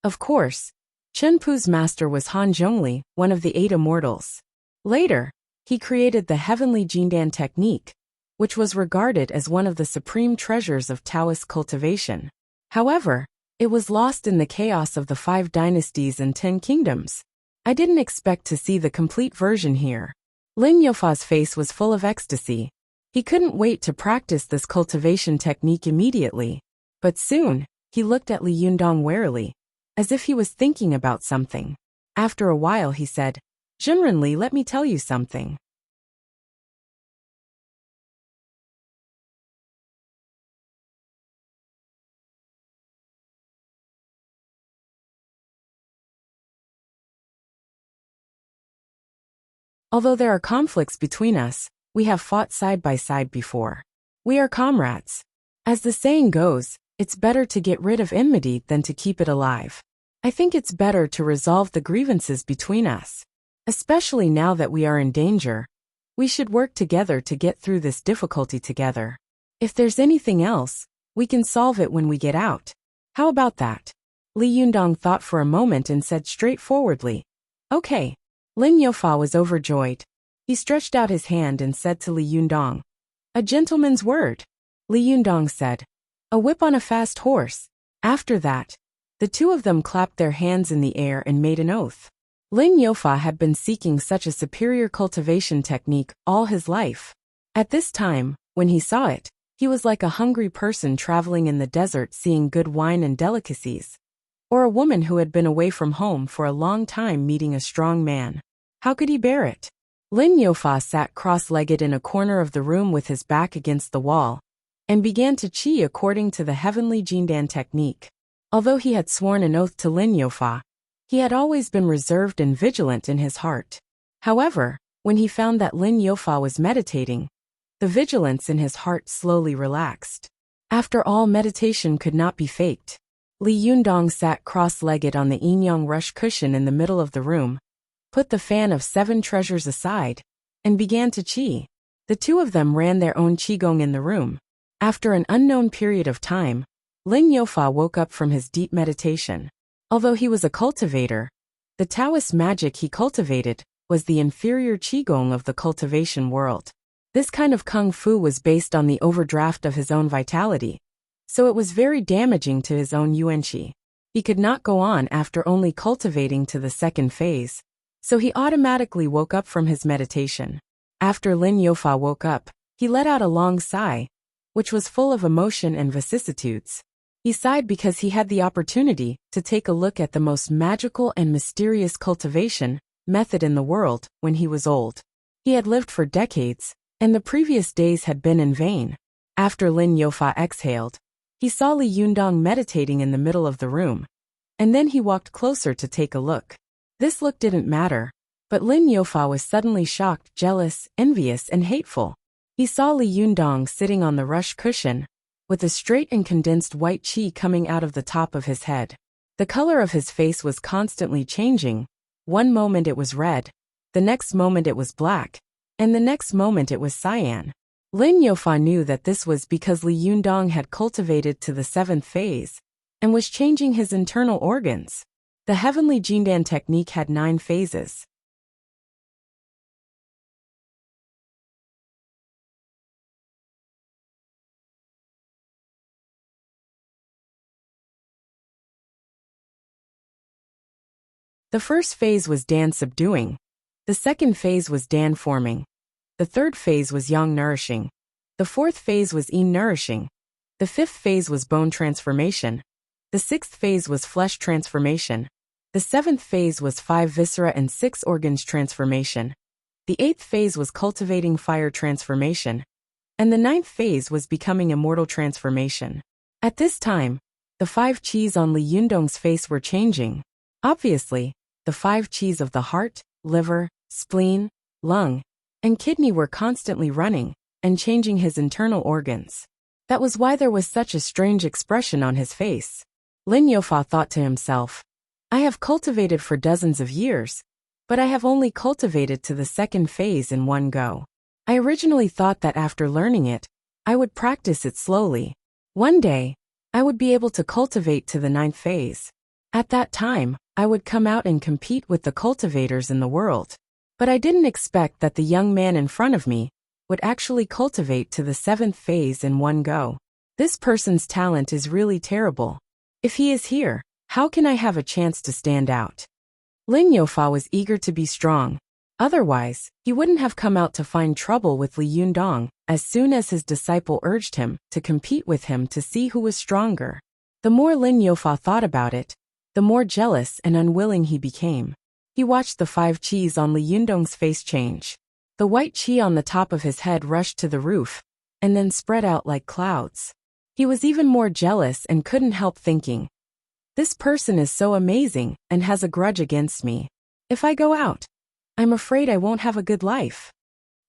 Of course, Chen Pu's master was Han Zhongli, one of the 8 immortals. Later, he created the heavenly Jindan technique, which was regarded as one of the supreme treasures of Taoist cultivation. However, it was lost in the chaos of the 5 dynasties and 10 kingdoms. I didn't expect to see the complete version here. Lin Youfa's face was full of ecstasy. He couldn't wait to practice this cultivation technique immediately. But soon, he looked at Li Yundong warily, as if he was thinking about something. After a while he said, "Junrenli, let me tell you something." Although there are conflicts between us, we have fought side by side before. We are comrades. As the saying goes, it's better to get rid of enmity than to keep it alive. I think it's better to resolve the grievances between us. Especially now that we are in danger, we should work together to get through this difficulty together. If there's anything else, we can solve it when we get out. How about that? Li Yundong thought for a moment and said straightforwardly, "Okay." Lin Youfa was overjoyed. He stretched out his hand and said to Li Yundong, "A gentleman's word." Li Yundong said, "A whip on a fast horse." After that, the 2 of them clapped their hands in the air and made an oath. Lin Youfa had been seeking such a superior cultivation technique all his life. At this time, when he saw it, he was like a hungry person traveling in the desert seeing good wine and delicacies. Or a woman who had been away from home for a long time meeting a strong man. How could he bear it? Lin Youfa sat cross-legged in a corner of the room with his back against the wall, and began to qi according to the heavenly Jindan technique. Although he had sworn an oath to Lin Youfa, he had always been reserved and vigilant in his heart. However, when he found that Lin Youfa was meditating, the vigilance in his heart slowly relaxed. After all, meditation could not be faked. Li Yundong sat cross-legged on the Yinyang rush cushion in the middle of the room, put the fan of 7 treasures aside, and began to qi. The 2 of them ran their own qigong in the room. After an unknown period of time, Lin Youfa woke up from his deep meditation. Although he was a cultivator, the Taoist magic he cultivated was the inferior qigong of the cultivation world. This kind of kung fu was based on the overdraft of his own vitality, so it was very damaging to his own yuanqi. He could not go on after only cultivating to the second phase, so he automatically woke up from his meditation. After Lin Youfa woke up, he let out a long sigh, which was full of emotion and vicissitudes. He sighed because he had the opportunity to take a look at the most magical and mysterious cultivation method in the world when he was old. He had lived for decades, and the previous days had been in vain. After Lin Youfa exhaled, he saw Li Yundong meditating in the middle of the room, and then he walked closer to take a look. This look didn't matter, but Lin Youfa was suddenly shocked, jealous, envious, and hateful. He saw Li Yundong sitting on the rush cushion, with a straight and condensed white qi coming out of the top of his head. The color of his face was constantly changing. One moment it was red, the next moment it was black, and the next moment it was cyan. Lin Youfa knew that this was because Li Yundong had cultivated to the 7th phase and was changing his internal organs. The heavenly Jindan technique had 9 phases. The first phase was Dan subduing. The second phase was Dan forming. The third phase was Yang nourishing. The fourth phase was Yin nourishing. The fifth phase was bone transformation. The sixth phase was flesh transformation. The seventh phase was 5 viscera and 6 organs transformation. The eighth phase was cultivating fire transformation. And the ninth phase was becoming immortal transformation. At this time, the 5 qis on Li Yundong's face were changing. Obviously, the 5 qis of the heart, liver, spleen, lung, and kidney were constantly running and changing his internal organs. That was why there was such a strange expression on his face. Lin Youfa thought to himself, I have cultivated for dozens of years, but I have only cultivated to the 2nd phase in one go. I originally thought that after learning it, I would practice it slowly. One day, I would be able to cultivate to the 9th phase. At that time, I would come out and compete with the cultivators in the world. But I didn't expect that the young man in front of me would actually cultivate to the 7th phase in one go. This person's talent is really terrible. If he is here, how can I have a chance to stand out? Lin Youfa was eager to be strong. Otherwise, he wouldn't have come out to find trouble with Li Yundong as soon as his disciple urged him to compete with him to see who was stronger. The more Lin Youfa thought about it, the more jealous and unwilling he became. He watched the 5 qis on Li Yundong's face change. The white qi on the top of his head rushed to the roof, and then spread out like clouds. He was even more jealous and couldn't help thinking, this person is so amazing and has a grudge against me. If I go out, I'm afraid I won't have a good life.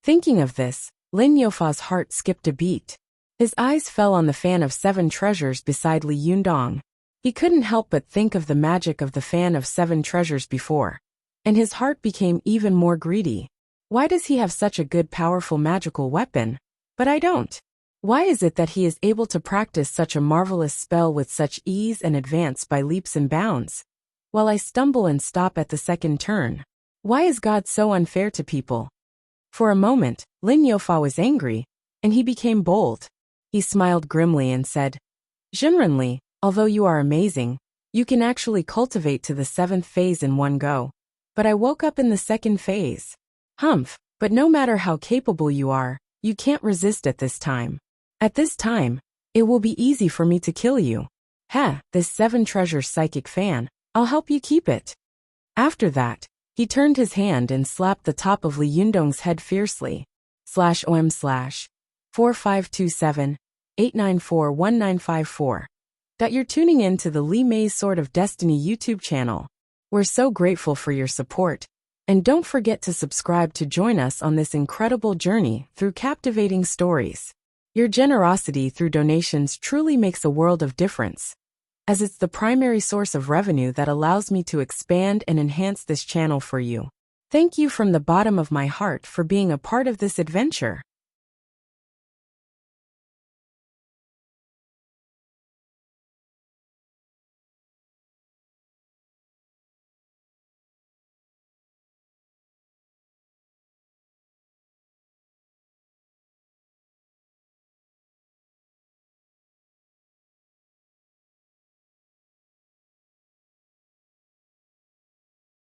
Thinking of this, Lin Youfa's heart skipped a beat. His eyes fell on the fan of 7 treasures beside Li Yundong. He couldn't help but think of the magic of the fan of 7 treasures before, and his heart became even more greedy. Why does he have such a good powerful magical weapon, but I don't? Why is it that he is able to practice such a marvelous spell with such ease and advance by leaps and bounds, while I stumble and stop at the 2nd turn? Why is God so unfair to people? For a moment, Lin Youfa was angry, and he became bold. He smiled grimly and said, Jinrenli, although you are amazing, you can actually cultivate to the 7th phase in one go. But I woke up in the 2nd phase. Humph, but no matter how capable you are, you can't resist at this time. At this time, it will be easy for me to kill you. This 7 treasures psychic fan, I'll help you keep it. After that, he turned his hand and slapped the top of Li Yundong's head fiercely. /OM/4527-894-1954. You're tuning in to the Li Mei's Sword of Destiny YouTube channel. We're so grateful for your support. And don't forget to subscribe to join us on this incredible journey through captivating stories. Your generosity through donations truly makes a world of difference, as it's the primary source of revenue that allows me to expand and enhance this channel for you. Thank you from the bottom of my heart for being a part of this adventure.